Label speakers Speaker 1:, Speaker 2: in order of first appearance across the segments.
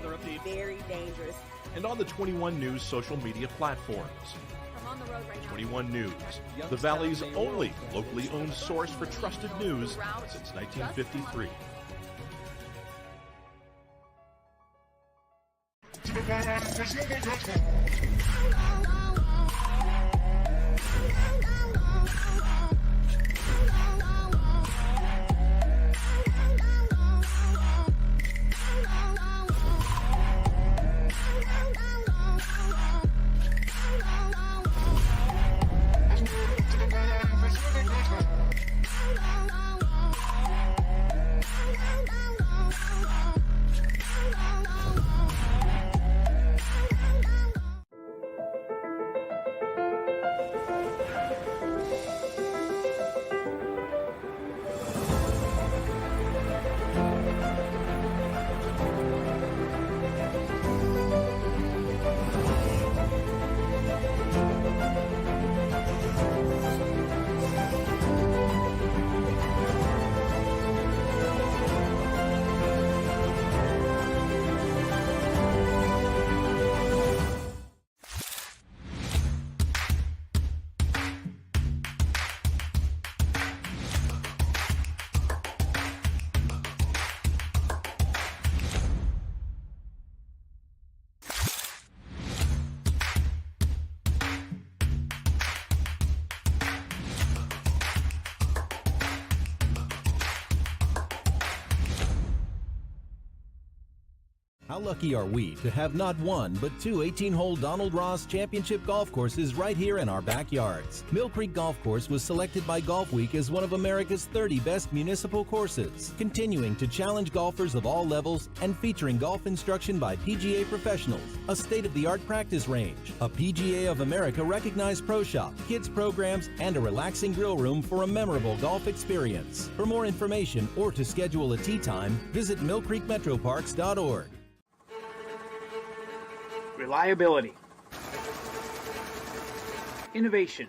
Speaker 1: weather updates.
Speaker 2: Very dangerous.
Speaker 1: And on the 21 News social media platforms.
Speaker 2: I'm on the road right now.
Speaker 1: 21 News, the Valley's only locally owned source for trusted news since 1953.
Speaker 3: How lucky are we to have not one, but two 18-hole Donald Ross Championship golf courses right here in our backyards. Mill Creek Golf Course was selected by Golf Week as one of America's 30 best municipal courses, continuing to challenge golfers of all levels and featuring golf instruction by PGA professionals, a state-of-the-art practice range, a PGA of America recognized pro shop, kids programs, and a relaxing grill room for a memorable golf experience. For more information or to schedule a tee time, visit millcreekmetroparks.org.
Speaker 4: Reliability, innovation,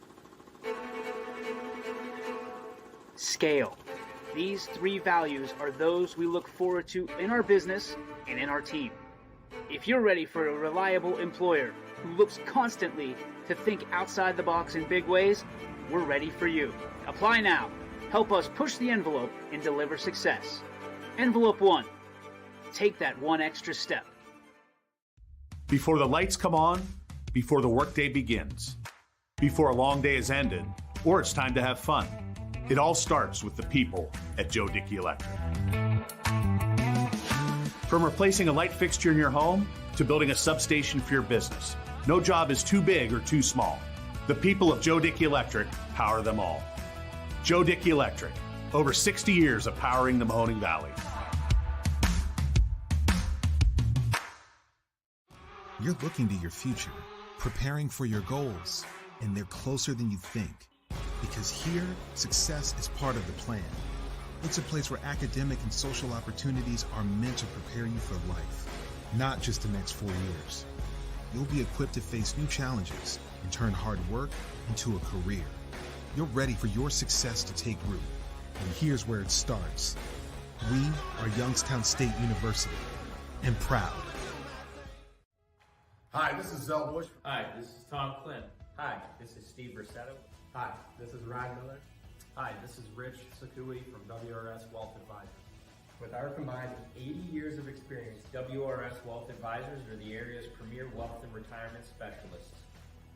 Speaker 4: scale. These three values are those we look forward to in our business and in our team. If you're ready for a reliable employer who looks constantly to think outside the box in big ways, we're ready for you. Apply now. Help us push the envelope and deliver success. Envelope 1. Take that one extra step.
Speaker 5: Before the lights come on, before the workday begins, before a long day is ended, or it's time to have fun, it all starts with the people at Joe Dickey Electric. From replacing a light fixture in your home to building a substation for your business, no job is too big or too small. The people of Joe Dickey Electric power them all. Joe Dickey Electric, over 60 years of powering the Mahoning Valley.
Speaker 6: You're looking to your future, preparing for your goals, and they're closer than you think. Because here, success is part of the plan. It's a place where academic and social opportunities are meant to prepare you for life, not just the next 4 years. You'll be equipped to face new challenges and turn hard work into a career. You're ready for your success to take root. And here's where it starts. We are Youngstown State University, and proud.
Speaker 7: Hi, this is Zell Bush.
Speaker 8: Hi, this is Tom Clint.
Speaker 9: Hi, this is Steve Versetto.
Speaker 10: Hi, this is Ryan Miller.
Speaker 11: Hi, this is Rich Sakui from WRS Wealth Advisors.
Speaker 9: With our combined 80 years of experience, WRS Wealth Advisors are the area's premier wealth and retirement specialists.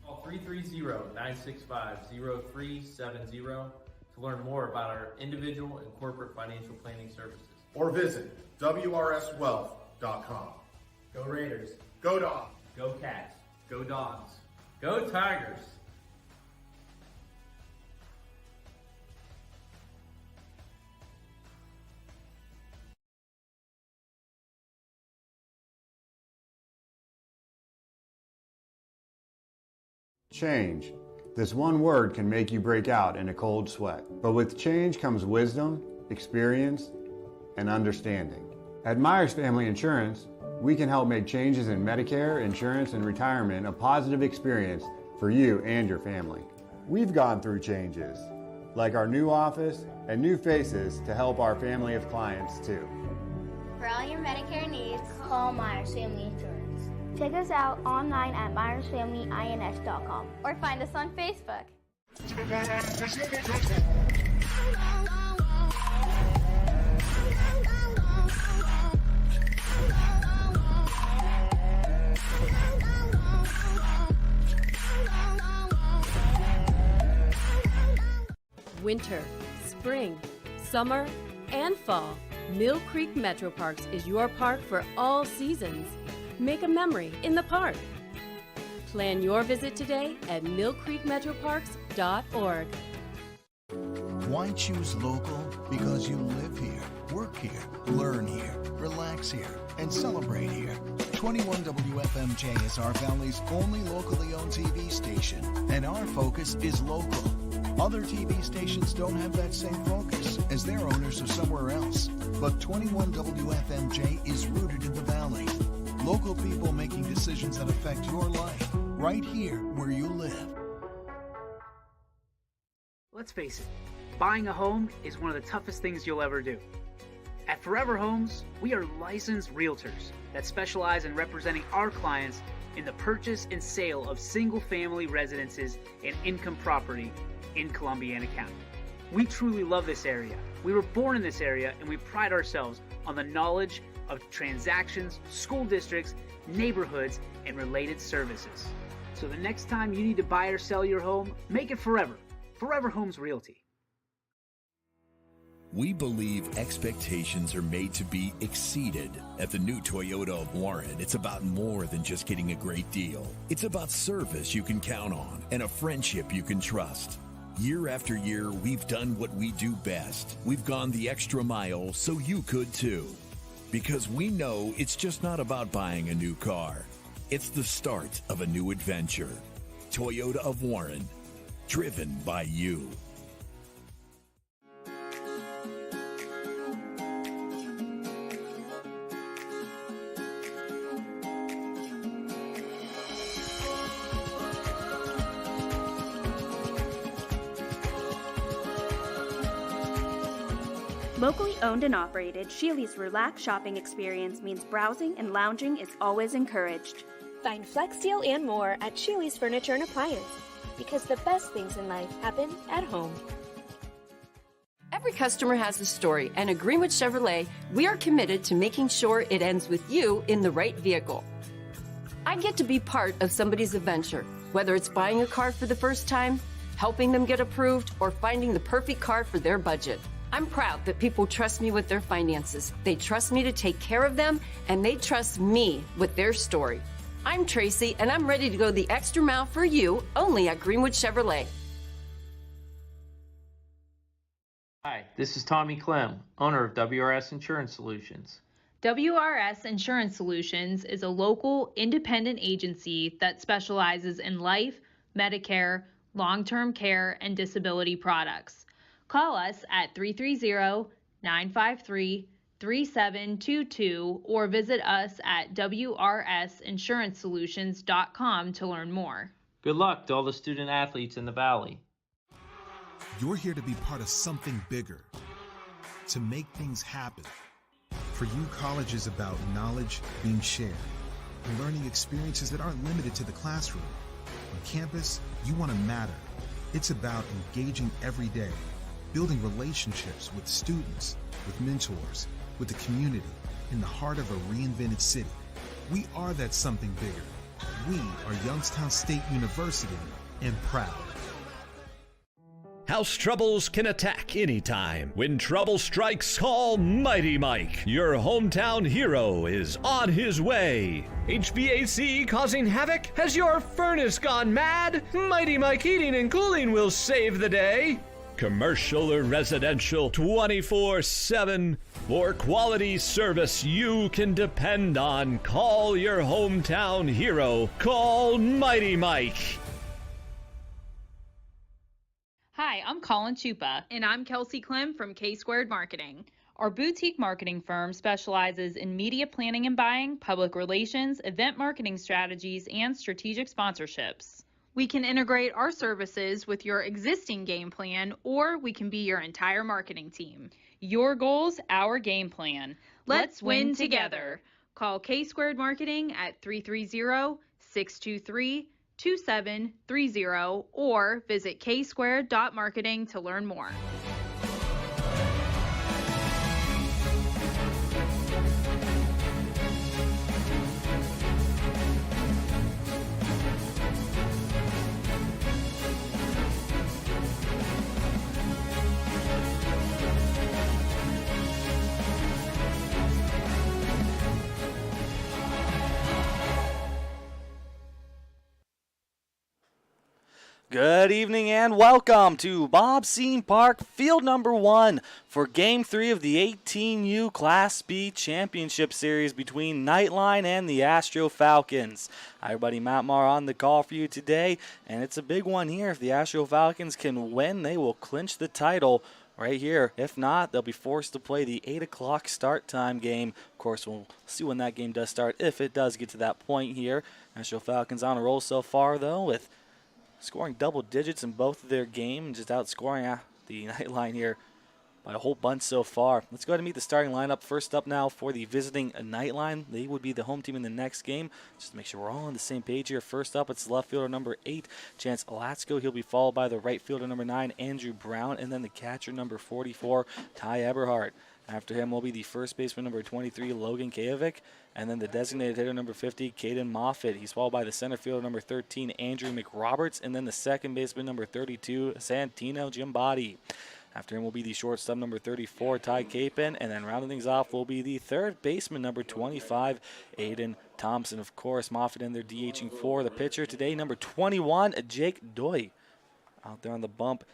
Speaker 8: Call 330-965-0370 to learn more about our individual and corporate financial planning services.
Speaker 7: Or visit WRSwealth.com.
Speaker 9: Go Raiders.
Speaker 7: Go Dogs.
Speaker 9: Go Cats.
Speaker 8: Go Dogs. Go Tigers.
Speaker 12: Change. This one word can make you break out in a cold sweat. But with change comes wisdom, experience, and understanding. At Myers Family Insurance, we can help make changes in Medicare, insurance, and retirement a positive experience for you and your family. We've gone through changes, like our new office and new faces to help our family of clients too.
Speaker 13: For all your Medicare needs,
Speaker 14: call Myers Family Insurance.
Speaker 15: Check us out online at MyersFamilyINS.com
Speaker 13: or find us on Facebook.
Speaker 2: Winter, spring, summer, and fall. Mill Creek Metro Parks is your park for all seasons. Make a memory in the park. Plan your visit today at millcreekmetroparks.org.
Speaker 16: Why choose local? Because you live here, work here, learn here, relax here, and celebrate here. 21 WFMJ is our Valley's only locally owned TV station, and our focus is local. Other TV stations don't have that same focus, as their owners are somewhere else. But 21 WFMJ is rooted in the Valley. Local people making decisions that affect your life, right here where you live.
Speaker 4: Let's face it, buying a home is one of the toughest things you'll ever do. At Forever Homes, we are licensed realtors that specialize in representing our clients in the purchase and sale of single-family residences and income property in Columbiana County. We truly love this area. We were born in this area, and we pride ourselves on the knowledge of transactions, school districts, neighborhoods, and related services. So the next time you need to buy or sell your home, make it Forever. Forever Homes Realty.
Speaker 17: We believe expectations are made to be exceeded. At the new Toyota of Warren, it's about more than just getting a great deal. It's about service you can count on and a friendship you can trust. Year after year, we've done what we do best. We've gone the extra mile so you could too. Because we know it's just not about buying a new car. It's the start of a new adventure. Toyota of Warren, driven by you.
Speaker 18: Locally owned and operated, Sheely's relaxed shopping experience means browsing and lounging is always encouraged.
Speaker 19: Find Flex Deal and more at Sheely's Furniture and Appliance, because the best things in life happen at home.
Speaker 20: Every customer has a story, and at Greenwood Chevrolet, we are committed to making sure it ends with you in the right vehicle. I get to be part of somebody's adventure, whether it's buying a car for the first time, helping them get approved, or finding the perfect car for their budget. I'm proud that people trust me with their finances. They trust me to take care of them, and they trust me with their story. I'm Tracy, and I'm ready to go the extra mile for you, only at Greenwood Chevrolet.
Speaker 8: Hi, this is Tommy Clem, owner of WRS Insurance Solutions.
Speaker 21: WRS Insurance Solutions is a local independent agency that specializes in life, Medicare, long-term care, and disability products. Call us at 330-953-3722 or visit us at wrsinsuranceSolutions.com to learn more.
Speaker 8: Good luck to all the student athletes in the Valley.
Speaker 6: You're here to be part of something bigger, to make things happen. For you, college is about knowledge being shared and learning experiences that aren't limited to the classroom. On campus, you want to matter. It's about engaging every day, building relationships with students, with mentors, with the community, in the heart of a reinvented city. We are that something bigger. We are Youngstown State University, and proud.
Speaker 22: House troubles can attack anytime. When trouble strikes, call Mighty Mike. Your hometown hero is on his way. HVAC causing havoc? Has your furnace gone mad? Mighty Mike Heating and Cooling will save the day. Commercial or residential, 24/7. For quality service you can depend on, call your hometown hero. Call Mighty Mike.
Speaker 21: Hi, I'm Colin Chupa.
Speaker 23: And I'm Kelsey Clem from K-Squared Marketing.
Speaker 21: Our boutique marketing firm specializes in media planning and buying, public relations, event marketing strategies, and strategic sponsorships.
Speaker 23: We can integrate our services with your existing game plan, or we can be your entire marketing team.
Speaker 21: Your goals, our game plan.
Speaker 23: Let's win together. Call K-Squared Marketing at 330-623-2730 or visit ksquared.marketing to learn more.
Speaker 1: Good evening and welcome to Bob Scene Park, field number 1 for Game 3 of the 18U Class B Championship Series between Nightline and the Astro Falcons. Hi everybody, Matt Marr on the call for you today, and it's a big one here. If the Astro Falcons can win, they will clinch the title right here. If not, they'll be forced to play the 8 o'clock start time game. Of course, we'll see when that game does start, if it does get to that point here. Astro Falcons on a roll so far, though, with scoring double digits in both of their games, just outscoring the Nightline here by a whole bunch so far. Let's go ahead and meet the starting lineup. First up now for the visiting Nightline. They would be the home team in the next game. Just to make sure we're all on the same page here. First up, it's left fielder number 8, Chance Latsko. He'll be followed by the right fielder number 9, Andrew Brown, and then the catcher number 44, Ty Eberhardt. After him will be the first baseman number 23, Logan Kajovic, and then the designated hitter number 50, Caden Moffitt. He's followed by the center fielder number 13, Andrew McRoberts, and then the second baseman number 32, Santino Giambotti. After him will be the shortstop number 34, Ty Capin, and then rounding things off will be the third baseman number 25, Aiden Thompson. Of course, Moffitt in there DHing for the pitcher today, number 21, Jake Doy. Out there on the bump.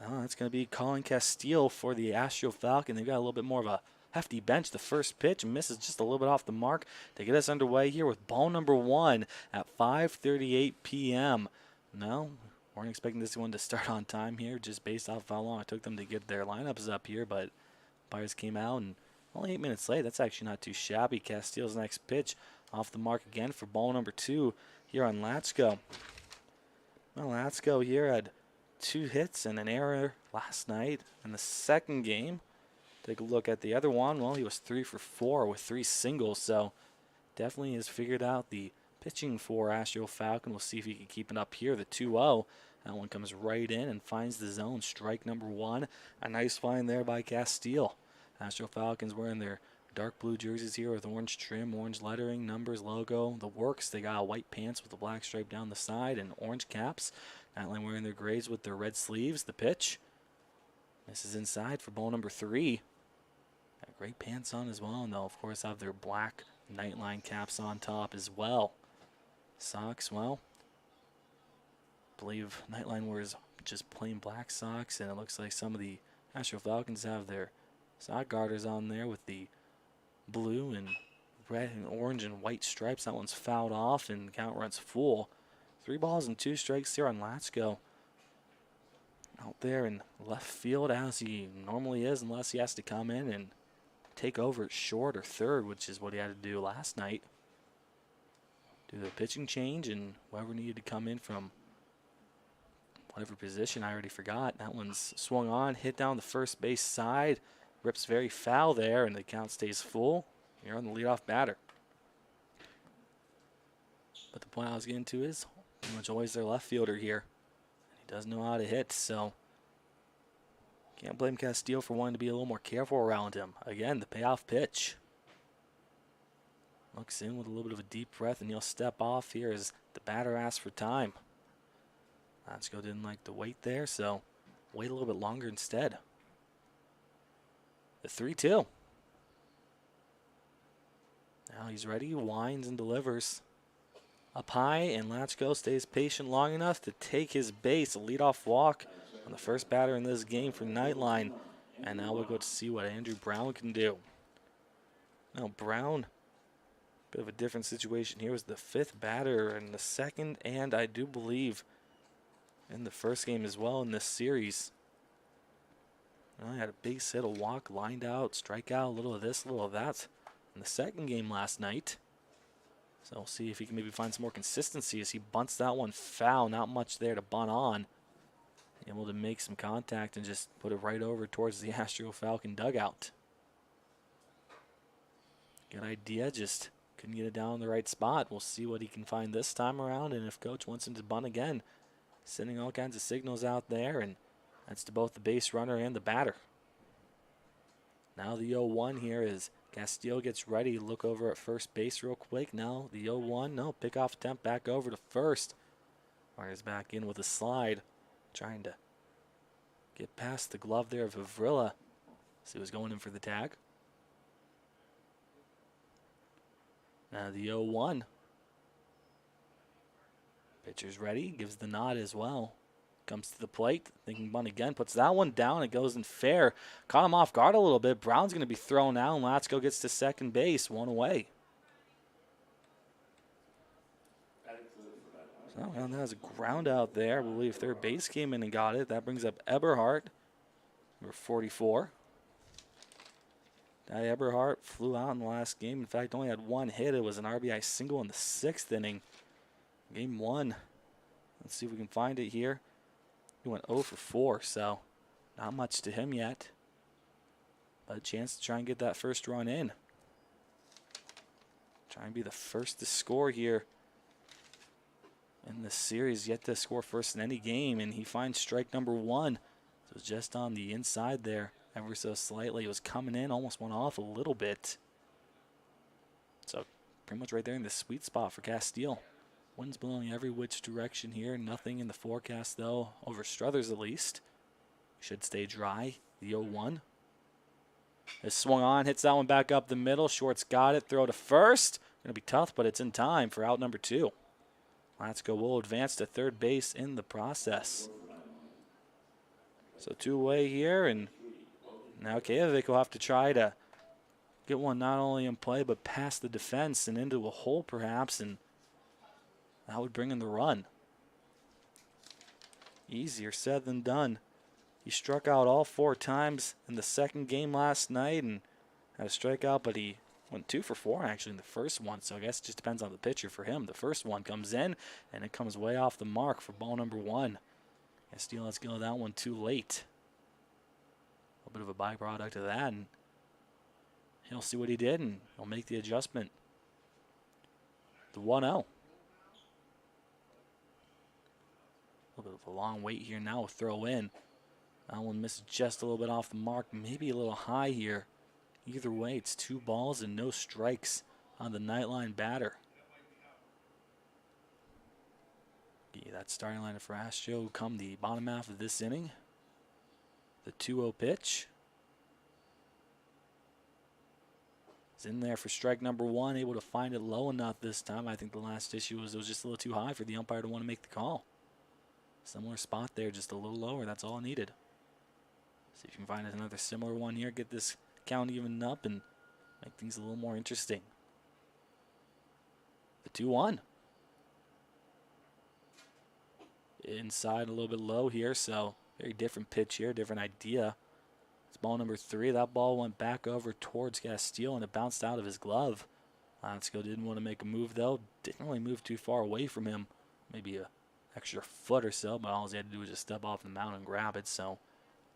Speaker 1: That's going to be Colin Castile for the Astro Falcon. They've got a little bit more of a hefty bench. The first pitch misses just a little bit off the mark to get us underway here with ball number 1 at 5:38 p.m. No, weren't expecting this one to start on time here, just based off how long it took them to get their lineups up here, but umpires came out and only 8 minutes late. That's actually not too shabby. Castile's next pitch off the mark again for ball number 2 here on Latsko. Well, Latsko here had 2 hits and an error last night in the second game. Take a look at the other one. Well, he was 3 for 4 with 3 singles, so definitely has figured out the pitching for Astro Falcon. We'll see if he can keep it up here. The 2-0. That one comes right in and finds the zone. Strike number 1. A nice find there by Castile. Astro Falcons wearing their dark blue jerseys here with orange trim, orange lettering, numbers, logo, the works. They got white pants with a black stripe down the side and orange caps. Nightline wearing their grays with their red sleeves. The pitch. This is inside for ball number 3. Got great pants on as well, and they'll of course have their black Nightline caps on top as well. Socks, well, I believe Nightline wears just plain black socks, and it looks like some of the Astro Falcons have their sock garters on there with the blue and red and orange and white stripes. That one's fouled off and count runs full. 3 balls and 2 strikes here on Latsko. Out there in left field as he normally is, unless he has to come in and take over at short or third, which is what he had to do last night. Do the pitching change, and whoever needed to come in from whatever position, I already forgot. That one's swung on, hit down the first base side. Rips very foul there, and the count stays full. You're on the leadoff batter. But the point I was getting to is pretty much always their left fielder here. He does know how to hit, so can't blame Castile for wanting to be a little more careful around him. Again, the payoff pitch. Looks in with a little bit of a deep breath, and he'll step off here as the batter asks for time. Latsko didn't like to wait there, so wait a little bit longer instead. The 3-2. Now he's ready, winds and delivers. Up high, and Latsko stays patient long enough to take his base. A leadoff walk on the first batter in this game for Nightline. And now we'll go to see what Andrew Brown can do. Now Brown, bit of a different situation here, was the 5th batter in the second, and I do believe in the first game as well in this series. Well, he had a base hit, a walk, lined out, strikeout, a little of this, a little of that in the second game last night. So we'll see if he can maybe find some more consistency as he bunts that one foul. Not much there to bunt on. Able to make some contact and just put it right over towards the Astro Falcon dugout. Good idea, just couldn't get it down in the right spot. We'll see what he can find this time around, and if coach wants him to bunt again, sending all kinds of signals out there, and that's to both the base runner and the batter. Now the 0-1 here as Castillo gets ready. Look over at first base real quick. Now the 0-1, no, pickoff attempt back over to first. Fires back in with a slide, trying to get past the glove there of Avrilla. So he was going in for the tag. Now the 0-1. Pitcher's ready, gives the nod as well. Comes to the plate, thinking bunt again, puts that one down. It goes in fair. Caught him off guard a little bit. Brown's going to be thrown out, and Latsko gets to second base, one away. So, well, that was a ground out there. I believe third base came in and got it. That brings up Eberhardt, number 44. Guy Eberhardt flew out in the last game. In fact, only had one hit. It was an RBI single in the 6th inning. Game 1. Let's see if we can find it here. He went 0 for 4, so not much to him yet. But a chance to try and get that first run in. Try and be the first to score here in this series. Yet to score first in any game, and he finds strike number 1. So it's just on the inside there, ever so slightly. It was coming in, almost went off a little bit. So pretty much right there in the sweet spot for Castile. Wind's blowing every which direction here. Nothing in the forecast, though, over Struthers at least. Should stay dry. The 0-1. It's swung on, hits that one back up the middle. Short's got it. Throw to first. Going to be tough, but it's in time for out number 2. Latsko will advance to third base in the process. So 2 away here, and now Kajovic will have to try to get one not only in play, but past the defense and into a hole perhaps, and that would bring in the run. Easier said than done. He struck out all 4 times in the second game last night and had a strikeout, but he went 2 for 4 actually in the first one, so I guess it just depends on the pitcher for him. The first one comes in, and it comes way off the mark for ball number 1. Castillo lets go of that one too late. A little bit of a byproduct of that, and he'll see what he did, and he'll make the adjustment. The 1-0. A little bit of a long wait here now. Throw in. That one misses just a little bit off the mark. Maybe a little high here. Either way, it's 2 balls and no strikes on the Nightline batter. Yeah, that starting lineup for Astro come the bottom half of this inning. The 2-0 pitch. It's in there for strike number 1. Able to find it low enough this time. I think the last issue was it was just a little too high for the umpire to want to make the call. Similar spot there, just a little lower. That's all needed. See if you can find another similar one here. Get this count evened up and make things a little more interesting. The 2-1. Inside a little bit low here, so very different pitch here, different idea. It's ball number 3. That ball went back over towards Castillo and it bounced out of his glove. Latsko didn't want to make a move though. Didn't really move too far away from him. Maybe a extra foot or so, but all he had to do was just step off the mound and grab it, so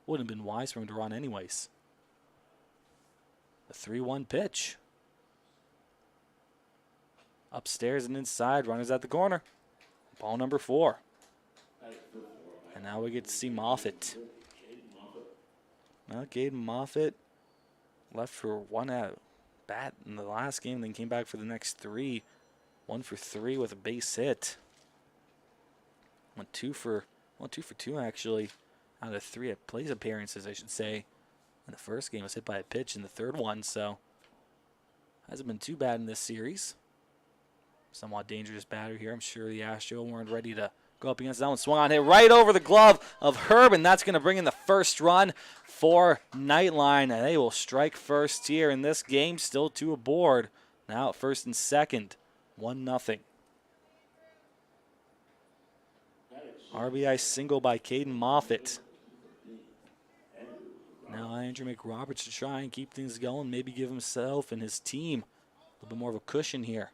Speaker 1: wouldn't have been wise for him to run anyways. The 3-1 pitch. Upstairs and inside, runners at the corner. Ball number 4. And now we get to see Moffitt. Now Caden Moffitt left for 1 at bat in the last game, then came back for the next 3. 1 for 3 with a base hit. Went 2 for 2 actually out of 3 at plate appearances, I should say. In the first game was hit by a pitch in the third one, so hasn't been too bad in this series. Somewhat dangerous batter here. I'm sure the Astro weren't ready to go up against that one. Swung on, hit right over the glove of Herb, and that's going to bring in the first run for Nightline. And they will strike first here in this game. Still 2 aboard. Now at first and second. 1-0. RBI single by Caden Moffitt. Now Andrew McRoberts to try and keep things going, maybe give himself and his team a little bit more of a cushion here.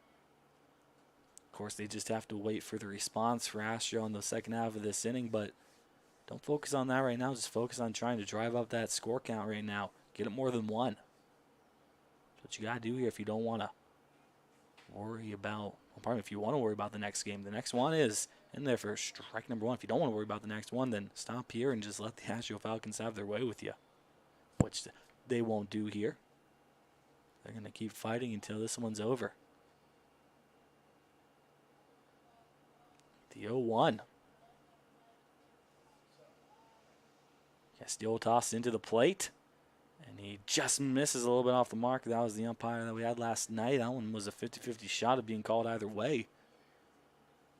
Speaker 1: Of course, they just have to wait for the response for Astro in the second half of this inning, but don't focus on that right now. Just focus on trying to drive up that score count right now. Get it more than 1. So what you got to do here if you don't want to worry about, if you want to worry about the next game. The next one is in there for strike number 1. If you don't want to worry about the next one, then stop here and just let the Astro Falcons have their way with you, which they won't do here. They're going to keep fighting until this one's over. The 0-1. Castillo tossed into the plate, and he just misses a little bit off the mark. That was the umpire that we had last night. That one was a 50-50 shot of being called either way.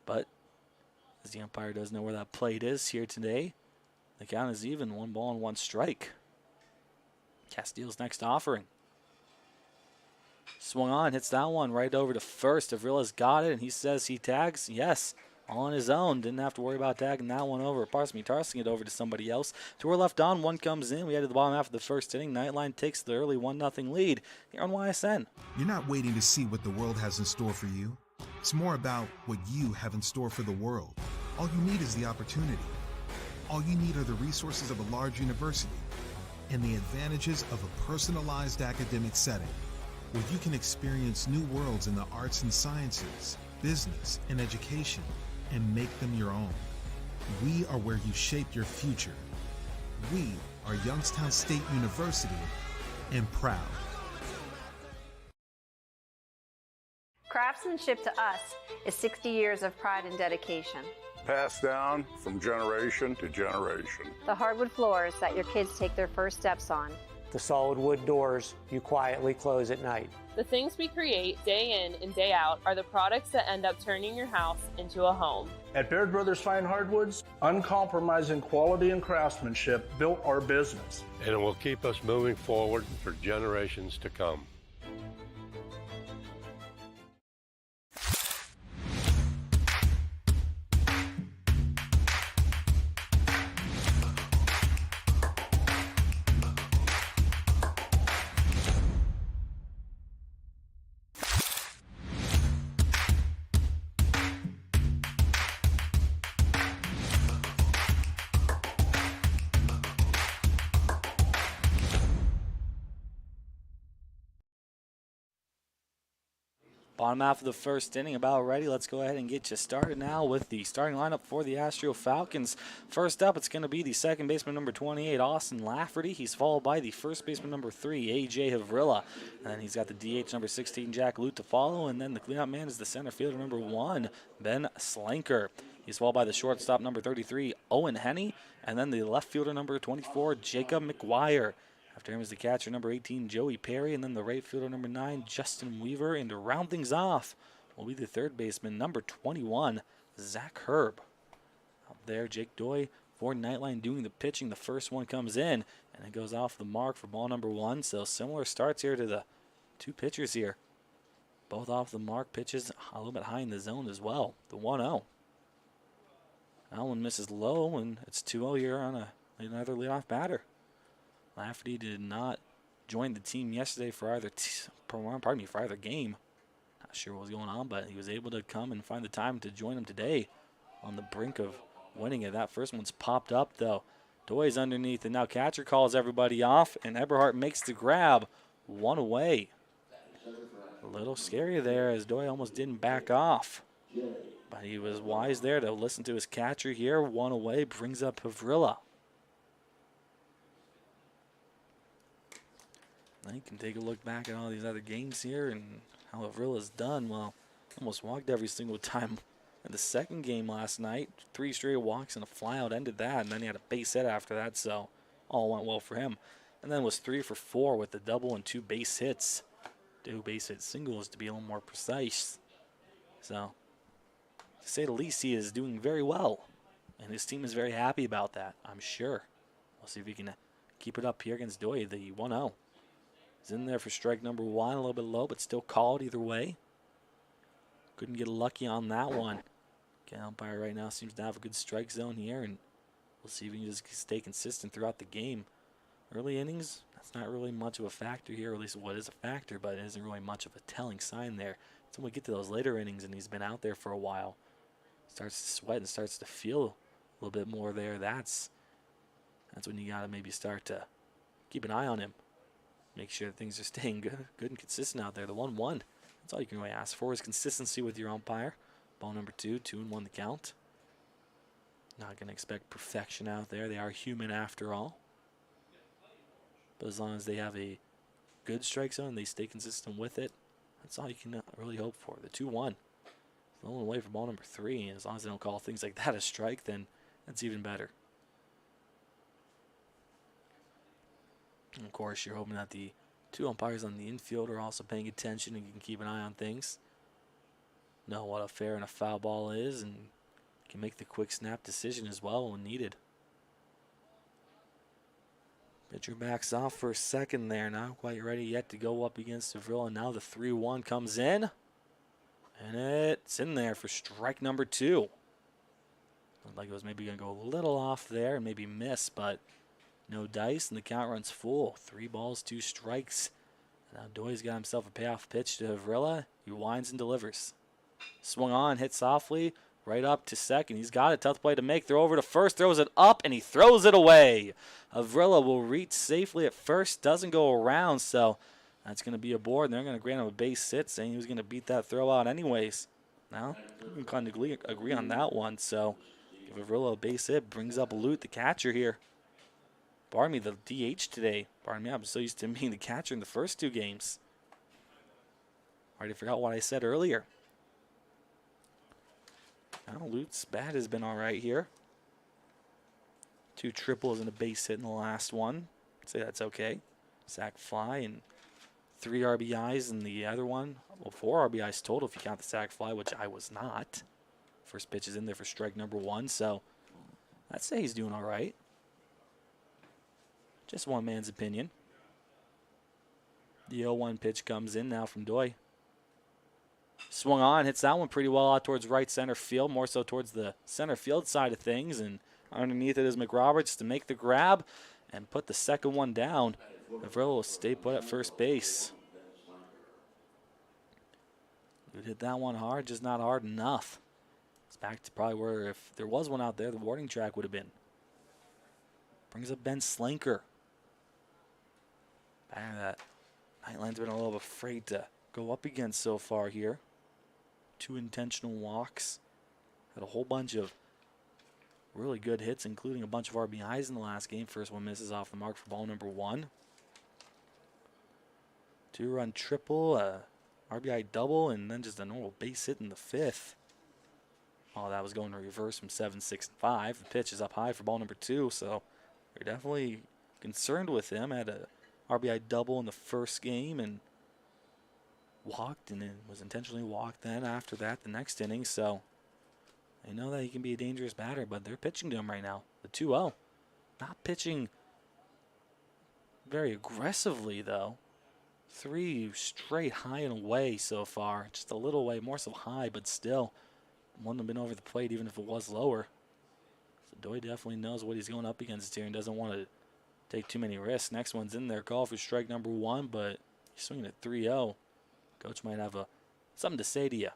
Speaker 1: But as the umpire does know where that plate is here today, the count is even, 1 ball and 1 strike. Castillo's next offering. Swung on, hits that one right over to first. Avrila's got it, and he says he tags. Yes, all on his own. Didn't have to worry about tagging that one over. Tossing it over to somebody else. 2 are left on, 1 comes in. We head to the bottom half of the first inning. Nightline takes the early 1-0 lead here on YSN.
Speaker 6: You're not waiting to see what the world has in store for you. It's more about what you have in store for the world. All you need is the opportunity. All you need are the resources of a large university and the advantages of a personalized academic setting, where you can experience new worlds in the arts and sciences, business, and education, and make them your own. We are where you shape your future. We are Youngstown State University, and proud.
Speaker 3: Craftsmanship to us is 60 years of pride and dedication.
Speaker 5: Passed down from generation to generation.
Speaker 3: The hardwood floors that your kids take their first steps on.
Speaker 10: The solid wood doors you quietly close at night.
Speaker 24: The things we create day in and day out are the products that end up turning your house into a home.
Speaker 25: At Baird Brothers Fine Hardwoods, uncompromising quality and craftsmanship built our business.
Speaker 26: And it will keep us moving forward for generations to come.
Speaker 1: Bottom half of the first inning about ready. Let's go ahead and get you started now with the starting lineup for the Astro Falcons. First up, it's going to be the second baseman number 28, Austin Lafferty. He's followed by the first baseman number 3, A.J. Havrilla. And then he's got the DH number 16, Jack Lute to follow. And then the cleanup man is the center fielder number 1, Ben Slanker. He's followed by the shortstop number 33, Owen Henney. And then the left fielder number 24, Jacob McGuire. After him is the catcher number 18, Joey Perry, and then the right fielder number 9, Justin Weaver. And to round things off will be the third baseman, number 21, Zach Herb. Up there, Jake Doy for Nightline doing the pitching. The first one comes in, and it goes off the mark for ball number 1. So similar starts here to the 2 pitchers here. Both off the mark, pitches a little bit high in the zone as well. The 1-0. That one misses low, and it's 2-0 here on another leadoff batter. Lafferty did not join the team yesterday for either game. Not sure what was going on, but he was able to come and find the time to join him today on the brink of winning it. That first one's popped up, though. Doy's underneath, and now catcher calls everybody off, and Eberhardt makes the grab. 1 away. A little scary there as Doy almost didn't back off. But he was wise there to listen to his catcher here. 1 away, brings up Havrilla. Now you can take a look back at all these other games here and how Avrilla's done. Well, almost walked every single time in the second game last night. 3 straight walks and a flyout ended that, and then he had a base hit after that, so all went well for him. And then was 3 for 4 with the double and 2 base hits. 2 base hit singles to be a little more precise. So, to say the least, he is doing very well, and his team is very happy about that, I'm sure. We'll see if he can keep it up here against Doy, the 1-0. He's in there for strike number 1, a little bit low, but still called either way. Couldn't get lucky on that one. Umpire right now seems to have a good strike zone here, and we'll see if he can just stay consistent throughout the game. Early innings, that's not really much of a factor here, or at least what is a factor, but it isn't really much of a telling sign there. It's when we get to those later innings and he's been out there for a while, starts to sweat and starts to feel a little bit more there. That's when you got to maybe start to keep an eye on him. make sure that things are staying good and consistent out there. The 1-1. That's all you can really ask for is consistency with your umpire. Ball number 2, 2-1 the count. Not going to expect perfection out there. They are human after all. But as long as they have a good strike zone, they stay consistent with it, that's all you can really hope for. The 2-1. The only way for ball number 3. As long as they don't call things like that a strike, then that's even better. And of course, you're hoping that the 2 umpires on the infield are also paying attention and you can keep an eye on things. Know what a fair and a foul ball is and can make the quick snap decision as well when needed. Pitcher backs off for a second there. Not quite ready yet to go up against Avril. And now the 3-1 comes in. And it's in there for strike number 2. Looked like it was maybe going to go a little off there and maybe miss, but no dice, and the count runs full. 3 balls, 2 strikes. Now Doy's got himself a payoff pitch to Avrilla. He winds and delivers. Swung on, hit softly, right up to second. He's got it, tough play to make. Throw over to first, throws it up, and he throws it away. Avrilla will reach safely at first, doesn't go around, so that's going to be a board, and they're going to grant him a base hit, saying he was going to beat that throw out anyways. Now, we can kind of agree on that one, so give Avrilla a base hit, brings up Lute, the catcher here. Pardon me, the DH today. Pardon me, I'm so used to him being the catcher in the first 2 games. Already forgot what I said earlier. Now Lute's bat has been all right here. 2 triples and a base hit in the last one. I'd say that's okay. Sac fly and 3 RBIs in the other one. Well, 4 RBIs total if you count the sac fly, which I was not. First pitch is in there for strike number 1, so I'd say he's doing all right. Just one man's opinion. The 0-1 pitch comes in now from Doy. Swung on, hits that one pretty well out towards right center field, more so towards the center field side of things. And underneath it is McRoberts to make the grab and put the second one down. Avril will stay put at first base. Would hit that one hard, just not hard enough. It's back to probably where if there was one out there, the warning track would have been. Brings up Ben Slinker. Batter that Nightline's been a little afraid to go up against so far here. 2 intentional walks. Had a whole bunch of really good hits, including a bunch of RBIs in the last game. First one misses off the mark for ball number 1. 2-run triple, RBI double, and then just a normal base hit in the 5th. Oh, that was going to reverse from 7, 6, and 5. The pitch is up high for ball number 2, so you're definitely concerned with him. Had a RBI double in the first game and walked, and then was intentionally walked then after that the next inning. So they know that he can be a dangerous batter, but they're pitching to him right now. The 2-0. Not pitching very aggressively, though. 3 straight high and away so far. Just a little way, more so high, but still. Wouldn't have been over the plate even if it was lower. So Doy definitely knows what he's going up against here and doesn't want to take too many risks. Next one's in there. Call for strike number 1, but he's swinging at 3-0. Coach might have something to say to you.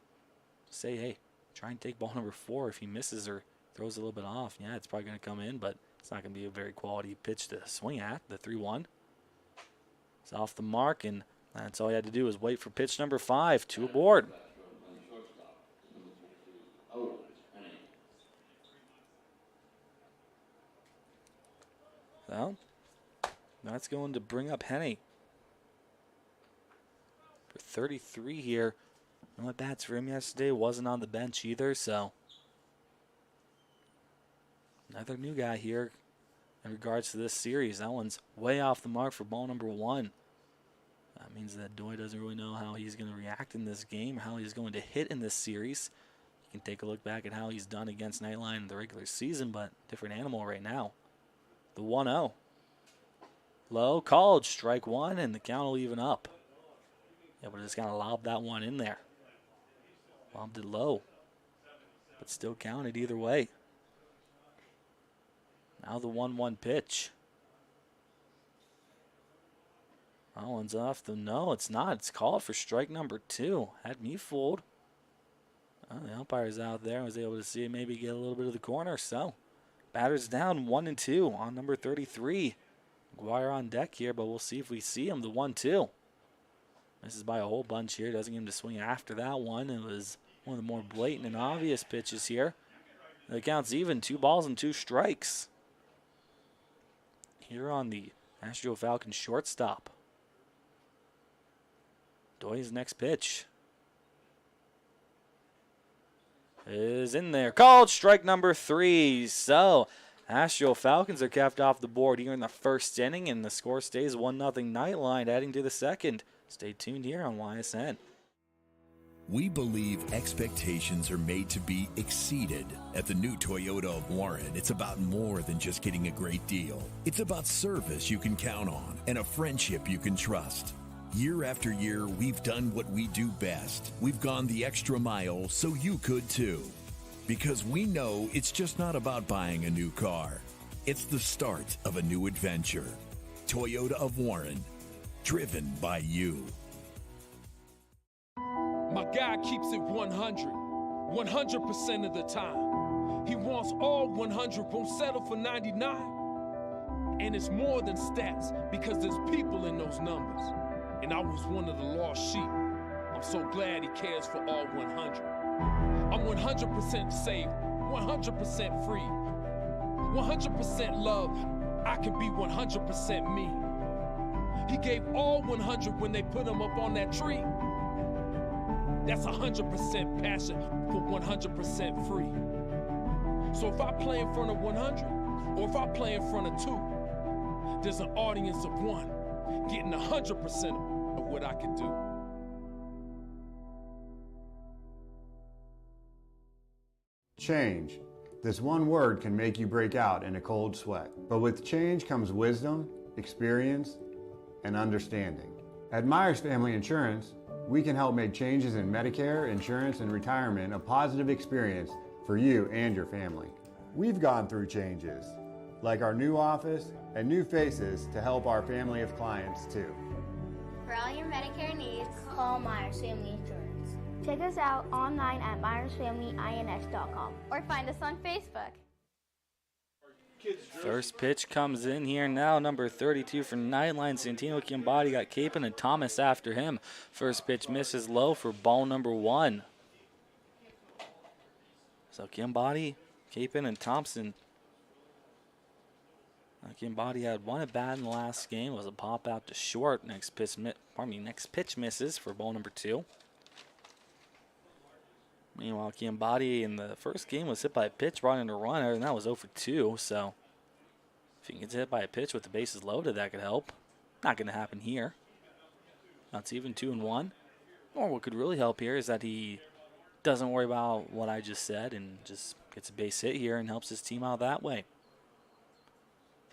Speaker 1: Say, hey, try and take ball number 4 if he misses or throws a little bit off. Yeah, it's probably going to come in, but it's not going to be a very quality pitch to swing at. The 3-1. It's off the mark, and that's all he had to do was wait for pitch number 5. 2 aboard. Well, that's going to bring up Henny. For 33 here. No at-bats for him yesterday. Wasn't on the bench either, so another new guy here in regards to this series. That one's way off the mark for ball number 1. That means that Doy doesn't really know how he's going to react in this game, how he's going to hit in this series. You can take a look back at how he's done against Nightline in the regular season, but different animal right now. The 1-0. Low, called, strike 1, and the count will even up. Able to just kind of lob that one in there. Lobbed it low, but still counted either way. Now the 1-1 pitch. That one's off the, no, it's not. It's called for strike number 2. Had me fooled. Well, the umpire's out there. I was able to see it maybe get a little bit of the corner, so batter's down 1-2 on number 33. McGuire on deck here, but we'll see if we see him. The 1-2. Misses by a whole bunch here. Doesn't get him to swing after that one. It was one of the more blatant and obvious pitches here. The count's even. 2 balls and 2 strikes. Here on the Astro Falcons shortstop. Doy's next pitch is in there. Called strike number 3. So Astro Falcons are kept off the board here in the first inning, and the score stays 1-0 Nightline, heading to the second. Stay tuned here on YSN.
Speaker 17: We believe expectations are made to be exceeded. At the new Toyota of Warren, it's about more than just getting a great deal. It's about service you can count on and a friendship you can trust. Year after year, we've done what we do best. We've gone the extra mile so you could too. Because we know it's just not about buying a new car. It's the start of a new adventure. Toyota of Warren, driven by you.
Speaker 7: My guy keeps it 100% of the time. He wants all 100, won't settle for 99. And it's more than stats, because there's people in those numbers. And I was one of the lost sheep. I'm so glad he cares for all 100. I'm 100% safe, 100% free, 100% love. I can be 100% me. He gave all 100 when they put him up on that tree. That's 100% passion for 100% free. So if I play in front of 100, or if I play in front of 2, there's an audience of 1 getting 100% of what I can do.
Speaker 9: Change. This one word can make you break out in a cold sweat. But with change comes wisdom, experience, and understanding. At Myers Family Insurance, we can help make changes in Medicare, insurance, and retirement a positive experience for you and your family. We've gone through changes, like our new office and new faces to help our family of clients too.
Speaker 13: For all your Medicare needs, call Myers Family Insurance.
Speaker 19: Check us out online at myersfamilyins.com
Speaker 13: Or find us on Facebook.
Speaker 1: First pitch comes in here now, number 32 for Nightline. Santino Chiambatti got Capon and Thomas after him. First pitch misses low for ball number 1. So Chiambatti, Capon, and Thompson. Chiambatti had 1 at bat in the last game. It was a pop out to short. Next pitch misses for ball number 2. Meanwhile, Chiambatti in the first game was hit by a pitch, brought in a runner, and that was 0 for 2. So if he gets hit by a pitch with the bases loaded, that could help. Not going to happen here. That's even 2-1. Or what could really help here is that he doesn't worry about what I just said and just gets a base hit here and helps his team out that way.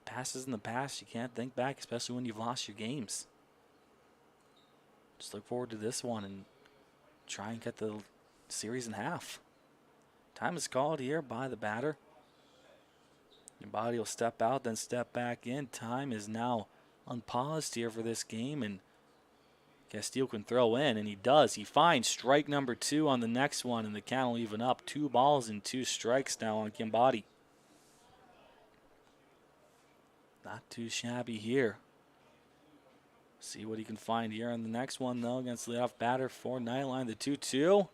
Speaker 1: The past is in the past. You can't think back, especially when you've lost your games. Just look forward to this one and try and cut the series in half. Time is called here by the batter. Your body will step out, then step back in. Time is now unpaused here for this game, and Castillo can throw in, and he does. He finds strike number 2 on the next one, and the count will even up. 2 balls and 2 strikes now on Chiambatti. Not too shabby here. See what he can find here on the next one, though, against the leadoff batter for Nightline. The 2-2.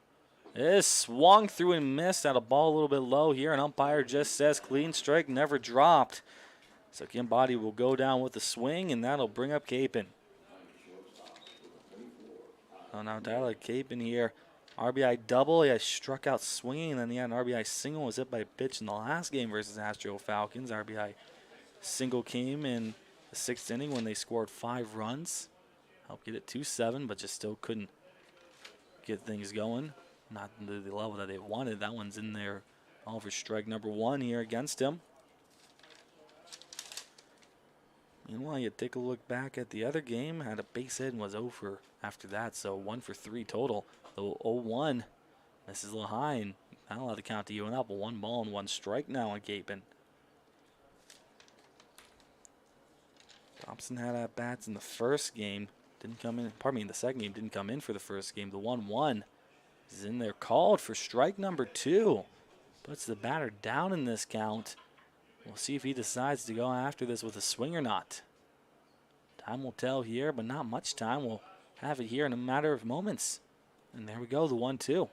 Speaker 1: Is swung through and missed at a ball a little bit low here. An umpire just says clean strike, never dropped. So Chiambatti will go down with a swing, and that'll bring up Capon. So now Tyler Capon here. RBI double. He has struck out swinging, and then he had an RBI single. Was hit by a pitch in the last game versus Astro Falcons. RBI single came in the 6th inning when they scored 5 runs. Helped get it 2-7, but just still couldn't get things going. Not to the level that they wanted. That one's in there all for strike number 1 here against him. Meanwhile, you take a look back at the other game. Had a base hit and was 0 for after that. So 1 for 3 total. So 0-1. This is a little high and not allowed to count to even up. 1 ball and 1 strike now on Capon. Thompson had at bats in the first game. Didn't come in. Pardon me, in the second game. Didn't come in for the first game. The 1-1. Is in there, called for strike number 2. Puts the batter down in this count. We'll see if he decides to go after this with a swing or not. Time will tell here, but not much time. We'll have it here in a matter of moments. And there we go, the 1-2.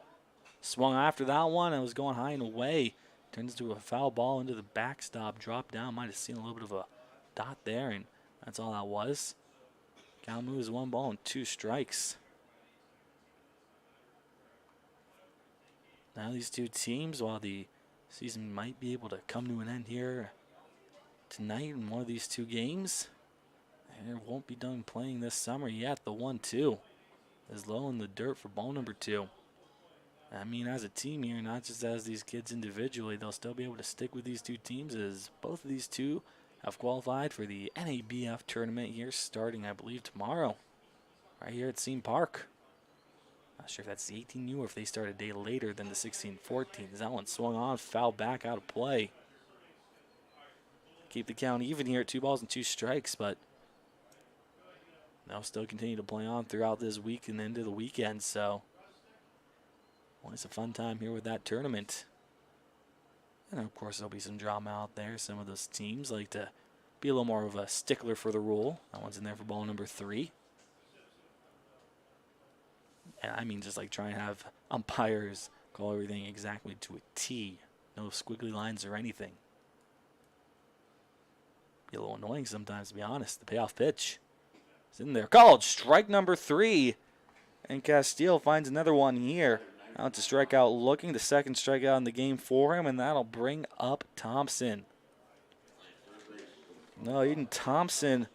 Speaker 1: Swung after that one and was going high and away. Turns into a foul ball into the backstop. Dropped down. Might have seen a little bit of a dot there, and that's all that was. Count moves 1 ball and 2 strikes. Now these two teams, while the season might be able to come to an end here tonight in one of these 2 games, they won't be done playing this summer yet. The 1-2 is low in the dirt for ball number 2. I mean, as a team here, not just as these kids individually, they'll still be able to stick with these 2 teams, as both of these 2 have qualified for the NABF tournament here starting, I believe, tomorrow, right here at Scene Park. Not sure if that's the 18U or if they start a day later than the 16-14. That one swung on, foul back out of play. Keep the count even here at 2 balls and 2 strikes, but they'll still continue to play on throughout this week and into the weekend, so always a fun time here with that tournament. And of course there'll be some drama out there. Some of those teams like to be a little more of a stickler for the rule. That one's in there for ball number 3. And I mean just like try and have umpires call everything exactly to a T. No squiggly lines or anything. Be a little annoying sometimes, to be honest. The payoff pitch is in there. Called strike number 3. And Castile finds another one here. Out to strikeout looking. The second strikeout in the game for him, and that'll bring up Thompson. No, Eden Thompson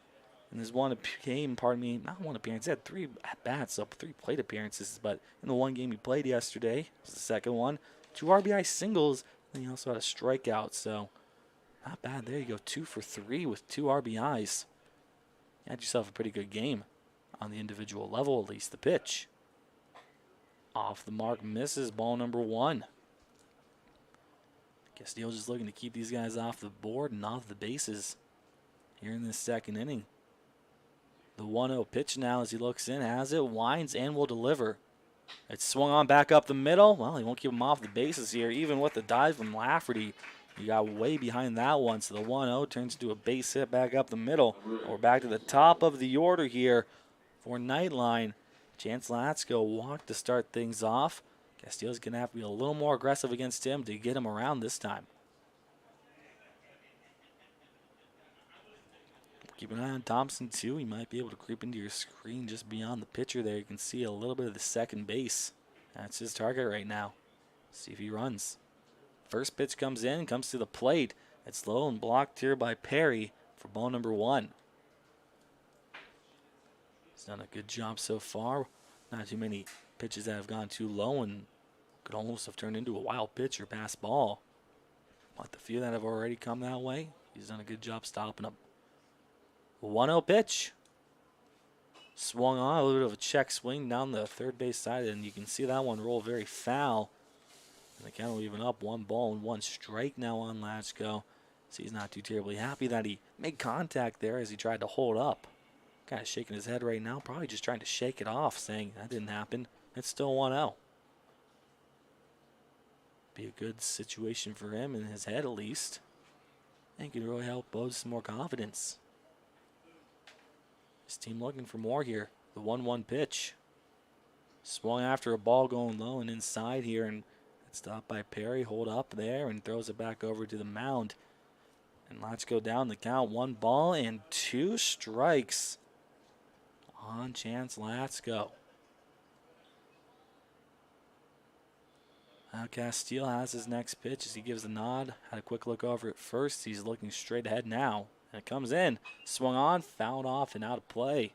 Speaker 1: in his one game, not one appearance. He had 3 at-bats, so 3 plate appearances, but in the one game he played yesterday, was the second one, 2 RBI singles, and he also had a strikeout, so not bad there. You go 2 for 3 with 2 RBIs. You had yourself a pretty good game on the individual level, at least. The pitch. Off the mark, misses, ball number 1. Castillo just looking to keep these guys off the board and off the bases here in this second inning. The 1-0 pitch now as he looks in, has it, winds, and will deliver. It's swung on back up the middle. Well, he won't keep him off the bases here, even with the dive from Lafferty. He got way behind that one, so the 1-0 turns into a base hit back up the middle. We're back to the top of the order here for Nightline. Chance Latsko walked to start things off. Castillo's going to have to be a little more aggressive against him to get him around this time. Keep an eye on Thompson, too. He might be able to creep into your screen just beyond the pitcher there. You can see a little bit of the second base. That's his target right now. See if he runs. First pitch comes in, comes to the plate. It's low and blocked here by Perry for ball number 1. He's done a good job so far. Not too many pitches that have gone too low and could almost have turned into a wild pitch or pass ball. But the few that have already come that way, he's done a good job stopping them. 1-0 pitch. Swung on, a little bit of a check swing down the third base side, and you can see that one roll very foul. And the count will even up 1 ball and 1 strike now on Latchko. So he's not too terribly happy that he made contact there as he tried to hold up. Kind of shaking his head right now, probably just trying to shake it off, saying that didn't happen. It's still 1-0. Be a good situation for him in his head at least. And could really help boost some more confidence. His team looking for more here. The 1-1 pitch. Swung after a ball going low and inside here, and it's stopped by Perry. Hold up there and throws it back over to the mound. And let's go down the count. 1 ball and 2 strikes on Chance Latsko. Now Castile has his next pitch as he gives the nod. Had a quick look over at first. He's looking straight ahead now. And it comes in. Swung on, fouled off, and out of play.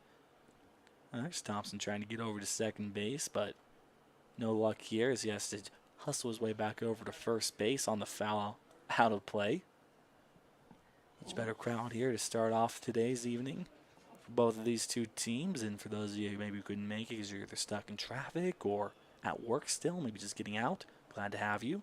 Speaker 1: There's Thompson trying to get over to second base, but no luck here as he has to hustle his way back over to first base on the foul out of play. Much better crowd here to start off today's evening for both of these two teams. And for those of you who maybe couldn't make it because you're either stuck in traffic or at work still, maybe just getting out, glad to have you.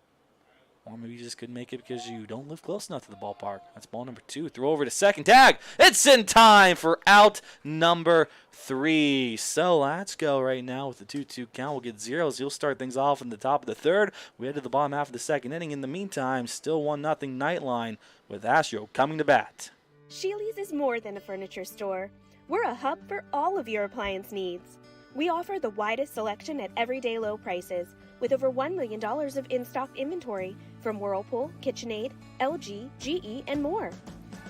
Speaker 1: Or maybe you just couldn't make it because you don't live close enough to the ballpark. That's ball number 2. Throw over to second. Tag. It's in time for out number 3. So let's go right now with the 2-2 count. We'll get zeros. You'll start things off in the top of the third. We head to the bottom half of the second inning. In the meantime, still 1-0 Nightline with Astro coming to bat.
Speaker 19: Sheely's is more than a furniture store. We're a hub for all of your appliance needs. We offer the widest selection at everyday low prices, with over $1 million of in-stock inventory from Whirlpool, KitchenAid, LG, GE, and more.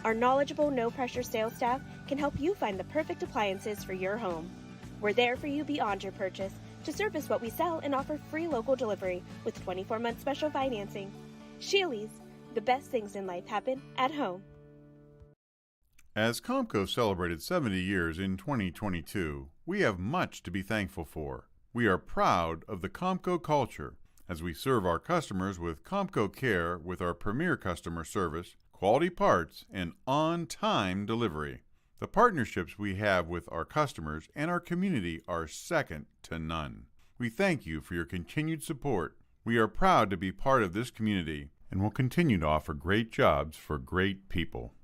Speaker 19: Our knowledgeable, no-pressure sales staff can help you find the perfect appliances for your home. We're there for you beyond your purchase to service what we sell and offer free local delivery with 24-month special financing. Sheely's, the best things in life happen at home.
Speaker 2: As Comco celebrated 70 years in 2022, we have much to be thankful for. We are proud of the Comco culture as we serve our customers with Comco Care with our premier customer service, quality parts, and on-time delivery. The partnerships we have with our customers and our community are second to none. We thank you for your continued support. We are proud to be part of this community and will continue to offer great jobs for great people.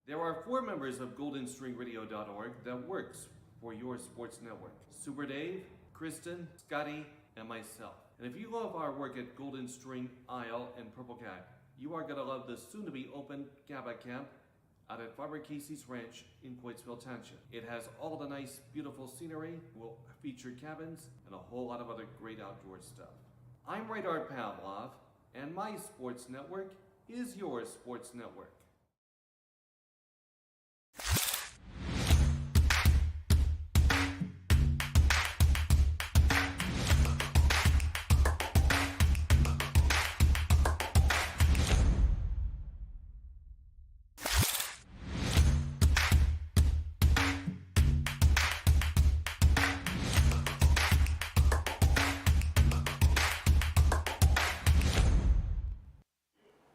Speaker 11: There are 4 members of GoldenStringRadio.org that works for your sports network. Super Dave, Kristen, Scotty, and myself. And if you love our work at Golden String, Isle, and Purple Cat, you are going to love the soon-to-be open GABA Camp out at Farmer Casey's Ranch in Coatesville Township. It has all the nice, beautiful scenery, will feature cabins, and a whole lot of other great outdoor stuff. I'm Radar Pavlov, and my sports network is your sports network.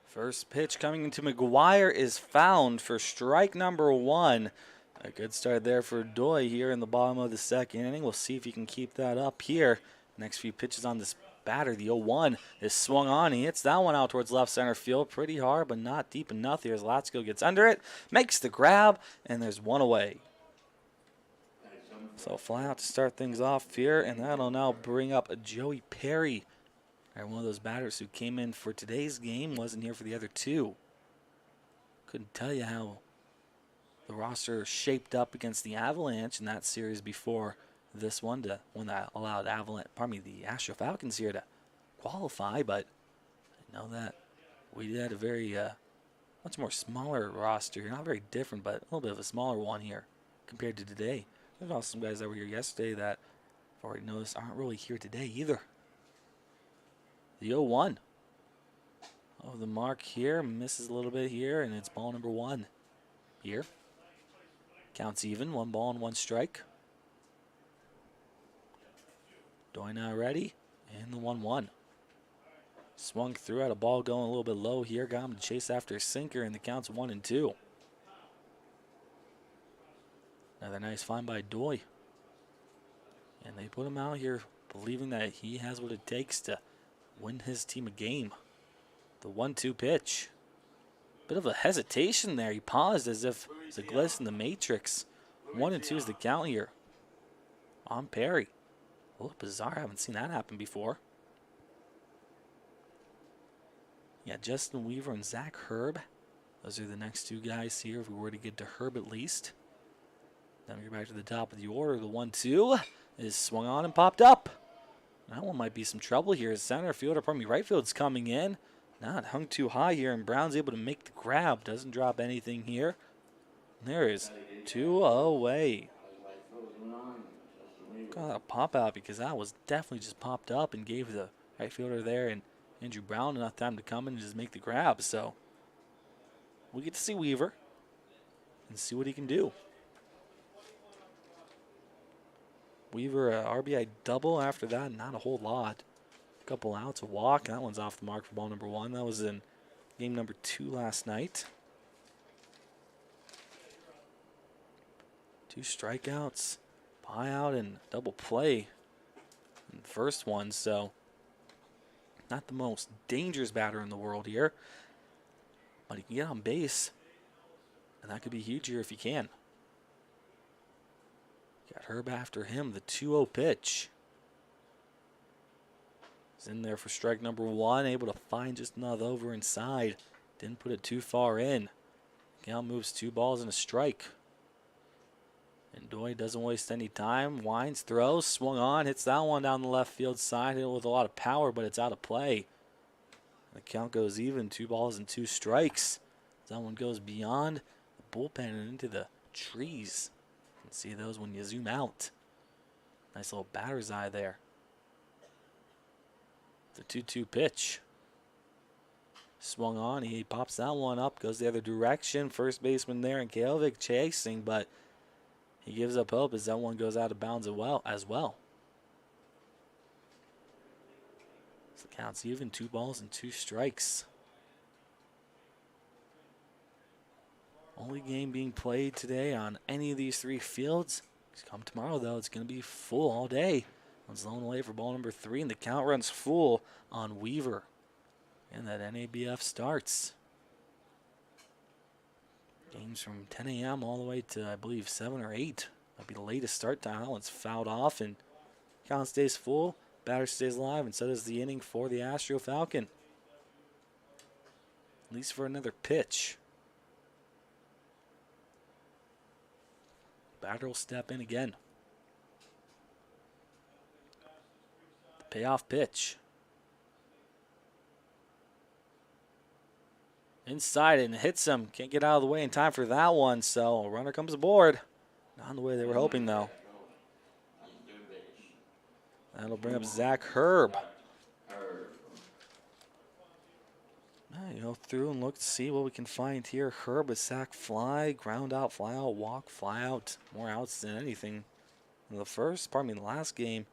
Speaker 1: First pitch coming into McGuire is found for strike number 1. A good start there for Doy here in the bottom of the second inning. We'll see if he can keep that up here. Next few pitches on this batter. The 0-1 is swung on. He hits that one out towards left center field. Pretty hard, but not deep enough here as Latsko gets under it, makes the grab, and there's one away. So fly out to start things off here, and that'll now bring up Joey Perry. One of those batters who came in for today's game, wasn't here for the other 2. Couldn't tell you how the roster shaped up against the Avalanche in that series before this one that allowed the Astro Falcons here to qualify, but I know that we had a very much more smaller roster. Not very different, but a little bit of a smaller one here compared to today. There's also some guys that were here yesterday that I've already noticed aren't really here today either. The 0-1 of the mark here, misses a little bit here, and it's ball number 1 here. Counts even, 1 ball and 1 strike. Doy now ready, and the 1-1. Swung through, had a ball going a little bit low here, got him to chase after a sinker, and the count's 1-2. Another nice find by Doy. And they put him out here believing that he has what it takes to win his team a game. The 1-2 pitch. Bit of a hesitation there. He paused as if it's a glitch in the matrix. 1-2 is the count here on Perry. A little bizarre. I haven't seen that happen before. Yeah, Justin Weaver and Zach Herb. Those are the next 2 guys here if we were to get to Herb at least. Then we get back to the top of the order. The 1-2 is swung on and popped up. That one might be some trouble here. Center fielder, right field's coming in. Not hung too high here, and Brown's able to make the grab. Doesn't drop anything here. There is 2 away. Got a pop out because that was definitely just popped up and gave the right fielder there and Andrew Brown enough time to come in and just make the grab. So we get to see Weaver and see what he can do. Weaver, RBI double after that, not a whole lot. A couple outs, a walk. That one's off the mark for ball number 1. That was in game number 2 last night. 2 strikeouts, buyout, and double play in the first one. So not the most dangerous batter in the world here. But he can get on base, and that could be huge here if he can. Got Herb after him, the 2-0 pitch. He's in there for strike number 1, able to find just enough over inside. Didn't put it too far in. Count moves 2 balls and a strike. And Doy doesn't waste any time. Wines, throws, swung on, hits that one down the left field side. Hit it with a lot of power, but it's out of play. The count goes even, 2 balls and 2 strikes. That one goes beyond the bullpen and into the trees. You can see those when you zoom out. Nice little batter's eye there. The 2-2 pitch. Swung on, he pops that one up, goes the other direction. First baseman there and Kalovic chasing, but he gives up hope as that one goes out of bounds as well. So the count's even, 2 balls and 2 strikes. Only game being played today on any of these 3 fields. Come tomorrow, though, it's going to be full all day. One's blown away for ball number 3, and the count runs full on Weaver. And that NABF starts. Games from 10 a.m. all the way to, I believe, 7 or 8. Might be the latest start time. That one's fouled off, and count stays full. Batter stays alive, and so does the inning for the Astro Falcon. At least for another pitch. Batter will step in again. The payoff pitch. Inside and hits him. Can't get out of the way in time for that one, so a runner comes aboard. Not the way they were hoping, though. That'll bring up Zach Herb. You go through and look to see what we can find here. Herb, a sac fly, ground out, fly out, walk, fly out. More outs than anything. In the last game,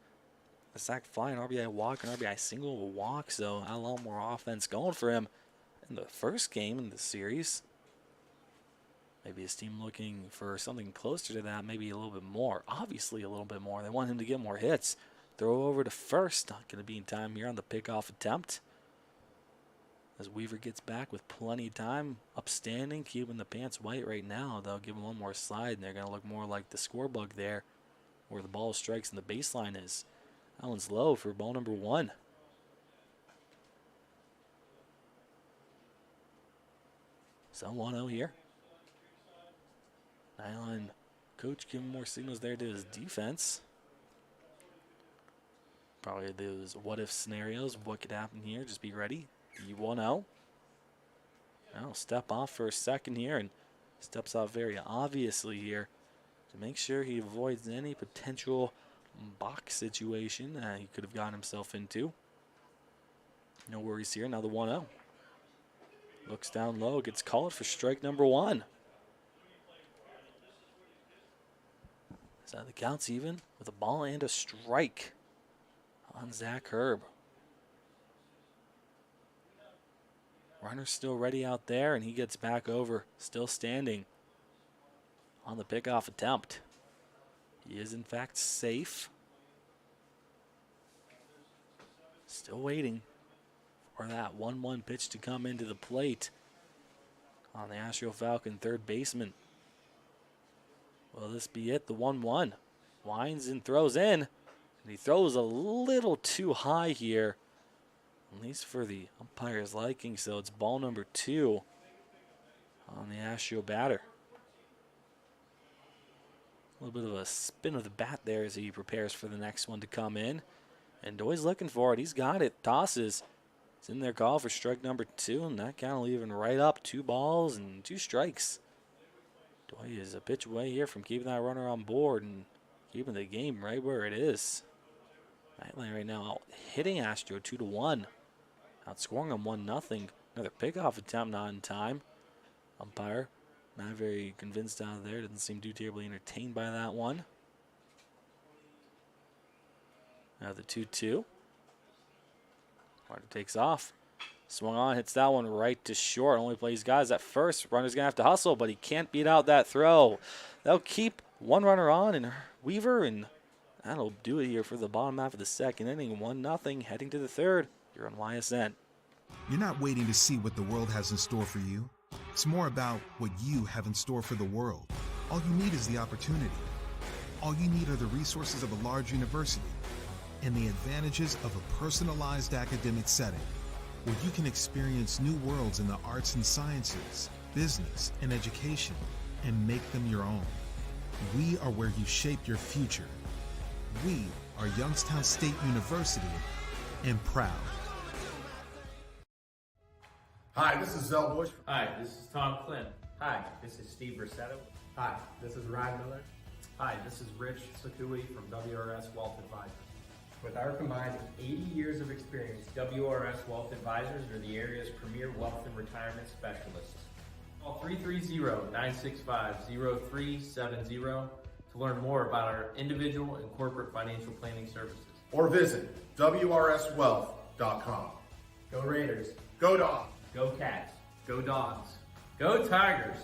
Speaker 1: a sac fly, an RBI walk, an RBI single, a walk, so a lot more offense going for him in the first game in the series. Maybe his team looking for something closer to that, maybe a little bit more. Obviously a little bit more. They want him to get more hits. Throw over to first. Not going to be in time here on the pickoff attempt. As Weaver gets back with plenty of time, upstanding, keeping the pants white right now. They'll give him one more slide, and they're going to look more like the score bug there, where the ball strikes and the baseline is. That one's low for ball number 1. So 1-0 here. Nylon coach giving more signals there to his defense. Probably those what-if scenarios. What could happen here? Just be ready. 1-0. Now step off for a second here and steps off very obviously here to make sure he avoids any potential box situation he could have gotten himself into. No worries here. Now the 1-0. Looks down low, gets called for strike number 1. So the count's even with a ball and a strike on Zach Herb. Runner's still ready out there, and he gets back over, still standing on the pickoff attempt. He is, in fact, safe. Still waiting for that 1-1 pitch to come into the plate on the Astro Falcon third baseman. Will this be it? The 1-1. Winds and throws in. And he throws a little too high here, at least for the umpire's liking, so it's ball number 2 on the Astro batter. A little bit of a spin of the bat there as he prepares for the next one to come in. And Doy's looking for it. He's got it. Tosses. It's in their call for strike number 2, and that count will even right up 2 balls and 2 strikes. Doy is a pitch away here from keeping that runner on board and keeping the game right where it is. Nightline right now out hitting Astro 2-1. Outscoring them 1-0. Another pickoff attempt not in time. Umpire not very convinced out of there. Doesn't seem too terribly entertained by that one. Now the 2-2. Carter takes off. Swung on, hits that one right to short. Only plays guys at first. Runner's going to have to hustle, but he can't beat out that throw. They'll keep one runner on, and Weaver, and that'll do it here for the bottom half of the second inning. 1-0, heading to the third. You're on YSN.
Speaker 6: You're not waiting to see what the world has in store for you. It's more about what you have in store for the world. All you need is the opportunity. All you need are the resources of a large university and the advantages of a personalized academic setting where you can experience new worlds in the arts and sciences, business, and education, and make them your own. We are where you shape your future. We are Youngstown State University, and proud.
Speaker 4: Hi, this is Zell Bush.
Speaker 8: Hi, this is Tom Clint.
Speaker 12: Hi, this is Steve Versetto.
Speaker 14: Hi, this is Ryan Miller.
Speaker 12: Hi, this is Rich Sakui from WRS Wealth Advisors.
Speaker 14: With our combined 80 years of experience,
Speaker 8: WRS Wealth Advisors are the area's premier wealth and retirement specialists. Call 330-965-0370 to learn more about our individual and corporate financial planning services.
Speaker 4: Or visit WRSwealth.com.
Speaker 14: Go Raiders.
Speaker 4: Go Dogs.
Speaker 8: Go Cats. Go Dogs. Go Tigers.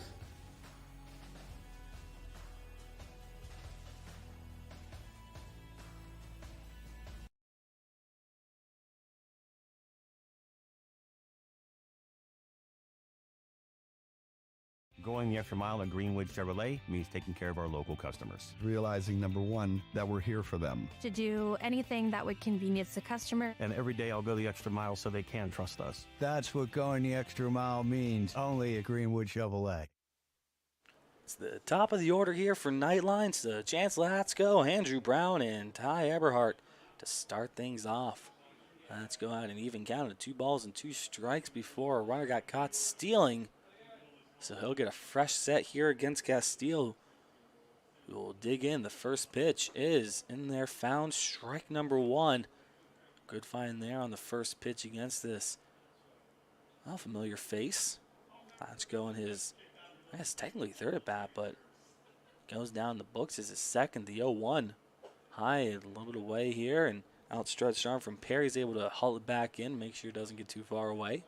Speaker 15: Going the extra mile at Greenwood Chevrolet means taking care of our local customers.
Speaker 16: Realizing, number one, that we're here for them.
Speaker 18: To do anything that would convenience the customer.
Speaker 15: And every day I'll go the extra mile so they can trust us.
Speaker 16: That's what going the extra mile means, only at Greenwood Chevrolet.
Speaker 1: It's the top of the order here for Nightline. So Chance Latsko, Andrew Brown, and Ty Eberhardt to start things off. Let's go out and even count it. 2 balls and 2 strikes before a runner got caught stealing. So he'll get a fresh set here against Castile, who will dig in. The first pitch is in there, found, strike number 1. Good find there on the first pitch against this familiar face. Let's go in his, I guess technically third at bat, but goes down the books as his second. The 0-1 high, a little bit away here, and outstretched arm from Perry's able to haul it back in, make sure it doesn't get too far away.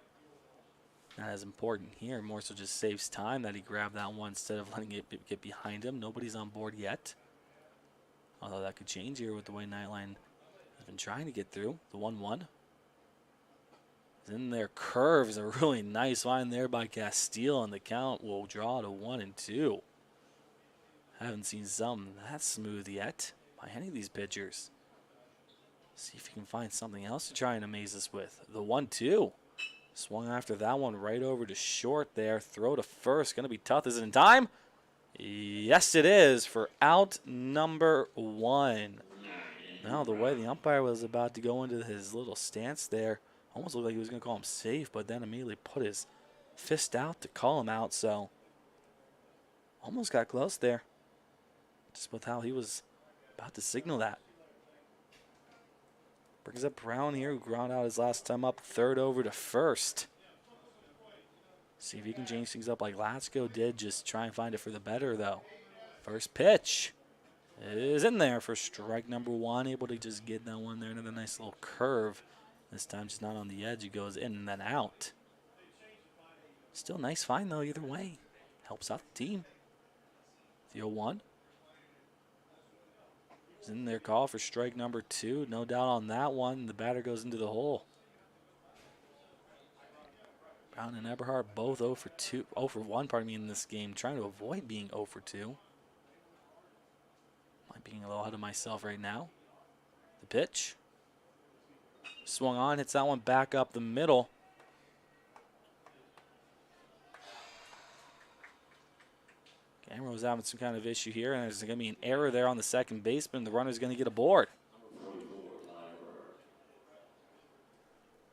Speaker 1: Not as important here, more so just saves time that he grabbed that one instead of letting it get behind him. Nobody's on board yet. Although that could change here with the way Nightline has been trying to get through. The 1-1. In there, curve is a really nice line there by Castile, and the count will draw to 1-2. Haven't seen something that smooth yet by any of these pitchers. See if you can find something else to try and amaze us with. The 1-2. Swung after that one right over to short there. Throw to first. Going to be tough. Is it in time? Yes, it is for out number 1. Now, the way the umpire was about to go into his little stance there, almost looked like he was going to call him safe, but then immediately put his fist out to call him out. So, almost got close there. Just with how he was about to signal that. Brings up Brown here, who ground out his last time up, third over to first. See if he can change things up like Latsko did. Just try and find it for the better, though. First pitch is in there for strike number 1. Able to just get that one there. Another nice little curve. This time just not on the edge. It goes in and then out. Still nice find, though, either way. Helps out the team. The 0-1. In their call for strike number 2. No doubt on that one. The batter goes into the hole. Brown and Eberhardt both 0 for 1, in this game. Trying to avoid being 0 for 2. Might being a little ahead of myself right now. The pitch. Swung on, hits that one back up the middle. Camera was having some kind of issue here, and there's going to be an error there on the second baseman. The runner's going to get aboard.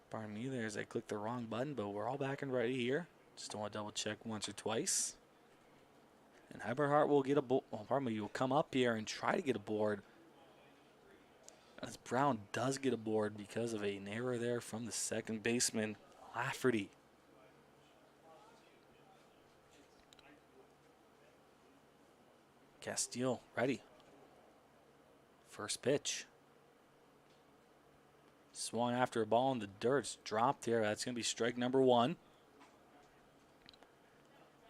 Speaker 1: Pardon me there as I clicked the wrong button, but we're all back and ready here. Just don't want to double check once or twice. And Eberhardt will get aboard. Well, pardon me, will come up here and try to get aboard. As Brown does get aboard because of an error there from the second baseman, Lafferty. Castile ready. First pitch. Swung after a ball in the dirt. It's dropped here. That's going to be strike number 1.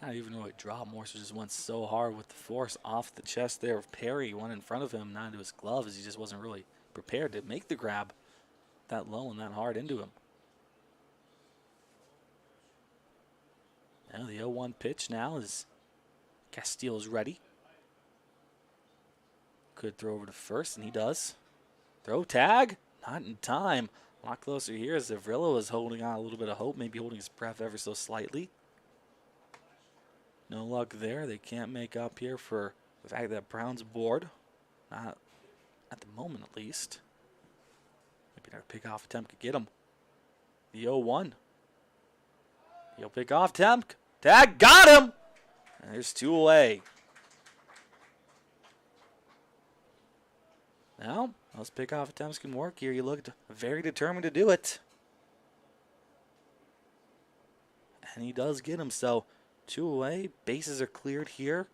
Speaker 1: Not even really dropped, more so just went so hard with the force off the chest there of Perry. Went in front of him, not into his glove, as he just wasn't really prepared to make the grab that low and that hard into him. Now the 0-1 pitch now is Castile's ready. Could throw over to first, and he does. Throw tag, not in time. A lot closer here as Avrillo is holding on a little bit of hope, maybe holding his breath ever so slightly. No luck there. They can't make up here for The fact that Brown's board, not at the moment at least. Maybe another pickoff attempt could get him. The 0-1. He'll pick off attempt. Tag, got him! And there's 2 away. Now, those pickoff attempts can work here. He looked very determined to do it. And he does get him, so 2 away. Bases are cleared here.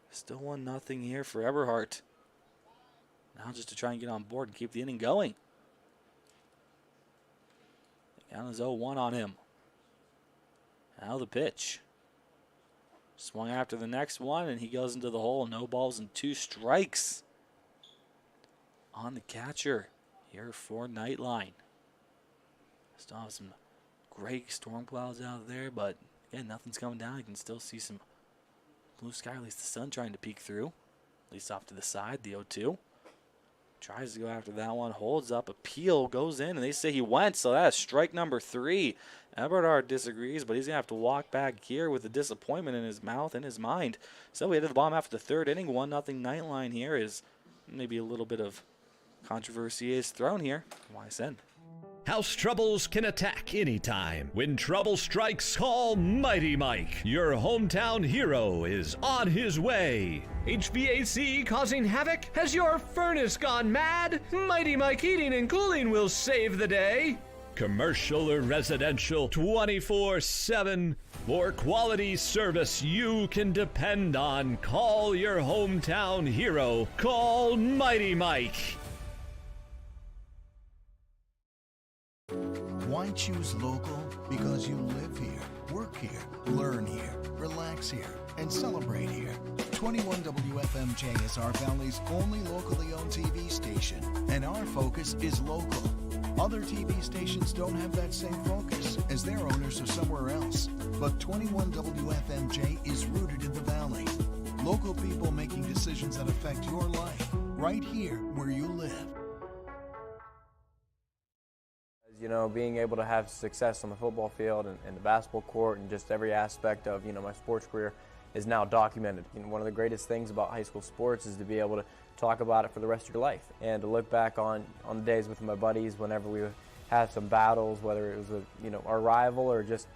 Speaker 1: Still 1-0 here for Eberhardt. Now just to try and get on board and keep the inning going. The count is 0-1 on him. Now the pitch. Swung after the next one, and he goes into the hole. No balls and 2 strikes on the catcher here for Nightline. Still have some gray storm clouds out there, but again, nothing's coming down. You can still see some blue sky, at least the sun trying to peek through. At least off to the side, the 0-2. Tries to go after that one, holds up, appeal, goes in, and they say he went, so that's strike number 3. Eberhardt disagrees, but he's going to have to walk back here with the disappointment in his mouth and his mind. So we head to the bottom after the 3rd inning. 1-0 Nightline here is maybe a little bit of controversy is thrown here. YSN.
Speaker 3: House troubles can attack anytime. When trouble strikes, call Mighty Mike. Your hometown hero is on his way. HVAC causing havoc? Has your furnace gone mad? Mighty Mike Heating and Cooling will save the day. Commercial or residential, 24/7. For quality service you can depend on, call your hometown hero. Call Mighty Mike.
Speaker 5: Why choose local? Because you live here, work here, learn here, relax here, and celebrate here. 21 WFMJ is our Valley's only locally owned TV station, and our focus is local. Other TV stations don't have that same focus, as their owners are somewhere else. But 21 WFMJ is rooted in the Valley. Local people making decisions that affect your life, right here where you live.
Speaker 20: You know, being able to have success on the football field and the basketball court and just every aspect of, you know, my sports career is now documented. You know, one of the greatest things about high school sports is to be able to talk about it for the rest of your life and to look back on the days with my buddies whenever we had some battles, whether it was with, you know, our rival or just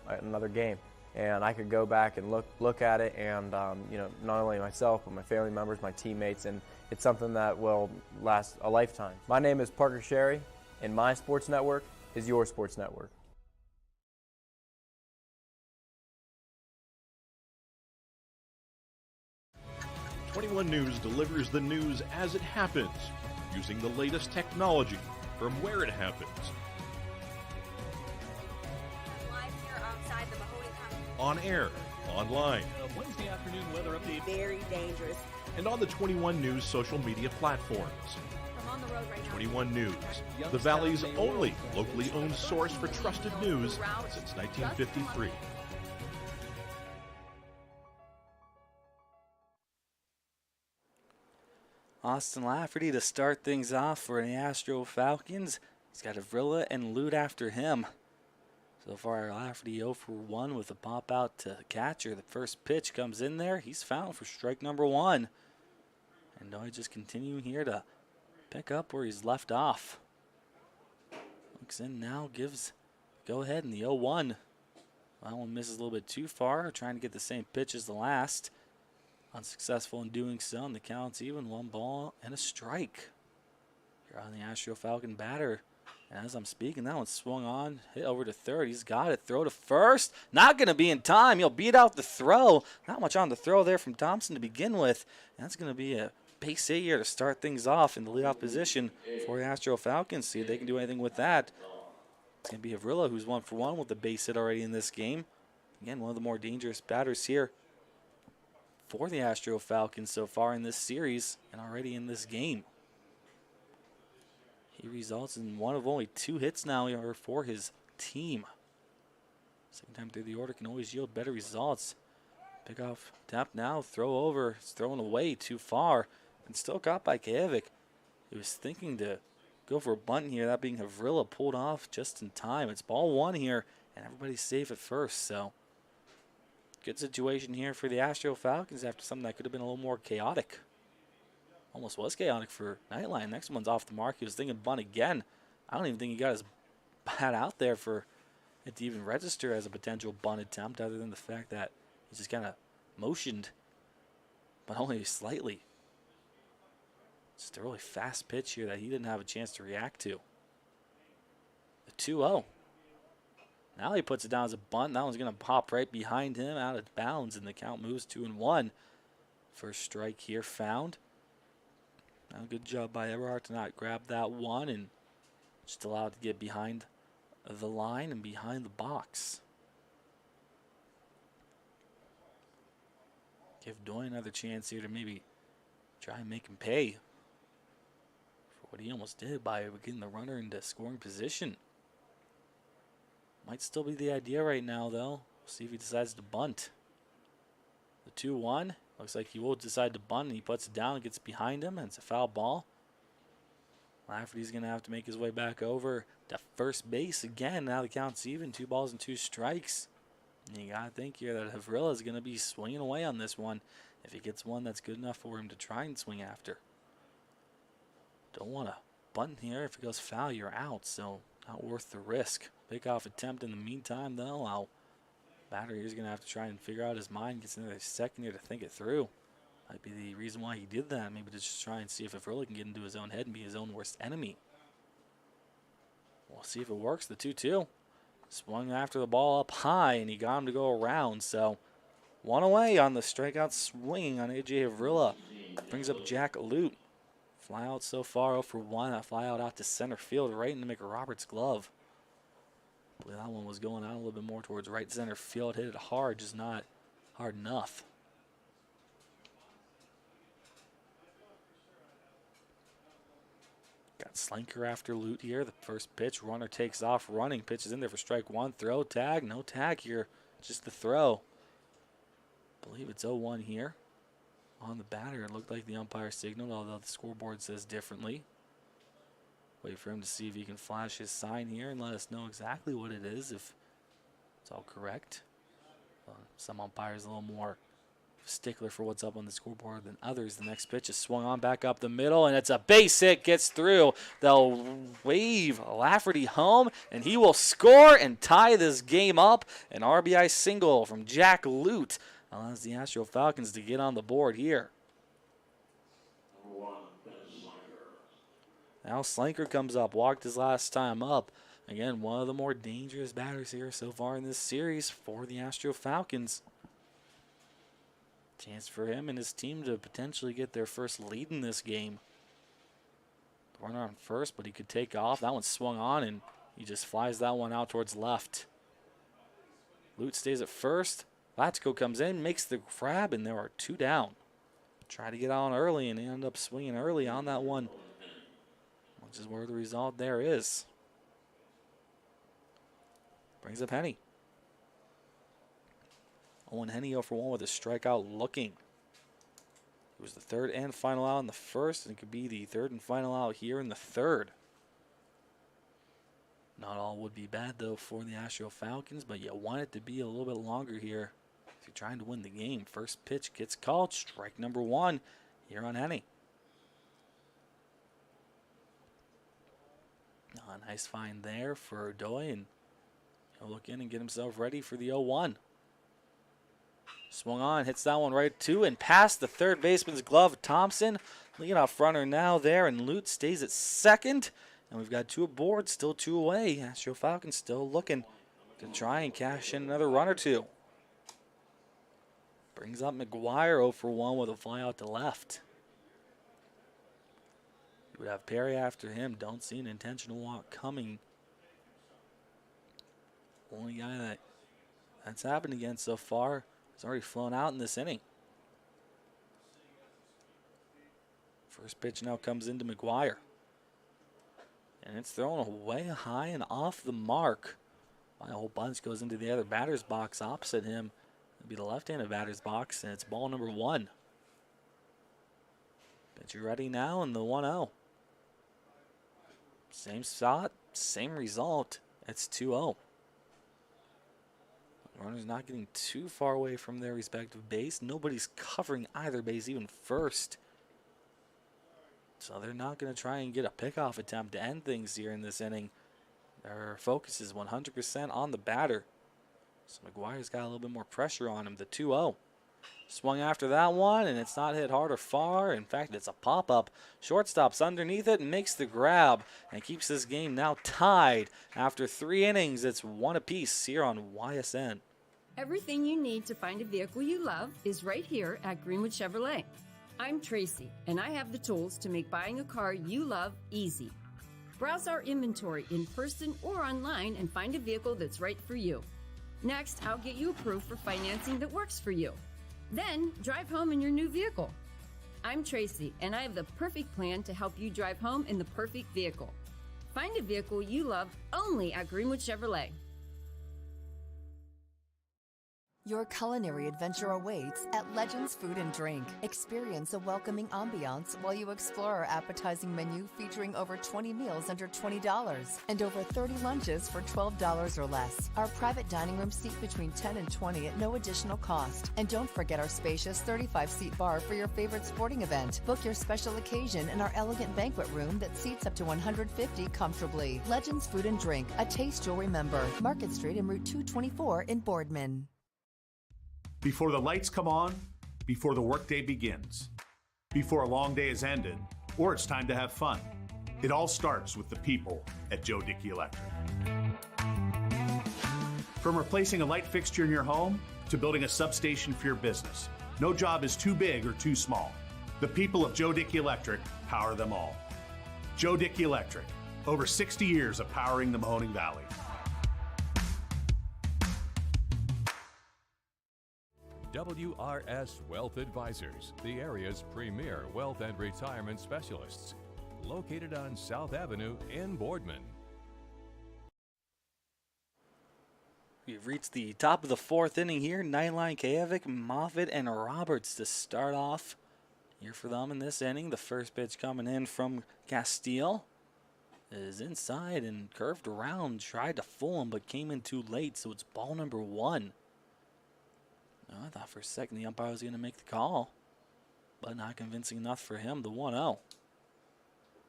Speaker 20: another game. And I could go back and look at it and, you know, not only myself, but my family members, my teammates, and it's something that will last a lifetime. My name is Parker Sherry, and my sports network is your sports network.
Speaker 21: #21 News delivers the news as it happens, using the latest technology from where it happens.
Speaker 22: Live here outside the Mahoney County.
Speaker 21: On air, online,
Speaker 23: Wednesday afternoon weather update.
Speaker 22: Very dangerous.
Speaker 21: and on the 21 News social media platforms.
Speaker 22: I'm on the road right now.
Speaker 21: 21 News, the Valley's only locally owned source for trusted news since 1953.
Speaker 1: Austin Lafferty to start things off for the Astro Falcons. He's got Avrilla and Lute after him. So far, Lafferty 0 for 1 with a pop out to catcher. The first pitch comes in there. He's fouled for strike number 1. And Noy just continuing here to pick up where he's left off. Looks in now, gives go ahead in the 0-1. That one misses a little bit too far, trying to get the same pitch as the last. Unsuccessful in doing so, and the count's even. 1 ball and a strike. Here on the Astro Falcon batter. And as I'm speaking, that one swung on, hit over to third. He's got it. Throw to first. Not going to be in time. He'll beat out the throw. Not much on the throw there from Thompson to begin with. And that's going to be a base hit here to start things off in the leadoff position for the Astro Falcons. See if they can do anything with that. It's going to be Avrilla, who's 1 for 1 with a base hit already in this game. Again, one of the more dangerous batters here for the Astro Falcons so far in this series and already in this game. He results in one of only 2 hits now for his team. Second time through the order can always yield better results. Pick off, tap now, throw over. It's thrown away too far and still caught by Kajevic. He was thinking to go for a bunt here, that being Avrilla pulled off just in time. It's ball 1 here and everybody's safe at first, so Good situation here for the Astro Falcons after something that could have been a little more chaotic. Almost was chaotic for Nightline. Next one's off the mark. He was thinking bunt again. I don't even think he got his bat out there for it to even register as a potential bunt attempt, other than the fact that he just kind of motioned, but only slightly. Just a really fast pitch here that he didn't have a chance to react to. The 2-0. Now he puts it down as a bunt. That one's going to pop right behind him, out of bounds, and the count moves 2-1. First strike here found. Now good job by Everhart to not grab that one and just allow it to get behind the line and behind the box. Give Doy another chance here to maybe try and make him pay for what he almost did by getting the runner into scoring position. Might still be the idea right now, though. We'll see if he decides to bunt. The 2-1. Looks like he will decide to bunt, and he puts it down and gets behind him, and it's a foul ball. Lafferty's going to have to make his way back over to first base again. Now the count's even. 2 balls and 2 strikes. And you got to think here that Havrilla is going to be swinging away on this one if he gets one that's good enough for him to try and swing after. Don't want to bunt here. If it goes foul, you're out, so not worth the risk. Pickoff attempt in the meantime, though. Batter here's going to have to try and figure out his mind. Gets another second here to think it through. Might be the reason why he did that. Maybe to just try and see if Havrilla can get into his own head and be his own worst enemy. We'll see if it works. The 2-2. Swung after the ball up high, and he got him to go around. So, one away on the strikeout swinging on A.J. Havrilla. Brings up Jack Lute. Fly out so far, 0 for 1. That fly out to center field, right into McRoberts' glove. I believe that one was going out a little bit more towards right center field. Hit it hard, just not hard enough. Got Slinker after Lute here. The first pitch, runner takes off running, pitches in there for strike 1. Throw, tag, no tag here, just the throw. I believe it's 0-1 here. On the batter, it looked like the umpire signaled, although the scoreboard says differently. Wait for him to see if he can flash his sign here and let us know exactly what it is, if it's all correct. Some umpires a little more stickler for what's up on the scoreboard than others. The next pitch is swung on back up the middle, and it's a base hit, gets through. They'll wave Lafferty home, and he will score and tie this game up. An RBI single from Jack Lute allows the Astro Falcons to get on the board here. Now Slinker comes up, walked his last time up. Again, one of the more dangerous batters here so far in this series for the Astro Falcons. Chance for him and his team to potentially get their first lead in this game. Runner on first, but he could take off. That one swung on, and he just flies that one out towards left. Lute stays at first. Latchko comes in, makes the grab, and there are 2 down. Try to get on early, and they end up swinging early on that one, which is where the result there is. Brings up Henny. Owen Henny 0 for 1 with a strikeout looking. It was the third and final out in the first, and it could be the third and final out here in the third. Not all would be bad, though, for the Astro Falcons, but you want it to be a little bit longer here if you're trying to win the game. First pitch gets called. Strike number 1 here on Henny. Nice find there for Doy, and he'll look in and get himself ready for the 0-1. Swung on, hits that one right to and past the third baseman's glove. Thompson, leading off runner now there, and Lute stays at second. And we've got 2 aboard, still 2 away. Astro Falcons still looking to try and cash in another run or 2. Brings up McGuire 0 for 1 with a fly out to left. You would have Perry after him. Don't see an intentional walk coming. Only guy that's happened against so far has already flown out in this inning. First pitch now comes into McGuire. And it's thrown way high and off the mark. My whole bunch goes into the other batter's box opposite him. It'll be the left-handed batter's box, and it's ball number 1. Pitcher ready now, and the 1-0. Same shot, same result. It's 2-0. Runners not getting too far away from their respective base. Nobody's covering either base, even first. So they're not going to try and get a pickoff attempt to end things here in this inning. Their focus is 100% on the batter. So McGuire's got a little bit more pressure on him. The 2-0. Swung after that one, and it's not hit hard or far. In fact, it's a pop-up. Shortstop's underneath it and makes the grab and keeps this game now tied. After 3 innings, it's 1 apiece here on YSN.
Speaker 7: Everything you need to find a vehicle you love is right here at Greenwood Chevrolet. I'm Tracy, and I have the tools to make buying a car you love easy. Browse our inventory in person or online and find a vehicle that's right for you. Next, I'll get you approved for financing that works for you. Then, drive home in your new vehicle. I'm Tracy, and I have the perfect plan to help you drive home in the perfect vehicle. Find a vehicle you love only at Greenwood Chevrolet.
Speaker 10: Your culinary adventure awaits at Legends Food and Drink. Experience a welcoming ambiance while you explore our appetizing menu featuring over 20 meals under $20 and over 30 lunches for $12 or less. Our private dining room seat between 10 and 20 at no additional cost. And don't forget our spacious 35-seat bar for your favorite sporting event. Book your special occasion in our elegant banquet room that seats up to 150 comfortably. Legends Food and Drink, a taste you'll remember. Market Street and Route 224 in Boardman.
Speaker 17: Before the lights come on, before the workday begins, before a long day is ended, or it's time to have fun. It all starts with the people at Joe Dickey Electric. From replacing a light fixture in your home to building a substation for your business, no job is too big or too small. The people of Joe Dickey Electric power them all. Joe Dickey Electric, over 60 years of powering the Mahoning Valley.
Speaker 24: WRS Wealth Advisors, the area's premier wealth and retirement specialists. Located on South Avenue in Boardman.
Speaker 1: We've reached the top of the 4th inning here. Nightline, Kajevic, Moffitt, and Roberts to start off here for them in this inning. The first pitch coming in from Castile is inside and curved around. Tried to fool him, but came in too late, so it's ball number 1. I thought for a second the umpire was going to make the call, but not convincing enough for him. The 1-0.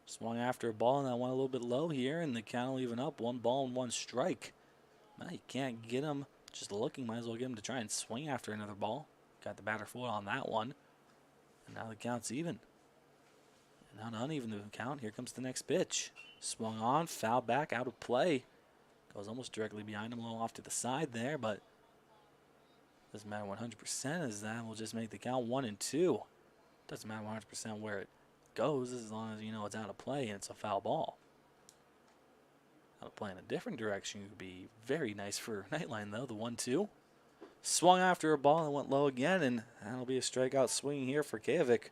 Speaker 1: Swung after a ball, and that went a little bit low here, and the count will even up. 1 ball and 1 strike. Now you can't get him just looking. Might as well get him to try and swing after another ball. Got the batter foot on that one. And now the count's even. And not uneven the count. Here comes the next pitch. Swung on, foul back, out of play. Goes almost directly behind him, a little off to the side there, but doesn't matter 100% as that will just make the count 1-2. Doesn't matter 100% where it goes as long as you know it's out of play and it's a foul ball. Out of play in a different direction would be very nice for Nightline though. The 1-2. Swung after a ball and went low again, and that'll be a strikeout swing here for Kajevic.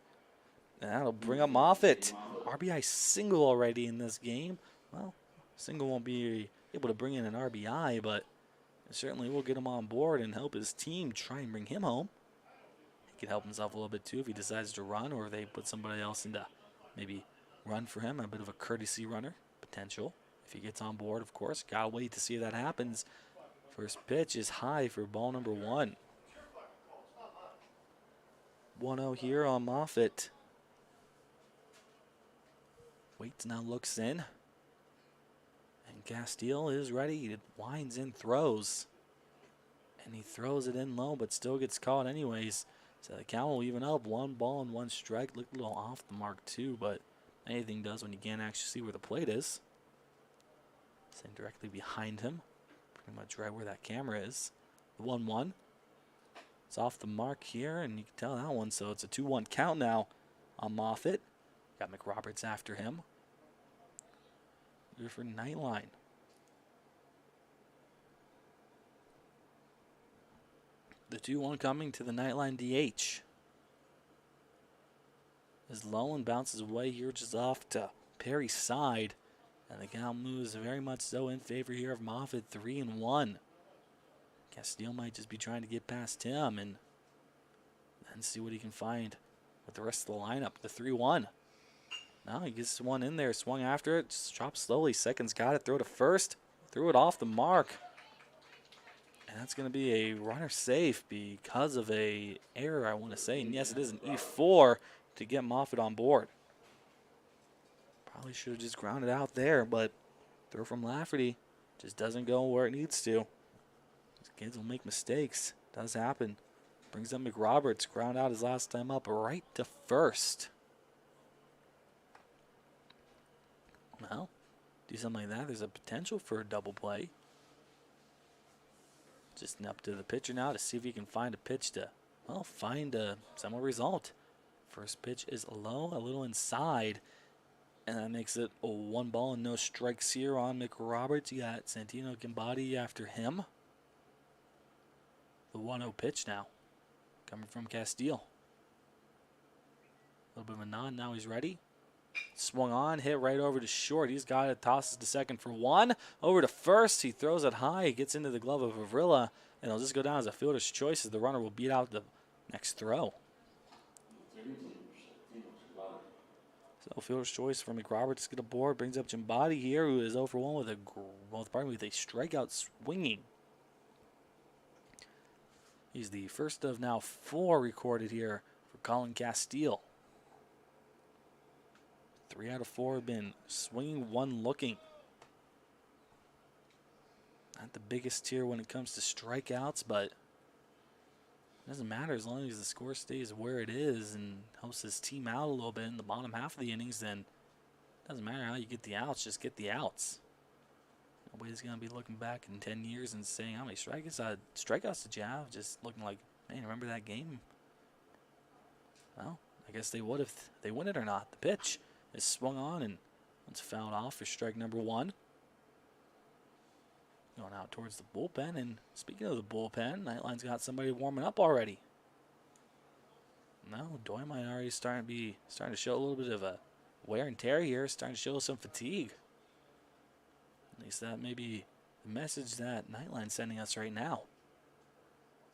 Speaker 1: And that'll bring up Moffitt. RBI single already in this game. Well, single won't be able to bring in an RBI, but certainly will get him on board and help his team try and bring him home. He can help himself a little bit too if he decides to run, or they put somebody else into maybe run for him. A bit of a courtesy runner potential if he gets on board, of course. Gotta wait to see if that happens. First pitch is high for ball number 1. 1-0 here on Moffitt. Waits now, looks in. And Castile is ready. He winds in, throws. And he throws it in low, but still gets caught anyways. So the count will even up. 1 ball and 1 strike. Looked a little off the mark too, but anything does when you can't actually see where the plate is. Sitting directly behind him. Pretty much right where that camera is. The 1-1. It's off the mark here, and you can tell that one. So it's a 2-1 count now on Moffitt. Got McRoberts after him. Here for Nightline. The 2-1 coming to the Nightline DH. Is low and bounces away here just off to Perry's side. And the count moves very much so in favor here of Moffitt. 3-1. Castile might just be trying to get past him and then see what he can find with the rest of the lineup. The 3-1. Now he gets one in there, swung after it, just dropped slowly. Seconds got it, throw to first, threw it off the mark. And that's going to be a runner safe because of a error, I want to say. And yes, it is an E4 to get Moffitt on board. Probably should have just grounded out there, but throw from Lafferty just doesn't go where it needs to. These kids will make mistakes. Does happen. Brings up McRoberts. Ground out his last time up right to first. Well, do something like that. There's a potential for a double play. Just up to the pitcher now to see if he can find a pitch to, well, find a similar result. First pitch is low, a little inside. And that makes it a 1 ball and no strikes here on McRoberts. You got Santino Gambati after him. The 1-0 pitch now coming from Castile. A little bit of a nod. Now he's ready. Swung on, hit right over to short. He's got it, tosses to second for 1. Over to first. He throws it high. He gets into the glove of Avrilla. And it'll just go down as a fielder's choice as the runner will beat out the next throw. So fielder's choice for McRoberts to get aboard. Brings up Gimbati here, who is 0 for 1 with a strikeout swinging. He's the first of now 4 recorded here for Colin Castile. 3 out of 4 have been swinging, 1 looking. Not the biggest tier when it comes to strikeouts, but it doesn't matter as long as the score stays where it is and helps his team out a little bit in the bottom half of the innings. Then it doesn't matter how you get the outs, just get the outs. Nobody's going to be looking back in 10 years and saying, how many strikeouts did you have? Just looking like, man, remember that game? Well, I guess they would if they win it or not. The pitch is swung on and once fouled off for strike number 1. Going out towards the bullpen, and speaking of the bullpen, Nightline's got somebody warming up already. No, Doyle might already starting to show a little bit of a wear and tear here, starting to show some fatigue. At least that may be the message that Nightline's sending us right now.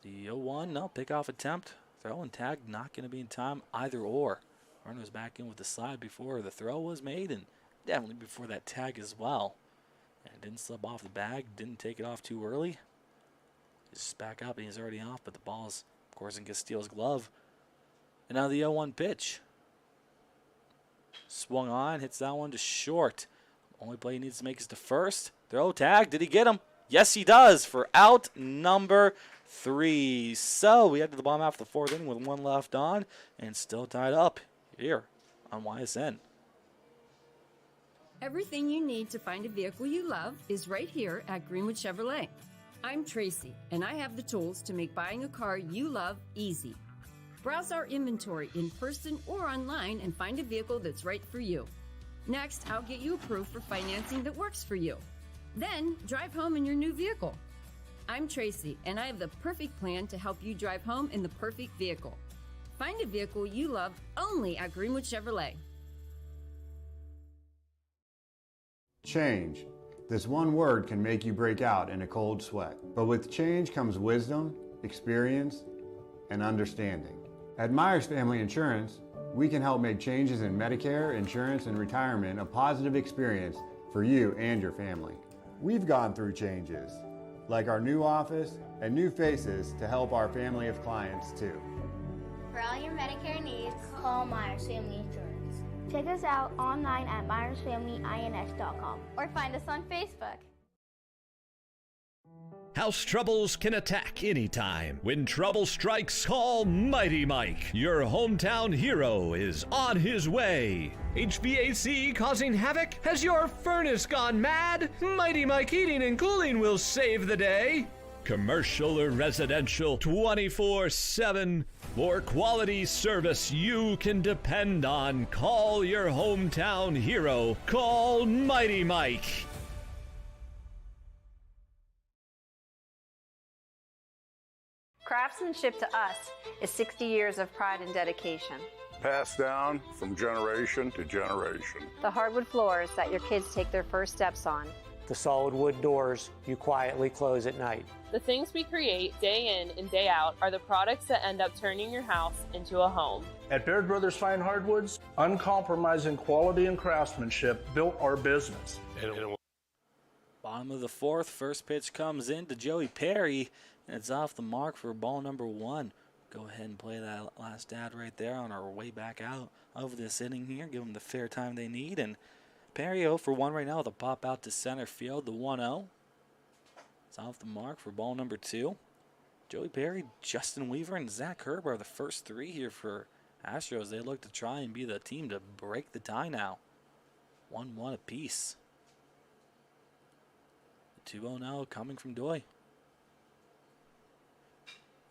Speaker 1: The 0-1, no, pickoff attempt, throw and tag, not going to be in time either or. Runner was back in with the slide before the throw was made, and definitely before that tag as well. And didn't slip off the bag, didn't take it off too early. Just back up, and he's already off, but the ball's, of course, in Castillo's glove. And now the 0-1 pitch. Swung on, hits that one to short. Only play he needs to make is to first. Throw, tag, did he get him? Yes, he does, for out number 3. So we head to the bottom half of the 4th inning with 1 left on, and still tied up here on YSN.
Speaker 7: Everything you need to find a vehicle you love is right here at Greenwood Chevrolet. I'm Tracy, and I have the tools to make buying a car you love easy. Browse our inventory in person or online and find a vehicle that's right for you. Next, I'll get you approved for financing that works for you. Then, drive home in your new vehicle. I'm Tracy, and I have the perfect plan to help you drive home in the perfect vehicle. Find a vehicle you love only at Greenwood Chevrolet.
Speaker 2: Change. This one word can make you break out in a cold sweat. But with change comes wisdom, experience, and understanding. At Myers Family Insurance, we can help make changes in Medicare, insurance, and retirement a positive experience for you and your family. We've gone through changes, like our new office and new faces to help our family of clients too.
Speaker 9: For all your Medicare needs, call Myers Family Insurance. Check us out online at myersfamilyins.com or find us on Facebook.
Speaker 3: House troubles can attack anytime. When trouble strikes, call Mighty Mike. Your hometown hero is on his way. HVAC causing havoc? Has your furnace gone mad? Mighty Mike Heating and Cooling will save the day. Commercial or residential, 24/7. For quality service you can depend on, call your hometown hero. Call Mighty Mike.
Speaker 13: Craftsmanship to us is 60 years of pride and dedication.
Speaker 19: Passed down from generation to generation.
Speaker 13: The hardwood floors that your kids take their first steps on.
Speaker 25: The solid wood doors you quietly close at night.
Speaker 26: The things we create day in and day out are the products that end up turning your house into a home.
Speaker 27: At Baird Brothers Fine Hardwoods, uncompromising quality and craftsmanship built our business.
Speaker 1: Bottom of the fourth, first pitch comes in to Joey Perry, and it's off the mark for ball number 1. Go ahead and play that last ad right there on our way back out of this inning here. Give them the fair time they need. And Perry 0 for 1 right now with a pop out to center field, the 1-0. It's off the mark for ball number 2. Joey Perry, Justin Weaver, and Zach Herb are the first 3 here for Astros. They look to try and be the team to break the tie now. 1-1 apiece. The 2-0 now coming from Doy.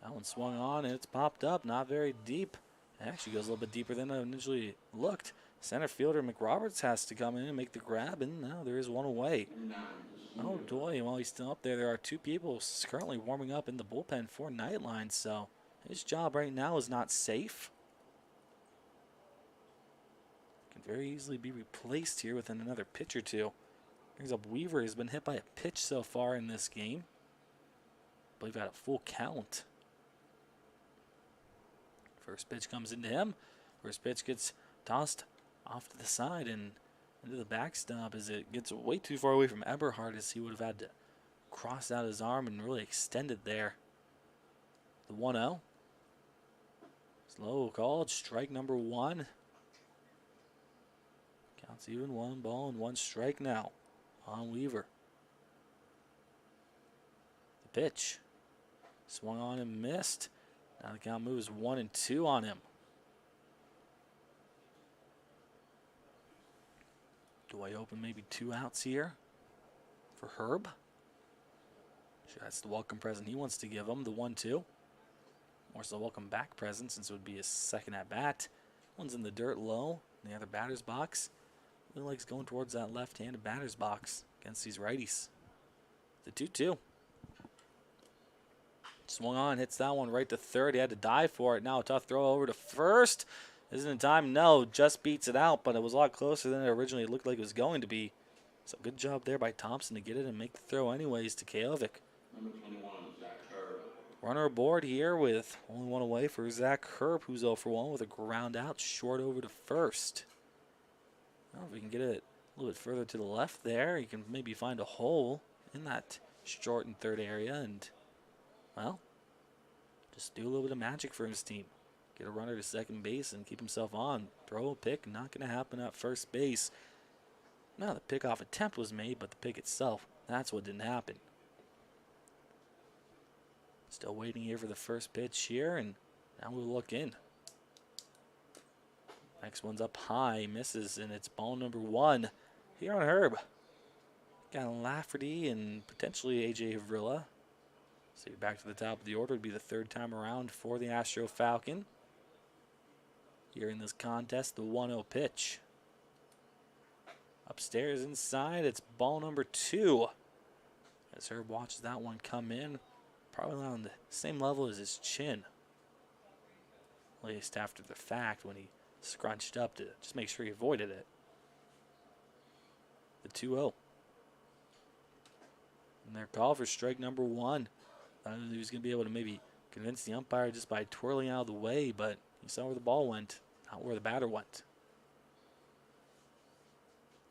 Speaker 1: That one swung on and it's popped up, not very deep. It actually goes a little bit deeper than I initially looked. Center fielder McRoberts has to come in and make the grab, and now there is one away. Oh, Doy, while he's still up there, there are 2 people currently warming up in the bullpen for Nightline, so his job right now is not safe. Can very easily be replaced here within another pitch or 2. Brings up Weaver, has been hit by a pitch so far in this game. I believe at a full count. First pitch comes into him. First pitch gets tossed off to the side and into the backstop as it gets way too far away from Eberhard, as he would have had to cross out his arm and really extend it there. The 1-0. Slow called, strike number 1. Counts even, 1 ball and 1 strike now on Weaver. The pitch. Swung on and missed. Now the count moves 1-2 on him. Do I open maybe 2 outs here for Herb? Sure, that's the welcome present he wants to give him, the 1-2. More so welcome back present, since it would be his second at bat. One's in the dirt low in the other batter's box. Really likes going towards that left-handed batter's box against these righties. The 2-2. Swung on, hits that one right to third. He had to dive for it. Now a tough throw over to first. Isn't in time? No, just beats it out, but it was a lot closer than it originally looked like it was going to be. So good job there by Thompson to get it and make the throw anyways to Kajovic.
Speaker 4: Number 21, Zach Herb.
Speaker 1: Runner aboard here with only 1 away for Zach Herb, who's 0 for 1 with a ground out short over to first. Now if we can get it a little bit further to the left there, you can maybe find a hole in that short and third area and, well, just do a little bit of magic for his team. Get a runner to second base and keep himself on. Throw a pick, not going to happen at first base. Now the pickoff attempt was made, but the pick itself, that's what didn't happen. Still waiting here for the first pitch here, and now we'll look in. Next one's up high, misses, and it's ball number 1 here on Herb. Got Lafferty and potentially A.J. Havrilla. So back to the top of the order. Would be the 3rd time around for the Astro Falcon. Here in this contest, the 1-0 pitch. Upstairs inside, it's ball number 2. As Herb watches that one come in, probably on the same level as his chin. At least after the fact, when he scrunched up to just make sure he avoided it. The 2-0. And their call for strike number 1. I thought he was going to be able to maybe convince the umpire just by twirling out of the way, but you saw where the ball went, not where the batter went.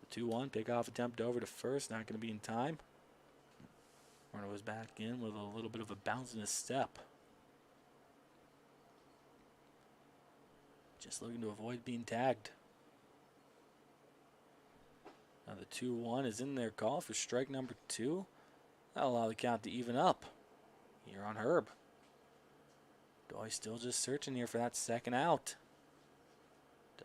Speaker 1: The 2-1, pickoff attempt over to first, not going to be in time. Runner was back in with a little bit of a bounce in his step. Just looking to avoid being tagged. Now the 2-1 is in their call for strike number 2. That'll allow the count to even up here on Herb. Doy still just searching here for that second out.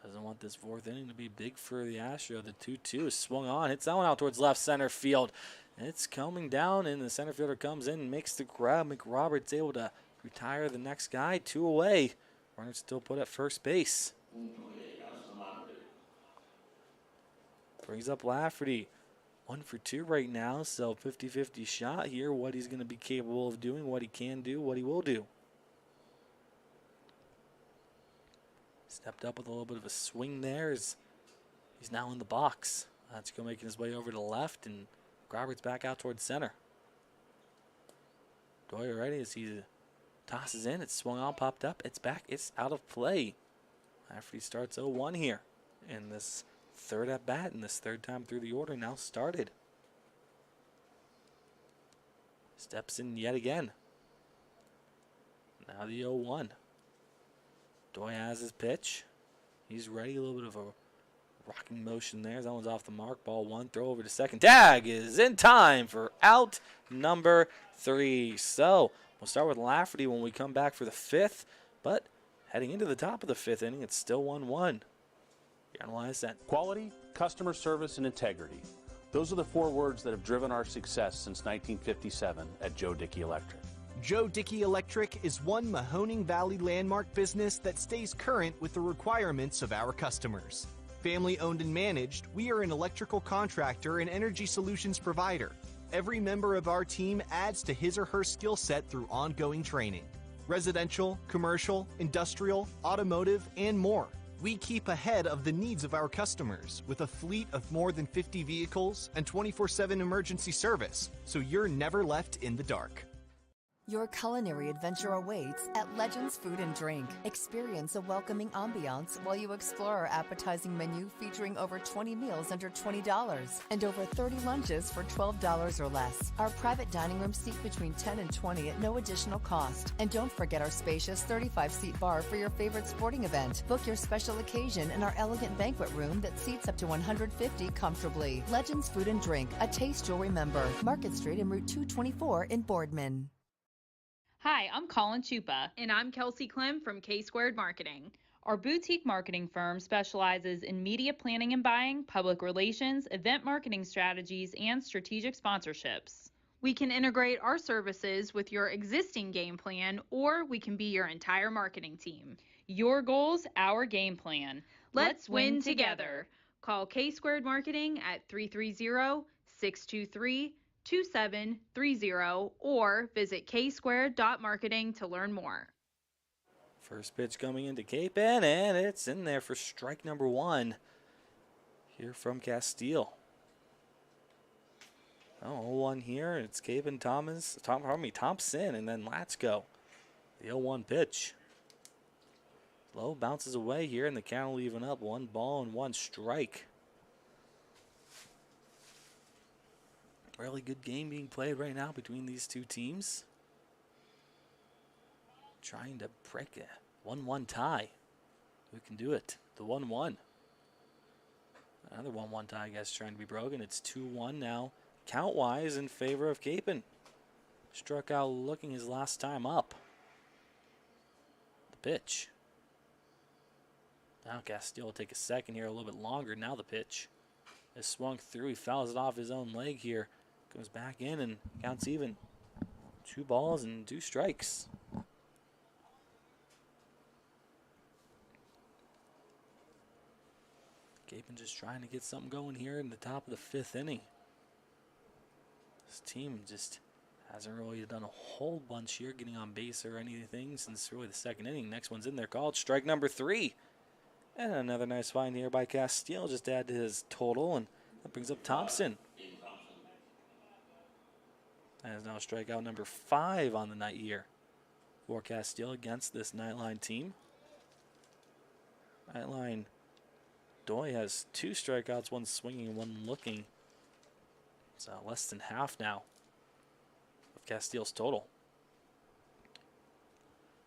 Speaker 1: Doesn't want this 4th inning to be big for the Astro. The 2-2 is swung on. Hits that one out towards left center field. It's coming down, and the center fielder comes in and makes the grab. McRoberts able to retire the next guy. 2 away. Runner still put at first base. Brings up Lafferty. 1 for 2 right now, so 50-50 shot here. What he's going to be capable of doing, what he can do, what he will do. Stepped up with a little bit of a swing there as he's now in the box. That's going making his way over to the left, and Roberts back out towards center. Doyer ready as he tosses in. It's swung on, popped up. It's back. It's out of play. After he starts 0-1 here. And this 3rd at bat and this 3rd time through the order now started. Steps in yet again. Now the 0-1. Doy has his pitch. He's ready. A little bit of a rocking motion there. That one's off the mark. Ball one. Throw over to second. Tag is in time for out number 3. So we'll start with Lafferty when we come back for the 5th. But heading into the top of the 5th inning, it's still 1-1. You're on YSN.
Speaker 17: Quality, customer service, and integrity. Those are the 4 words that have driven our success since 1957 at Joe Dickey Electric.
Speaker 6: Joe Dickey Electric is one Mahoning Valley landmark business that stays current with the requirements of our customers. Family owned and managed, we are an electrical contractor and energy solutions provider. Every member of our team adds to his or her skill set through ongoing training. Residential, commercial, industrial, automotive, and more. We keep ahead of the needs of our customers with a fleet of more than 50 vehicles and 24/7 emergency service, so you're never left in the dark.
Speaker 10: Your culinary adventure awaits at Legends Food and Drink. Experience a welcoming ambiance while you explore our appetizing menu featuring over 20 meals under $20 and over 30 lunches for $12 or less. Our private dining room seat between 10 and 20 at no additional cost. And don't forget our spacious 35-seat bar for your favorite sporting event. Book your special occasion in our elegant banquet room that seats up to 150 comfortably. Legends Food and Drink, a taste you'll remember. Market Street and Route 224 in Boardman.
Speaker 8: Hi, I'm Colin Chupa. And I'm Kelsey Clem from K-Squared Marketing. Our boutique marketing firm specializes in media planning and buying, public relations, event marketing strategies, and strategic sponsorships. We can integrate our services with your existing game plan, or we can be your entire marketing team. Your goals, our game plan. Let's win together. Call K-Squared Marketing at 330-623-2730 or visit ksquared.marketing to learn more.
Speaker 1: First pitch coming into Capon, and it's in there for strike number 1 here from Castile. Oh, 0-1 here. It's Capon Thompson, and then Latsko. The 0-1 pitch. Low bounces away here, and the count will even up. 1 ball and 1 strike. Really good game being played right now between these two teams. Trying to break a 1-1 tie. Who can do it? The 1-1. Another 1-1 tie, I guess, trying to be broken. It's 2-1 now, count-wise, in favor of Capon. Struck out looking his last time up. The pitch. Now Castile will take a second here, a little bit longer. Now the pitch is swung through. He fouls it off his own leg here. Goes back in and counts even. 2 balls and 2 strikes. Capon just trying to get something going here in the top of the 5th inning. This team just hasn't really done a whole bunch here getting on base or anything since really the 2nd inning. Next one's in there called strike number 3. And another nice find here by Castile, just add to his total, and that brings up Thompson. That is now strikeout number 5 on the night here for Castile against this Nightline team. Nightline Doy has 2 strikeouts, 1 swinging and 1 looking. It's less than half now of Castile's total.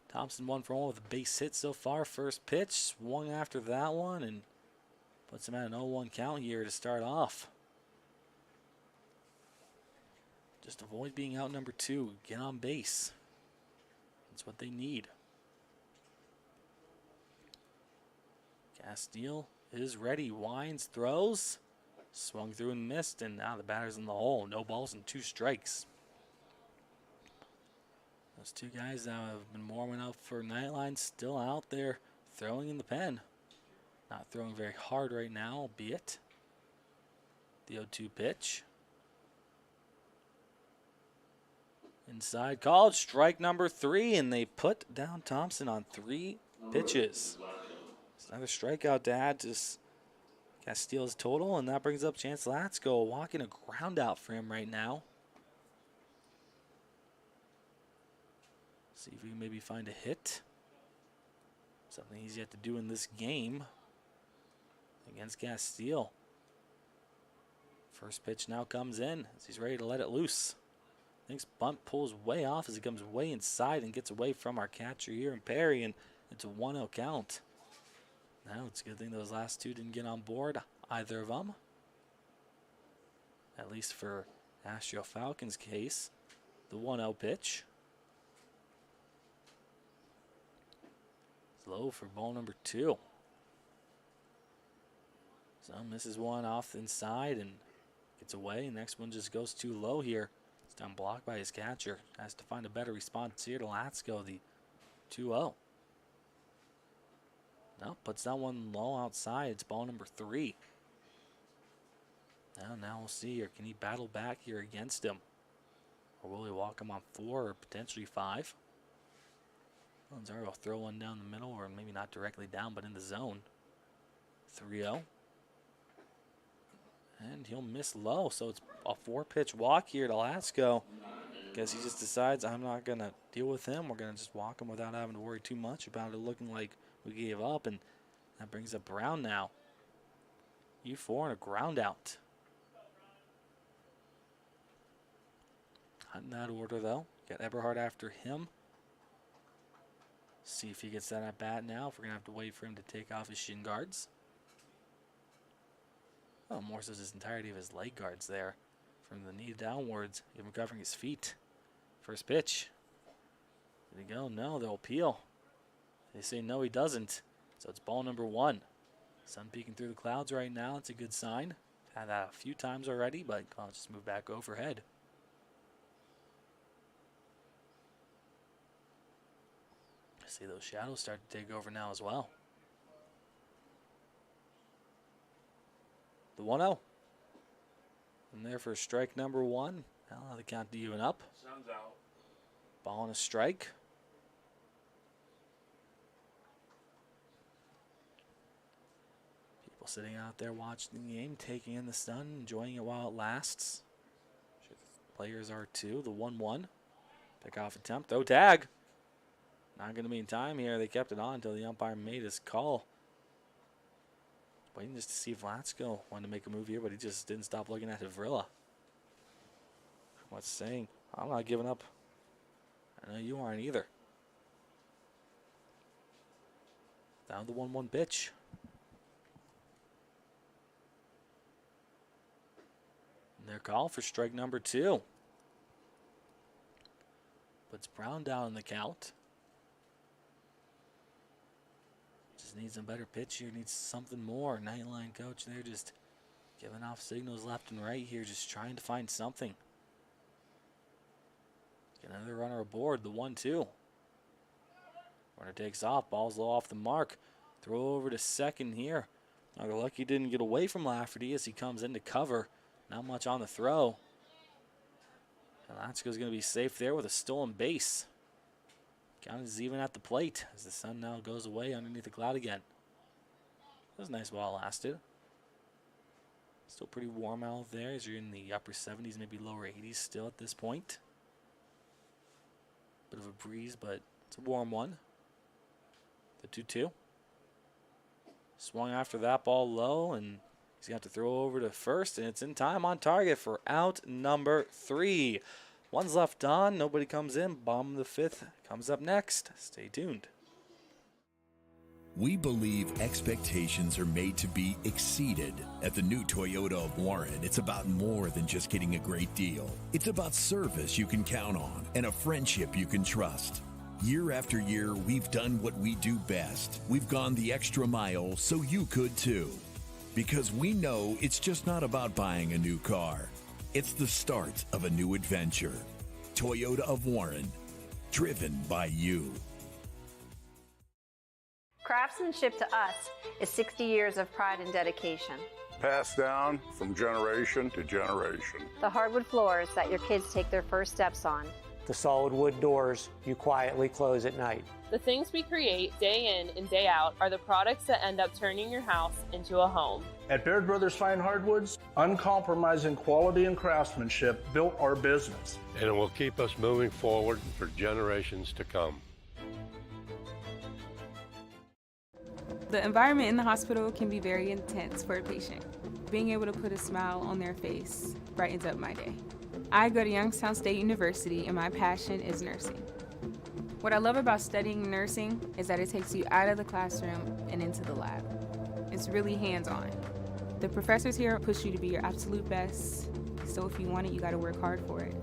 Speaker 1: Thompson 1 for 1 with a base hit so far. First pitch, swung after that one and puts him at an 0-1 count here to start off. Just avoid being out number 2. Get on base. That's what they need. Castile is ready. Winds, throws. Swung through and missed, and now the batter's in the hole. No balls and 2 strikes. Those 2 guys that have been warming up for Nightline still out there throwing in the pen. Not throwing very hard right now, albeit. The 0-2 pitch. Inside called, strike number 3, and they put down Thompson on 3 pitches. It's another strikeout to add to Castile's total, and that brings up Chance Latsko, walking a ground out for him right now. See if we can maybe find a hit. Something he's yet to do in this game against Castile. First pitch now comes in as he's ready to let it loose. Thinks bunt pulls way off as he comes way inside and gets away from our catcher here in Perry, and it's a 1-0 count. Now it's a good thing those last two didn't get on board, either of them. At least for Astro Falcons' case, the 1-0 pitch. It's low for ball number 2. So misses one off the inside and gets away. Next one just goes too low here. It's down blocked by his catcher. Has to find a better response here to Latsko, the 2-0. No, puts that one low outside. It's ball number 3. Now we'll see here. Can he battle back here against him? Or will he walk him on 4 or potentially 5? Lanzaro will throw one down the middle, or maybe not directly down, but in the zone. 3-0. And he'll miss low, so it's a 4-pitch walk here to Latsko. Guess he just decides, I'm not going to deal with him. We're going to just walk him without having to worry too much about it looking like we gave up. And that brings up Brown now. U4 and a ground out. Not in that order, though. Got Eberhard after him. See if he gets that at bat now. If we're going to have to wait for him to take off his shin guards. Oh, more so his entirety of his leg guards there. From the knee downwards, even covering his feet. First pitch. Did he go? No, they'll appeal. They say no, he doesn't. So it's ball number 1. Sun peeking through the clouds right now. It's a good sign. Had that a few times already, but I'll just move back overhead. See those shadows start to take over now as well. The 1-0. And there for strike number 1. Now the count to even up.
Speaker 4: Sun's out.
Speaker 1: Ball and a strike. People sitting out there watching the game, taking in the sun, enjoying it while it lasts. Players are too. The 1-1. Pick off attempt. Throw tag. Not going to be in time here. They kept it on until the umpire made his call. Waiting just to see if Latsko wanted to make a move here, but he just didn't stop looking at Havrilla. What's saying? I'm not giving up. I know you aren't either. Down the 1-1 pitch. And their call for strike number 2. Puts Brown down in the count. Needs a better pitch here, needs something more. Nightline coach there just giving off signals left and right here, just trying to find something. Get another runner aboard, the 1-2. Runner takes off, ball's low off the mark. Throw over to second here. Now they're lucky he didn't get away from Lafferty as he comes into cover. Not much on the throw. And Latsko's going to be safe there with a stolen base. Count is even at the plate as the sun now goes away underneath the cloud again. That was nice while it lasted. Still pretty warm out there as you're in the upper 70s, maybe lower 80s still at this point. Bit of a breeze, but it's a warm one. The 2-2. Swung after that ball low, and he's got to throw over to first, and it's in time on target for out number 3. One's left on, nobody comes in. Bottom of the 5th comes up next. Stay tuned.
Speaker 5: We believe expectations are made to be exceeded. At the new Toyota of Warren, it's about more than just getting a great deal. It's about service you can count on and a friendship you can trust. Year after year, we've done what we do best. We've gone the extra mile so you could too. Because we know it's just not about buying a new car. It's the start of a new adventure. Toyota of Warren, driven by you.
Speaker 13: Craftsmanship to us is 60 years of pride and dedication.
Speaker 19: Passed down from generation to generation.
Speaker 13: The hardwood floors that your kids take their first steps on.
Speaker 25: The solid wood doors you quietly close at night.
Speaker 26: The things we create day in and day out are the products that end up turning your house into a home.
Speaker 27: At Baird Brothers Fine Hardwoods, uncompromising quality and craftsmanship built our business.
Speaker 11: And it will keep us moving forward for generations to come.
Speaker 12: The environment in the hospital can be very intense for a patient. Being able to put a smile on their face brightens up my day. I go to Youngstown State University, and my passion is nursing. What I love about studying nursing is that it takes you out of the classroom and into the lab. It's really hands-on. The professors here push you to be your absolute best, so if you want it, you gotta work hard for it.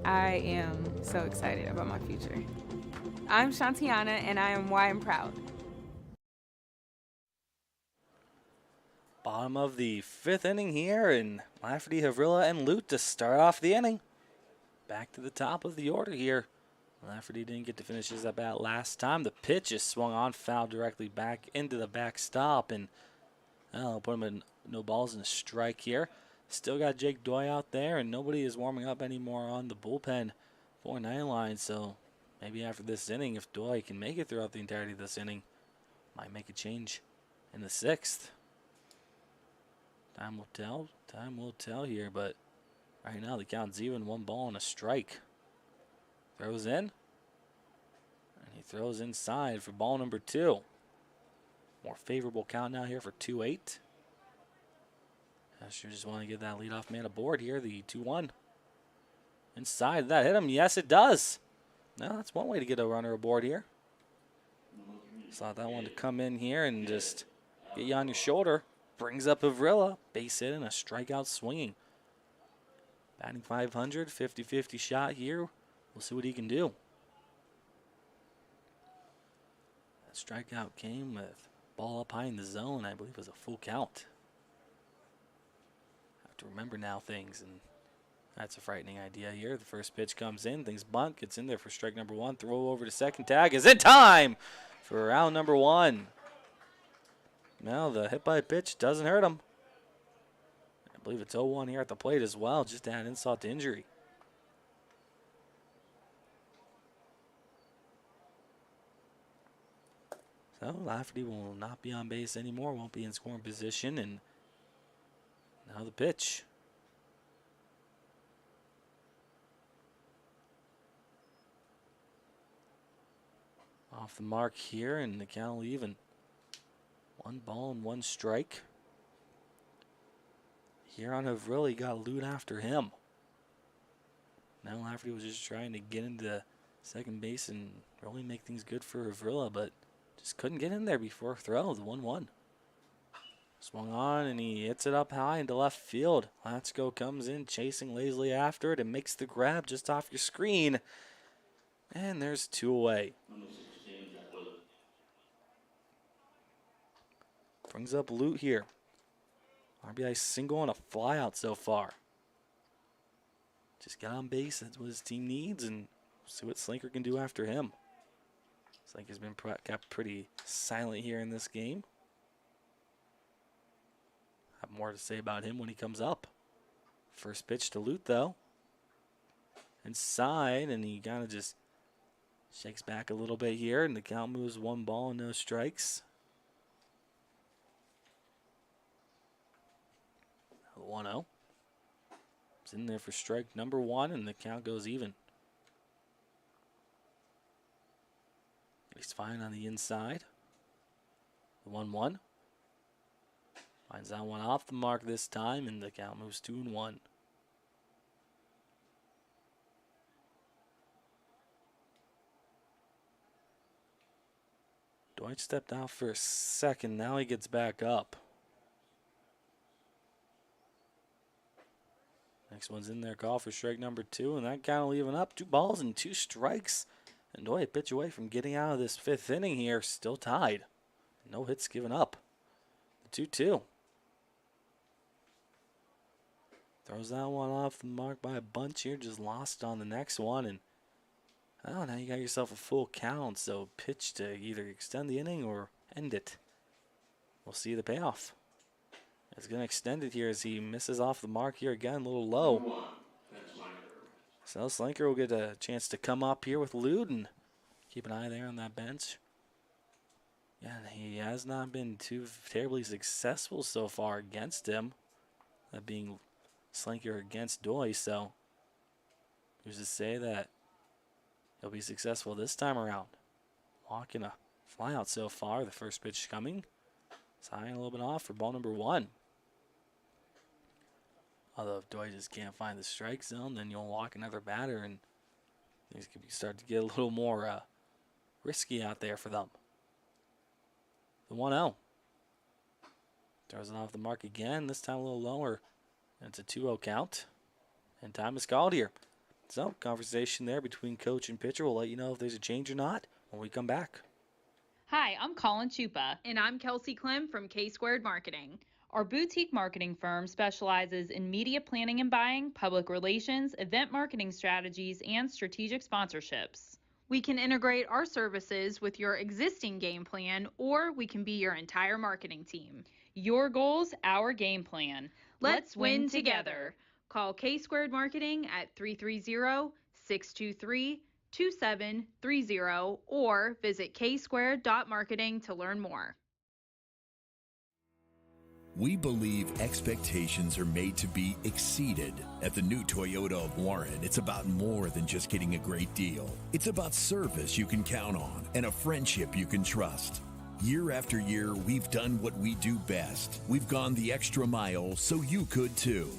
Speaker 12: I am so excited about my future. I'm Shantiana, and I am why I'm proud.
Speaker 1: Bottom of the 5th inning here, and Lafferty, Havrilla, and Lute to start off the inning. Back to the top of the order here. Lafferty didn't get to finish his at bat last time. The pitch is swung on, foul directly back into the backstop, and I'll put him in no balls and a strike here. Still got Jake Doy out there, and nobody is warming up anymore on the bullpen for Nightline. So maybe after this inning, if Doy can make it throughout the entirety of this inning, might make a change in the 6th. Time will tell. Time will tell here, but right now the count's even, 1 ball and a strike. Throws in, and he throws inside for ball number 2. More favorable count now here for 2-8. I sure just want to get that leadoff man aboard here, the 2-1. Inside, did that hit him? Yes, it does. No, that's one way to get a runner aboard here. Thought that one to come in here and just get you on your shoulder. Brings up Havrilla, base hit and a strikeout swinging. Batting 500, 50-50 shot here. We'll see what he can do. That strikeout came with ball up high in the zone. I believe it was a full count. Have to remember now things, and that's a frightening idea here. The first pitch comes in, things bunt, gets in there for strike number 1. Throw over to second, tag is in time for round number 1. Now the hit by pitch doesn't hurt him. I believe it's 0-1 here at the plate as well, just to add insult to injury. So Lafferty will not be on base anymore, won't be in scoring position, and now the pitch. Off the mark here, and the count will even. 1 ball and 1 strike. Here on Havrilla, he got Lute after him. Now Lafferty was just trying to get into second base and really make things good for Havrilla, but just couldn't get in there before throw, the 1-1. Swung on, and he hits it up high into left field. Latsko comes in, chasing lazily after it, and makes the grab just off your screen. And there's 2 away. Brings up Lute here. RBI single and a flyout so far. Just got on base. That's what his team needs, and see what Slinker can do after him. Slinker's been kept pretty silent here in this game. Have more to say about him when he comes up. First pitch to Lute, though. Inside, and he kind of just shakes back a little bit here, and the count moves 1 ball and no strikes. 1-0. It's in there for strike number 1, and the count goes even. He's fine on the inside. The 1-1. Finds that one off the mark this time, and the count moves 2-1. Deutsch stepped out for a second. Now he gets back up. Next one's in there, call for strike number 2, and that count will even up. 2 balls and 2 strikes. And Doy a pitch away from getting out of this 5th inning here, still tied. No hits given up. The 2-2. Throws that one off the mark by a bunch here, just lost on the next one. And oh, now you got yourself a full count, so pitch to either extend the inning or end it. We'll see the payoff. It's going to extend it here as he misses off the mark here again, a little low. So Slinker will get a chance to come up here with Lute and keep an eye there on that bench. Yeah, he has not been too terribly successful so far against him. That being Slinker against Doy, so who's to say that he'll be successful this time around. Walking a flyout so far, the first pitch coming. It's high and a little bit off for ball number 1. Although if Doy just can't find the strike zone, then you'll walk another batter and things could start to get a little more risky out there for them. The 1-0. Throws it off the mark again, this time a little lower. And it's a 2-0 count. And time is called here. So, conversation there between coach and pitcher. We'll let you know if there's a change or not when we come back.
Speaker 8: Hi, I'm Colin Chupa. And I'm Kelsey Clem from K-Squared Marketing. Our boutique marketing firm specializes in media planning and buying, public relations, event marketing strategies, and strategic sponsorships. We can integrate our services with your existing game plan, or we can be your entire marketing team. Your goals, our game plan. Let's win together. Call K-Squared Marketing at 330-623-2730 or visit ksquared.marketing to learn more.
Speaker 5: We believe expectations are made to be exceeded. At the new Toyota of Warren, it's about more than just getting a great deal. It's about service you can count on and a friendship you can trust. Year after year, we've done what we do best. We've gone the extra mile so you could too.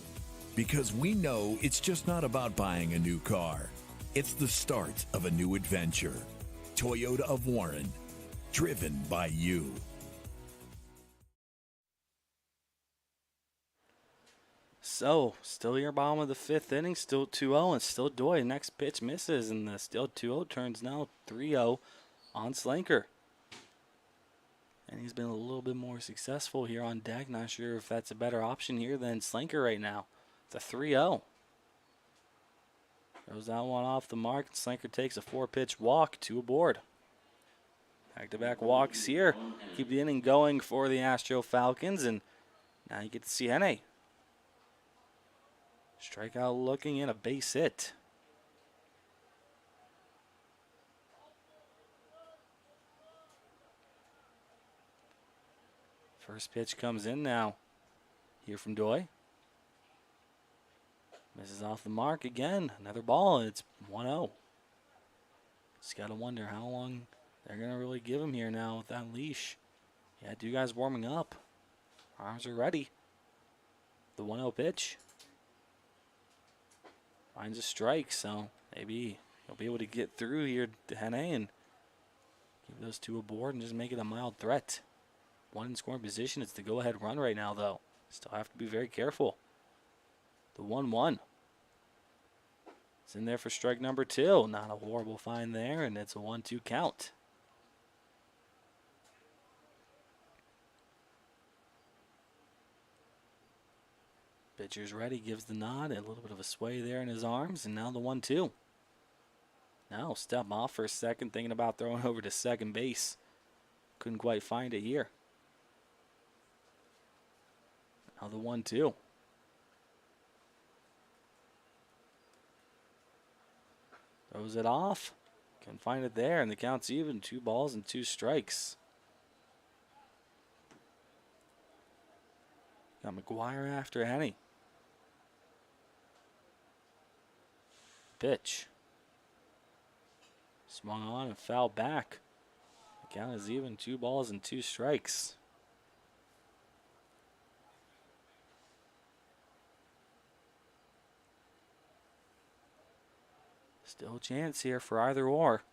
Speaker 5: Because we know it's just not about buying a new car. It's the start of a new adventure. Toyota of Warren, driven by you.
Speaker 1: So, still here bottom of the 5th inning, still 2-0, and still Doy. Next pitch misses, and the still 2-0 turns now 3-0 on Slanker. And he's been a little bit more successful here on deck. Not sure if that's a better option here than Slanker right now. It's a 3-0. Throws that one off the mark. Slanker takes a 4-pitch walk, 2 aboard. Back-to-back walks here. Keep the inning going for the Astro Falcons, and now you get to see Henne. Strikeout looking in, a base hit. First pitch comes in now. Here from Doy. Misses off the mark again. Another ball, and it's 1-0. Just got to wonder how long they're going to really give him here now with that leash. Yeah, 2 guys warming up. Arms are ready. The 1-0 pitch. Finds a strike, so maybe he'll be able to get through here to Henne and give those 2 aboard and just make it a mild threat. 1 in scoring position. It's the go-ahead run right now, though. Still have to be very careful. The 1-1. It's in there for strike number 2. Not a horrible find there, and it's a 1-2 count. Pitcher's ready, gives the nod, a little bit of a sway there in his arms, and now the 1-2. Now step off for a second, thinking about throwing over to second base. Couldn't quite find it here. Now the 1-2. Throws it off. Can find it there, and the count's even. 2 balls and 2 strikes. Got McGuire after Henne. Pitch. Swung on and fouled back. The count is even. 2 balls and 2 strikes. Still a chance here for either or.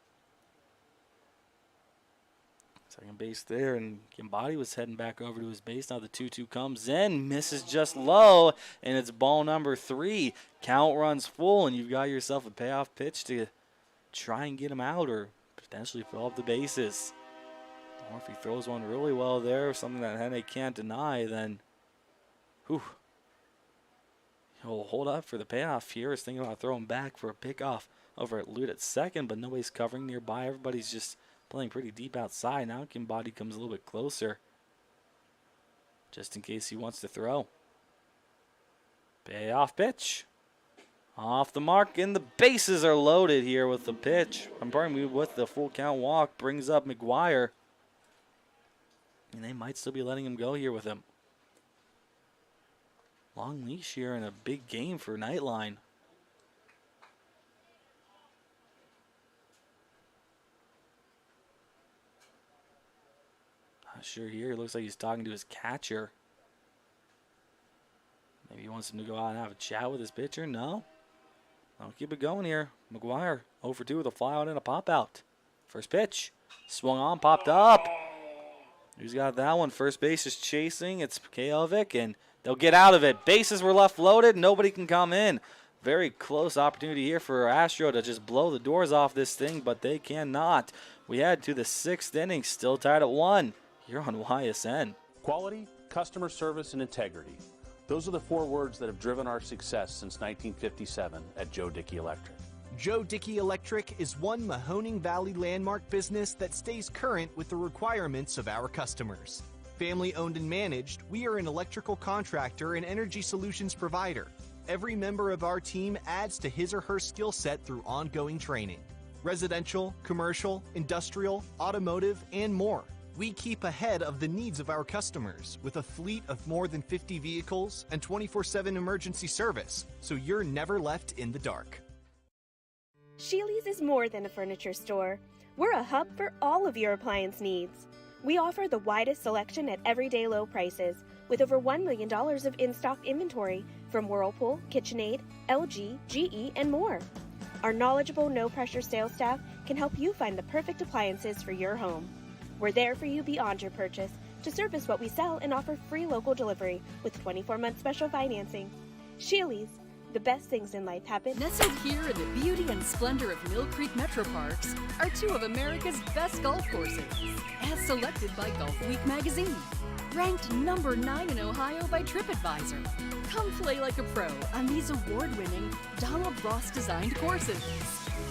Speaker 1: Second base there, and Kimbadi was heading back over to his base. Now the 2-2 comes in, misses just low, and it's ball number 3. Count runs full, and you've got yourself a payoff pitch to try and get him out or potentially fill up the bases. Or if he throws one really well there, something that Henne can't deny, then he'll hold up for the payoff here. He's thinking about throwing back for a pickoff over at Lute at second, but nobody's covering nearby. Everybody's just playing pretty deep outside. Now Kimbadi comes a little bit closer, just in case he wants to throw. Payoff pitch. Off the mark, and the bases are loaded here with the pitch. With the full count walk, brings up McGuire. And they might still be letting him go here with him. Long leash here in a big game for Nightline. Not sure here. It looks like he's talking to his catcher. Maybe he wants him to go out and have a chat with his pitcher. No. I'll keep it going here. McGuire 0 for 2 with a fly out and a pop out. First pitch. Swung on, popped up. Who's got that one? First base is chasing. It's Kajovic, and they'll get out of it. Bases were left loaded. Nobody can come in. Very close opportunity here for Astro to just blow the doors off this thing, but they cannot. We head to the 6th inning, still tied at 1 here on YSN.
Speaker 14: Quality, customer service, and integrity. Those are the 4 words that have driven our success since 1957 at Joe Dickey Electric.
Speaker 6: Joe Dickey Electric is one Mahoning Valley landmark business that stays current with the requirements of our customers. Family owned and managed, we are an electrical contractor and energy solutions provider. Every member of our team adds to his or her skill set through ongoing training. Residential, commercial, industrial, automotive, and more. We keep ahead of the needs of our customers with a fleet of more than 50 vehicles and 24/7 emergency service, so you're never left in the dark.
Speaker 15: Sheely's is more than a furniture store. We're a hub for all of your appliance needs. We offer the widest selection at everyday low prices, with over $1 million of in-stock inventory from Whirlpool, KitchenAid, LG, GE, and more. Our knowledgeable, no-pressure sales staff can help you find the perfect appliances for your home. We're there for you beyond your purchase to service what we sell and offer free local delivery with 24-month special financing. Sheely's. The best things in life happen.
Speaker 16: Nestled here in the beauty and splendor of Mill Creek Metro Parks are 2 of America's best golf courses, as selected by Golf Week magazine. Ranked number 9 in Ohio by TripAdvisor. Come play like a pro on these award-winning Donald Ross-designed courses.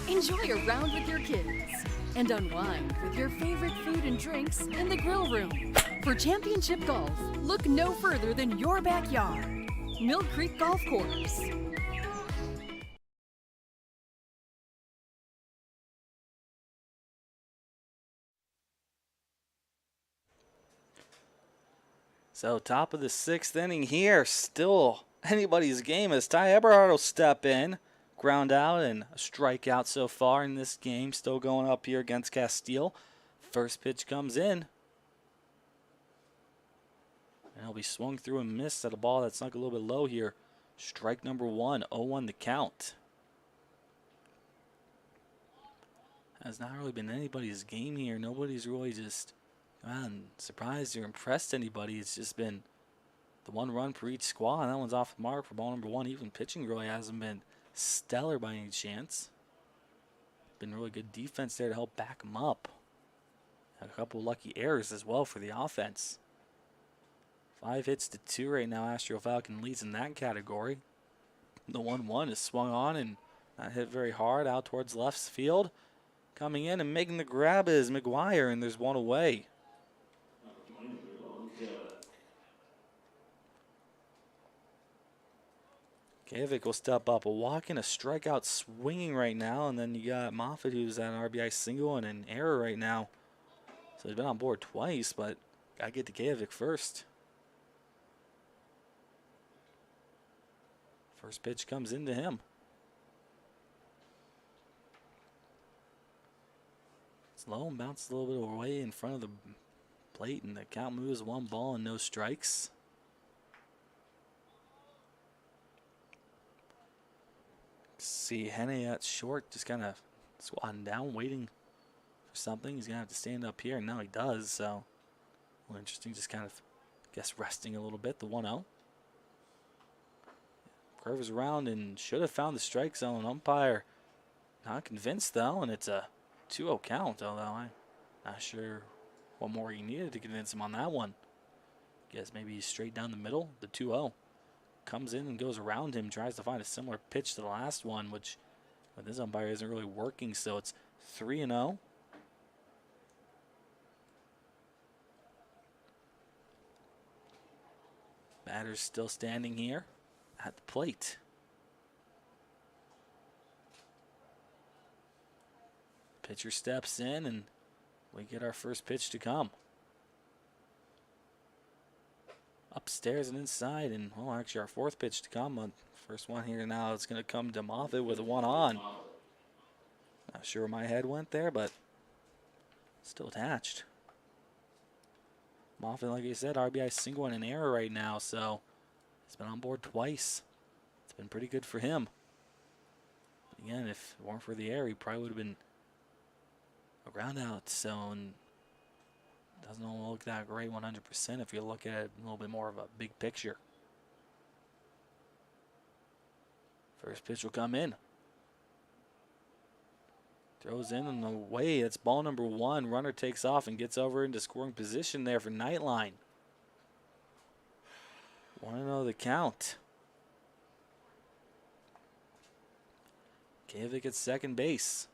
Speaker 16: Enjoy a round with your kids and unwind with your favorite food and drinks in the grill room. For championship golf, look no further than your backyard. Mill Creek Golf Course.
Speaker 1: So top of the 6th inning here, still anybody's game as Ty Eberhard will step in. Ground out and a strikeout so far in this game. Still going up here against Castile. First pitch comes in. And he'll be swung through and missed at a ball that sunk a little bit low here. Strike number 1, 0-1 the count. Has not really been anybody's game here. Nobody's really just surprised or impressed anybody. It's just been the 1 run per each squad. That one's off the mark for ball number 1. Even pitching really hasn't been stellar by any chance. Been really good defense there to help back them up. Had a couple lucky errors as well for the offense. 5 hits to 2 right now. Astro Falcon leads in that category. The 1-1 is swung on and not hit very hard out towards left field. Coming in and making the grab is McGuire, and there's 1 away. Kajovic will step up. A walk and a strikeout swinging right now. And then you got Moffitt, who's at an RBI single and an error right now. So he's been on board twice, but got to get to Kajovic first. First pitch comes into him. It's low and bounces a little bit away in front of the plate, and the count moves 1 ball and no strikes. See Henne at short, just kind of squatting down, waiting for something. He's going to have to stand up here, and now he does. So, well, interesting, just kind of, I guess, resting a little bit. The 1-0. Curves around and should have found the strike zone. Umpire not convinced, though, and it's a 2-0 count, although I'm not sure what more he needed to convince him on that one. Guess maybe he's straight down the middle. The 2-0 comes in and goes around him, tries to find a similar pitch to the last one, which with this umpire isn't really working, so it's 3-0. Batter's still standing here at the plate. Pitcher steps in, and we get our first pitch to come. Upstairs and inside, and well, actually our 4th pitch to come. First one here now, it's going to come to Moffitt with a 1 on. Not sure where my head went there, but still attached. Moffitt, like I said, RBI single and an error right now, so He's been on board twice. It's been pretty good for him. But again, if it weren't for the air, he probably would have been a ground out. So, and doesn't look that great 100% if you look at it a little bit more of a big picture. First pitch will come in. Throws in and away. That's ball number 1. Runner takes off and gets over into scoring position there for Nightline. 1-0 the count. Kavic at second base.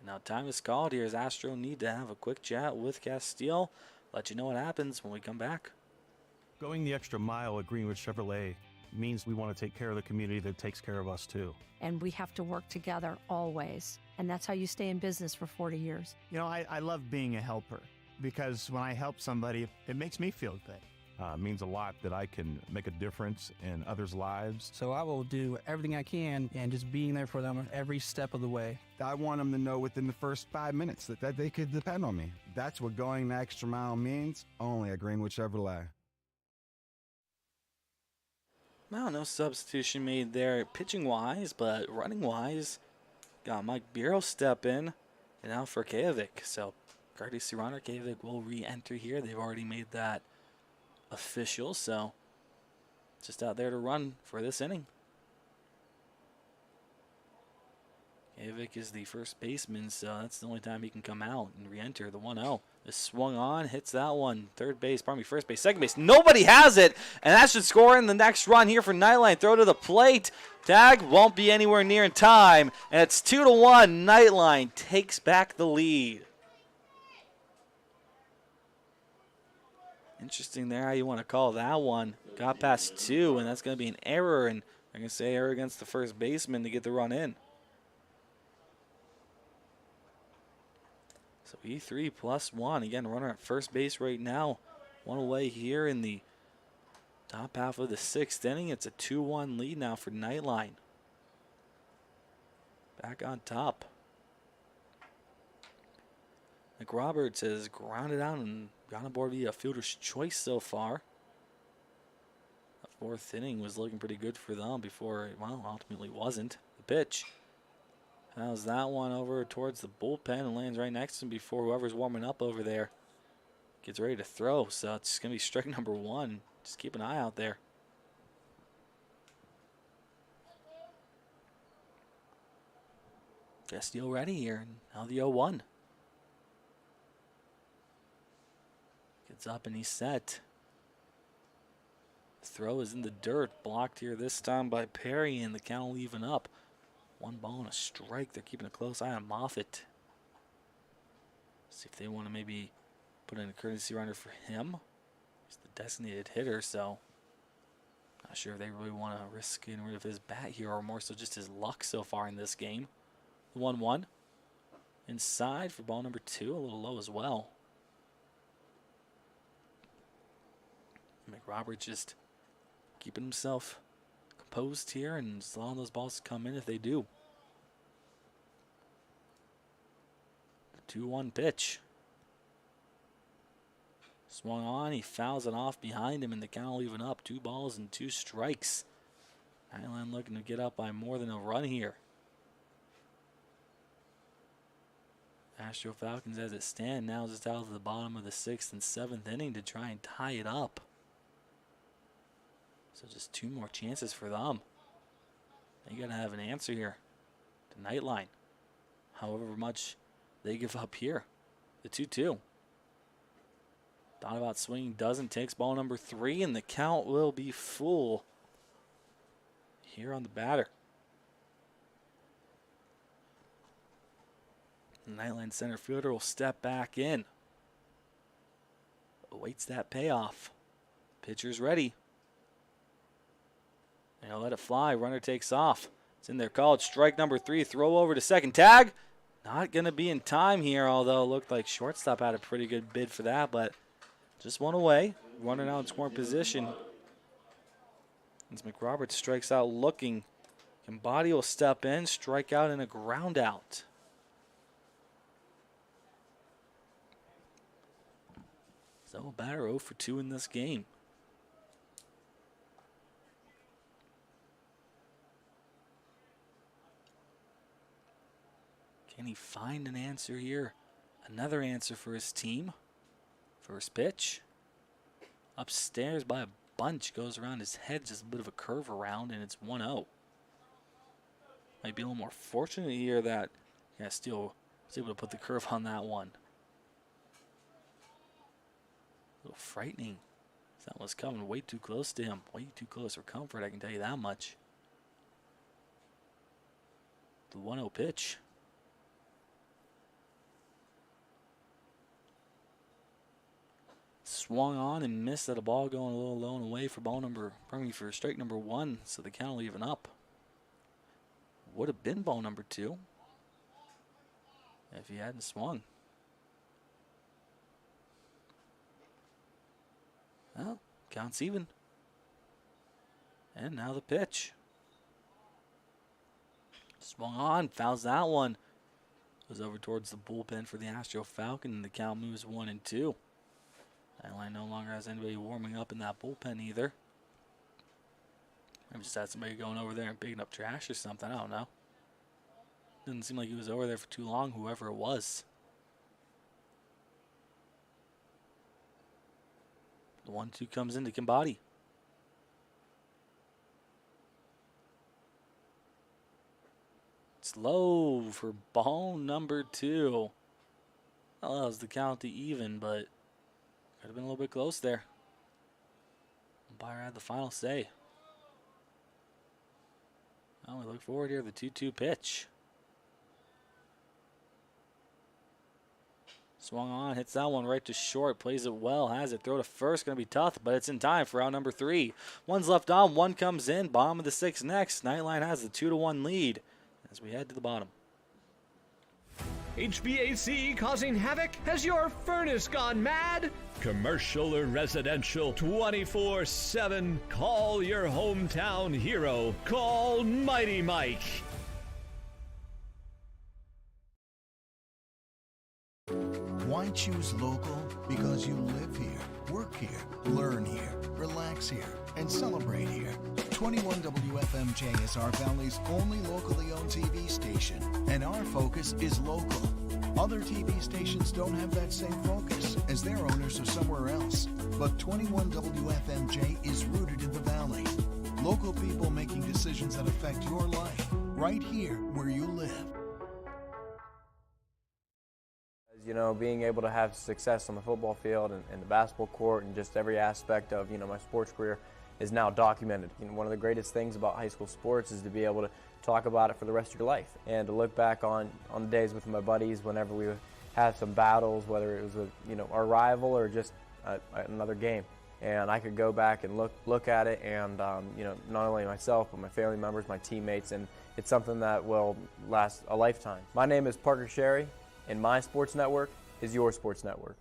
Speaker 1: Now time is called here as Astro need to have a quick chat with Castile. Let you know what happens when we come back.
Speaker 7: Going the extra mile at Greenwood Chevrolet means we want to take care of the community that takes care of us too.
Speaker 18: And we have to work together always. And that's how you stay in business for 40 years.
Speaker 20: You know, I love being a helper because when I help somebody, it makes me feel good.
Speaker 7: It means a lot that I can make a difference in others' lives.
Speaker 21: So I will do everything I can and just being there for them every step of the way.
Speaker 22: I want them to know within the first 5 minutes that they could depend on me. That's what going the extra mile means, only at Greenwood Chevrolet.
Speaker 1: Well, no substitution made there pitching-wise, but running-wise, got Mike Biro step in, and now for Kavic. So, courtesy runner, Kavic will re-enter here. They've already made that official, so just out there to run for this inning. Kavic is the first baseman, so that's the only time he can come out and re-enter the 1-0. Is swung on, hits that one. Third base, pardon me, first base, second base. Nobody has it, and that should score in the next run here for Nightline. Throw to the plate. Tag won't be anywhere near in time, and it's 2-1. Nightline takes back the lead. Interesting there how you want to call that one. Got past 2, and that's going to be an error, and I'm going to say error against the first baseman to get the run in. So E3 +1. Again, runner at first base right now. One away here in the top half of the 6th inning. It's a 2-1 lead now for Nightline. Back on top. McRoberts has grounded out and gone aboard via fielder's choice so far. The 4th inning was looking pretty good for them before, well, ultimately wasn't. The pitch. How's that one over towards the bullpen and lands right next to him before whoever's warming up over there gets ready to throw. So it's going to be strike number 1. Just keep an eye out there. Castillo ready here. Now the 0-1. Gets up and he's set. Throw is in the dirt. Blocked here this time by Perry, and the count will even up. 1 ball and a strike. They're keeping a close eye on Moffitt. See if they want to maybe put in a courtesy runner for him. He's the designated hitter, so not sure if they really want to risk getting rid of his bat here, or more so just his luck so far in this game. 1-1. Inside for ball number 2. A little low as well. McRoberts just keeping himself composed here and just allowing those balls to come in if they do. The 2-1 pitch. Swung on, he fouls it off behind him, and the count will even up. 2 balls and 2 strikes. Nightline looking to get up by more than a run here. Astro Falcons as it stands now just out of the bottom of the 6th and 7th inning to try and tie it up. So just 2 more chances for them. They got to have an answer here to Nightline. However much they give up here. The 2-2. Thought about swinging, doesn't. Takes ball number 3, and the count will be full here on the batter. The Nightline center fielder will step back in. Awaits that payoff. Pitcher's ready. And he'll let it fly. Runner takes off. It's in there called. Strike number 3. Throw over to second. Tag. Not going to be in time here, although it looked like shortstop had a pretty good bid for that, but just one away. Running out in scoring position. As McRoberts strikes out looking. And Body will step in. Strike out and a ground out. So a batter 0 for 2 in this game. Can he find an answer here? Another answer for his team. First pitch. Upstairs by a bunch. Goes around his head. Just a bit of a curve around, and it's 1-0. Might be a little more fortunate here that Steele was able to put the curve on that one. A little frightening. That was coming way too close to him. Way too close for comfort, I can tell you that much. The 1-0 pitch. Swung on and missed at a ball going a little low and away for for strike number 1, so the count will even up. Would have been ball number 2 if he hadn't swung. Well, counts even. And now the pitch. Swung on, fouls that one. Goes over towards the bullpen for the Astro Falcon, and the count moves 1-2. Nightline no longer has anybody warming up in that bullpen either. Maybe just had somebody going over there and picking up trash or something, I don't know. Didn't seem like he was over there for too long, whoever it was. The 1-2 comes into Kimbati. It's low for ball number 2. Well, that was the count to even, but could have been a little bit close there. Umpire had the final say. Well, we look forward here to the 2-2 pitch. Swung on, hits that one right to short, plays it well, has it, throw to first, going to be tough, but it's in time for out number 3. One's left on, one comes in, bottom of the 6th next. Nightline has the 2-1 lead as we head to the bottom.
Speaker 2: HVAC causing havoc? Has your furnace gone mad? Commercial or residential, 24/7. Call your hometown hero. Call Mighty Mike.
Speaker 5: Why choose local? Because you live here, work here, learn here, relax here, and celebrate here. 21 WFMJ is our Valley's only locally owned TV station, and our focus is local. Other TV stations don't have that same focus, as their owners are somewhere else. But 21 WFMJ is rooted in the Valley. Local people making decisions that affect your life, right here where you live.
Speaker 3: You know, being able to have success on the football field and the basketball court and just every aspect of, my sports career is now documented. One of the greatest things about high school sports is to be able to talk about it for the rest of your life and to look back on the days with my buddies whenever we would have some battles, whether it was with, our rival or just another game. And I could go back and look at it and, not only myself, but my family members, my teammates, and it's something that will last a lifetime. My name is Parker Sherry, and my sports network is your sports network.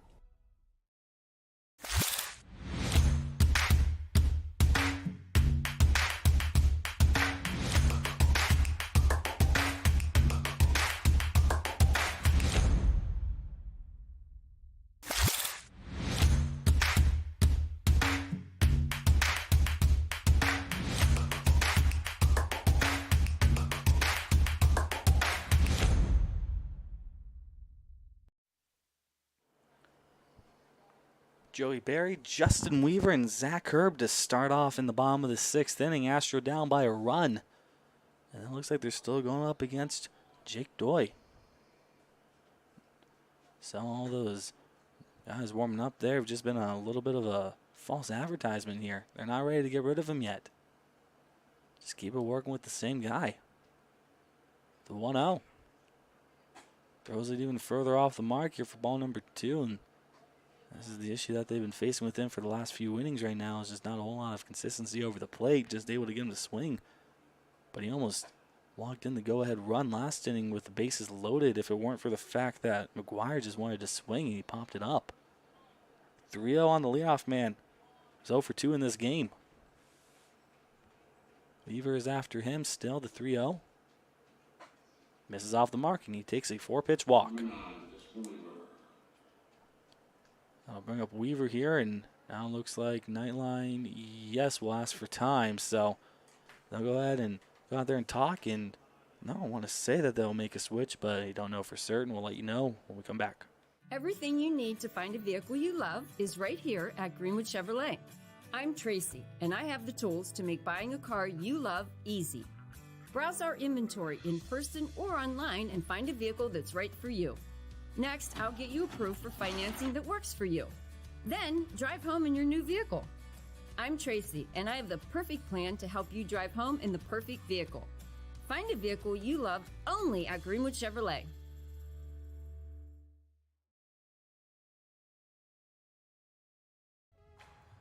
Speaker 1: Joey Berry, Justin Weaver, and Zach Herb to start off in the bottom of the 6th inning. Astro down by a run. And it looks like they're still going up against Jake Doy. So all those guys warming up there have just been a little bit of a false advertisement here. They're not ready to get rid of him yet. Just keep it working with the same guy. The 1-0. Throws it even further off the mark here for ball number 2, and this is the issue that they've been facing with him for the last few innings right now. Is just not a whole lot of consistency over the plate, just able to get him to swing. But he almost walked in the go-ahead run last inning with the bases loaded if it weren't for the fact that McGuire just wanted to swing and he popped it up. 3-0 on the leadoff man. He's 0 for 2 in this game. Weaver is after him still, the 3-0. Misses off the mark and he takes a 4-pitch walk. I'll bring up Weaver here, and now it looks like Nightline, yes, will ask for time. So they'll go ahead and go out there and talk, and No, I want to say that they'll make a switch, but I don't know for certain. We'll let you know when we come back.
Speaker 4: Everything you need to find a vehicle you love is right here at Greenwood Chevrolet. I'm Tracy, and I have the tools to make buying a car you love easy. Browse our inventory in person or online and find a vehicle that's right for you. Next, I'll get you approved for financing that works for you. Then, drive home in your new vehicle. I'm Tracy, and I have the perfect plan to help you drive home in the perfect vehicle. Find a vehicle you love only at Greenwood Chevrolet.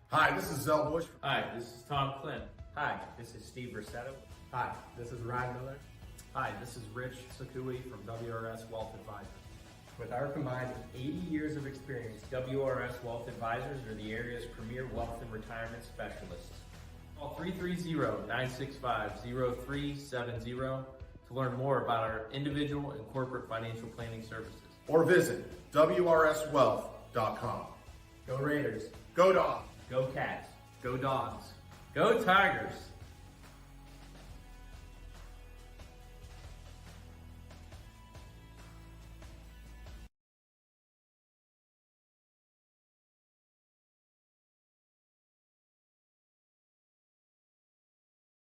Speaker 9: Hi, this is Zell Bush.
Speaker 10: Hi, this is Tom Clem. Hi, this is Steve Rossetto.
Speaker 17: Hi, this is Ryan Miller. Hi, this is Rich Sakui from WRS Wealth Advisors. With our combined 80 years of experience,
Speaker 10: WRS Wealth Advisors are the area's premier wealth and retirement specialists. Call 330-965-0370 to learn more about our individual and corporate financial planning services.
Speaker 9: Or visit WRSwealth.com.
Speaker 17: Go Raiders.
Speaker 9: Go Dogs.
Speaker 10: Go Cats. Go Dogs. Go Tigers.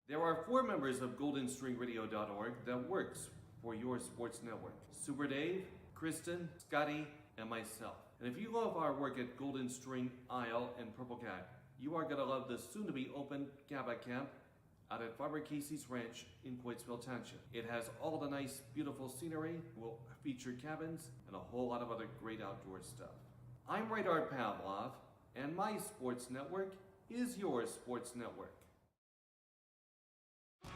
Speaker 19: There are 4 members of GoldenStringRadio.org that works for your sports network. Super Dave, Kristen, Scotty, and myself. And if you love our work at Golden String, Isle, and Purple Cat, you are going to love the soon-to-be open Gaba Camp out at Farmer Casey's Ranch in Coatesville Township. It has all the nice, beautiful scenery, will feature cabins, and a whole lot of other great outdoor stuff. I'm Radar Pavlov, and my sports network is your sports network.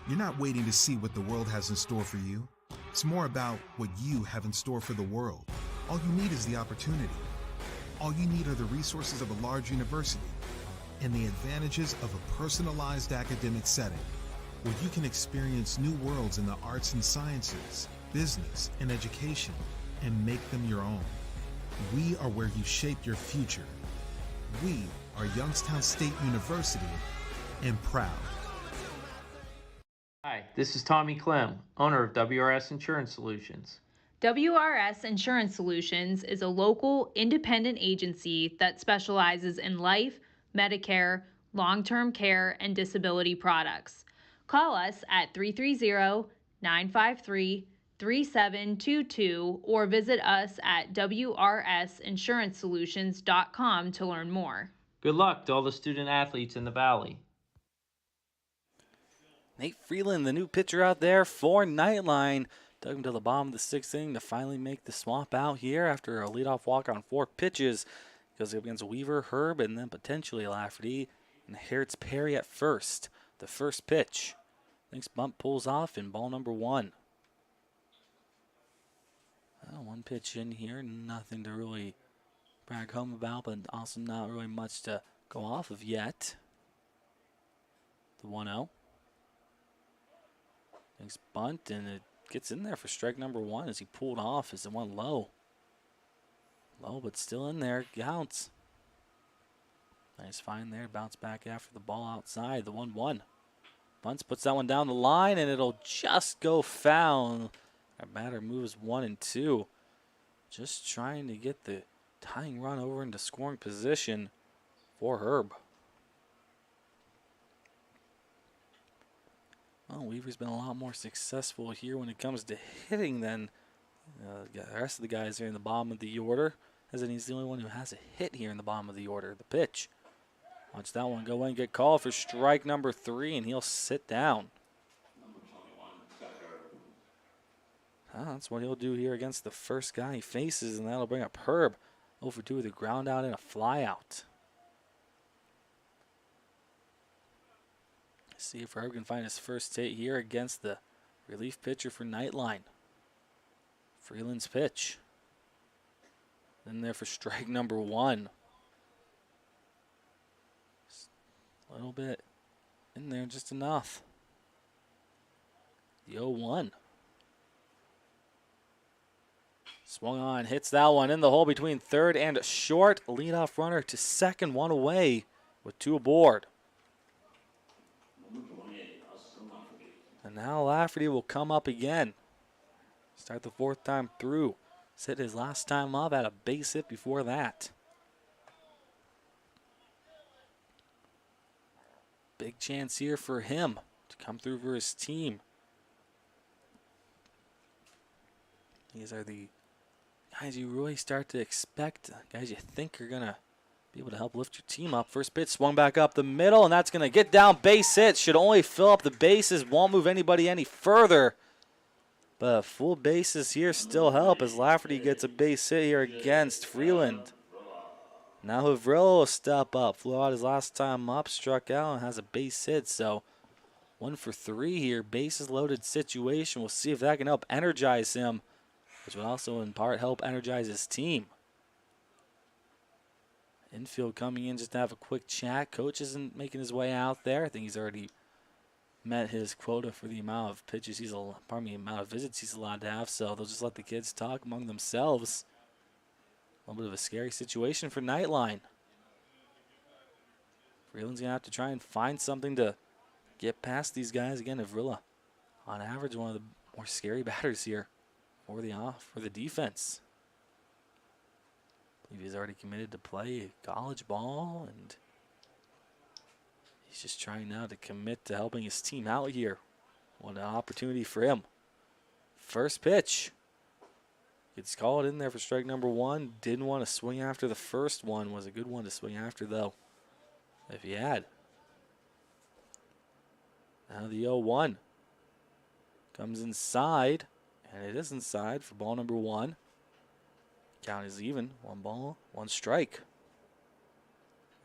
Speaker 23: You're not waiting to see what the world has in store for you. It's more about what you have in store for the world. All you need is the opportunity. All you need are the resources of a large university and the advantages of a personalized academic setting where you can experience new worlds in the arts and sciences, business, and education and make them your own. We are where you shape your future. We are Youngstown State University and proud.
Speaker 10: Hi, this is Tommy Clem, owner of WRS Insurance Solutions.
Speaker 8: WRS Insurance Solutions is a local independent agency that specializes in life, Medicare, long-term care, and disability products. Call us at 330-953-3722 or visit us at wrsinsurancesolutions.com to learn more.
Speaker 10: Good luck to all the student athletes in the Valley.
Speaker 1: Nate Freeland, the new pitcher out there for Nightline, dug him to the bottom of the 6th inning to finally make the swap out here after a leadoff walk on 4 pitches. Goes up against Weaver, Herb, and then potentially Lafferty. And Harrods Perry at first. The first pitch. Next bump pulls off in ball number 1. One pitch in here, nothing to really brag home about, but also not really much to go off of yet. The 1-0. Next bunt, and it gets in there for strike number 1 as he pulled off as it went low. Low, but still in there. Counts. Nice find there. Bounce back after the ball outside. The 1-1. Bunts puts that one down the line, and it'll just go foul. That batter moves 1 and 2. Just trying to get the tying run over into scoring position for Herb. Well, Weaver's been a lot more successful here when it comes to hitting than the rest of the guys here in the bottom of the order. As in, he's the only one who has a hit here in the bottom of the order. The pitch. Watch that one go in, get called for strike number 3, and he'll sit down. That's what he'll do here against the first guy he faces, and that'll bring up Herb. 0 for 2 with a ground out and a fly out. See if Herb can find his first hit here against the relief pitcher for Nightline. Freeland's pitch. Then there for strike number 1. A little bit in there, just enough. The 0-1. Swung on, hits that one in the hole between third and short. Leadoff runner to second, 1 away with 2 aboard. And now Lafferty will come up again. Start the fourth time through. Hit his last time up, had a base hit before that. Big chance here for him to come through for his team. These are the guys you really start to expect, guys you think are going to be able to help lift your team up. First pitch swung back up the middle, and that's going to get down. Base hit. Should only fill up the bases. Won't move anybody any further. But full bases here still help as Lafferty gets a base hit here against Freeland. Now Havrilla will step up. Flew out his last time up, struck out, and has a base hit. So 1 for 3 here. Bases loaded situation. We'll see if that can help energize him, which will also in part help energize his team. Infield coming in just to have a quick chat. Coach isn't making his way out there. I think he's already met his quota for the amount of pitches amount of visits he's allowed to have. So they'll just let the kids talk among themselves. A little bit of a scary situation for Nightline. Freeland's going to have to try and find something to get past these guys. Again, Havrilla, on average, one of the more scary batters here for the defense. I believe he's already committed to play college ball, and he's just trying now to commit to helping his team out here. What an opportunity for him. First pitch. Gets called in there for strike number 1. Didn't want to swing after the first one. Was a good one to swing after, though, if he had. Now the 0-1. Comes inside, and it is inside for ball number 1. Count is even. 1 ball, 1 strike.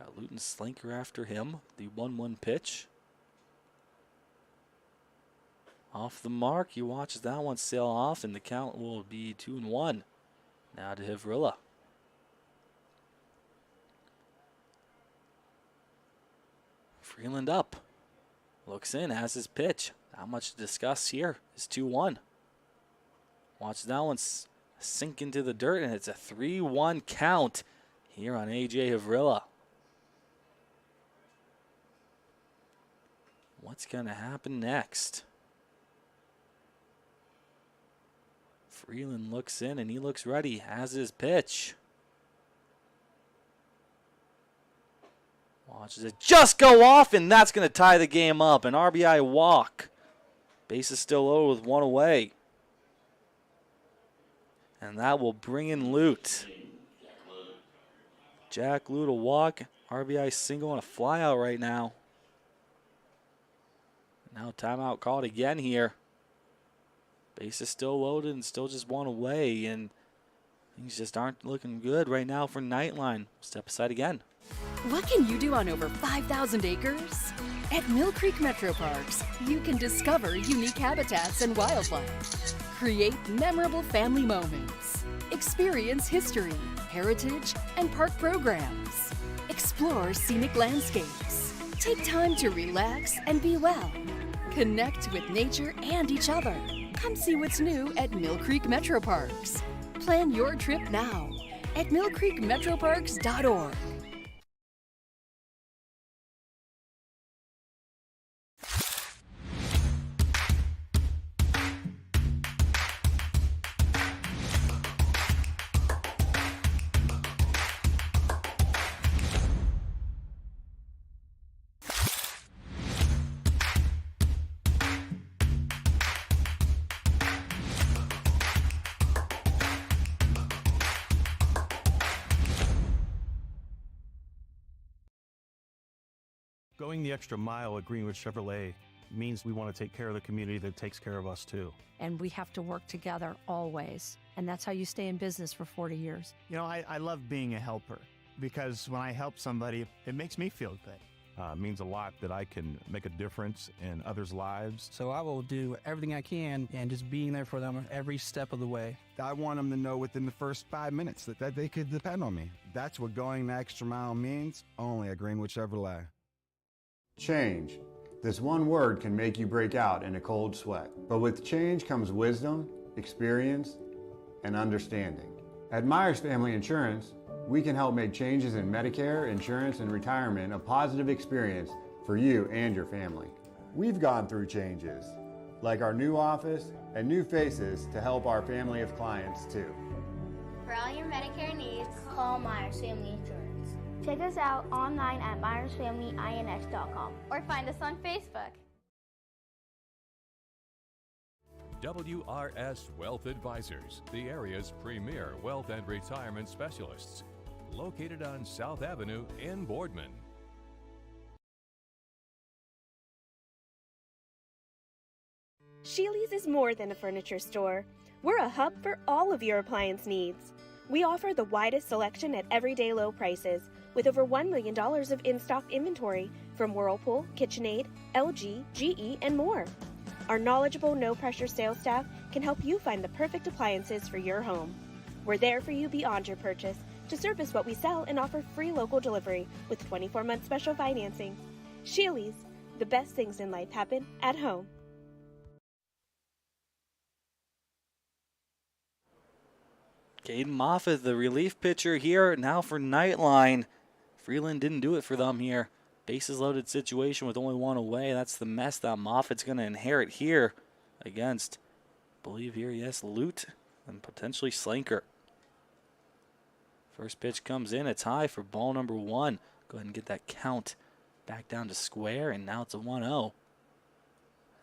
Speaker 1: Got Luton Slinker after him. The 1-1 pitch. Off the mark, he watches that one sail off, and the count will be 2-1. Now to Havrilla. Freeland up. Looks in, has his pitch. Not much to discuss here. It's 2-1. Watch that one sink into the dirt, and it's a 3-1 count here on A.J. Havrilla. What's going to happen next? Freeland looks in, and he looks ready. Has his pitch. Watches it just go off, and that's going to tie the game up. An RBI walk. Base is still low with 1 away. And that will bring in Lute. Jack Lute a walk. RBI single and a flyout right now. Now timeout called again here. Base is still loaded and still just 1 away, and things just aren't looking good right now for Nightline. Step aside again.
Speaker 16: What can you do on over 5,000 acres? At Mill Creek Metro Parks, you can discover unique habitats and wildlife, create memorable family moments, experience history, heritage, and park programs, explore scenic landscapes, take time to relax and be well, connect with nature and each other. Come see what's new at Mill Creek Metro Parks. Plan your trip now at millcreekmetroparks.org.
Speaker 7: Going the extra mile at Greenwood Chevrolet means we want to take care of the community that takes care of us too.
Speaker 18: And we have to work together always. And that's how you stay in business for 40 years.
Speaker 20: You know, I love being a helper because when I help somebody, it makes me feel good.
Speaker 7: It means a lot that I can make a difference in others' lives.
Speaker 21: So I will do everything I can and just being there for them every step of the way.
Speaker 22: I want them to know within the first 5 minutes that they could depend on me. That's what going the extra mile means, only at Greenwood Chevrolet.
Speaker 11: Change. This one word can make you break out in a cold sweat. But with change comes wisdom, experience, and understanding. At Myers Family Insurance, we can help make changes in Medicare, insurance, and retirement a positive experience for you and your family. We've gone through changes. like our new office and new faces to help our family of clients too.
Speaker 12: For all your Medicare needs, call Myers Family Insurance. Check us out online at myersfamilyins.com or find us on Facebook.
Speaker 13: WRS Wealth Advisors, the area's premier wealth and retirement specialists. Located on South Avenue in Boardman.
Speaker 15: Sheely's is more than a furniture store. We're a hub for all of your appliance needs. We offer the widest selection at everyday low prices, with over $1 million of in-stock inventory from Whirlpool, KitchenAid, LG, GE, and more. Our knowledgeable, no-pressure sales staff can help you find the perfect appliances for your home. We're there for you beyond your purchase to service what we sell and offer free local delivery with 24-month special financing. Sheely's, the best things in life happen at home.
Speaker 1: Caden Moffitt, the relief pitcher here now for Nightline. Freeland didn't do it for them here. Bases loaded situation with only one away. That's the mess that Moffitt's going to inherit here against, I believe here, yes, Lute and potentially Slanker. First pitch comes in. It's high for ball number 1. Go ahead and get that count back down to square, and now it's a 1-0.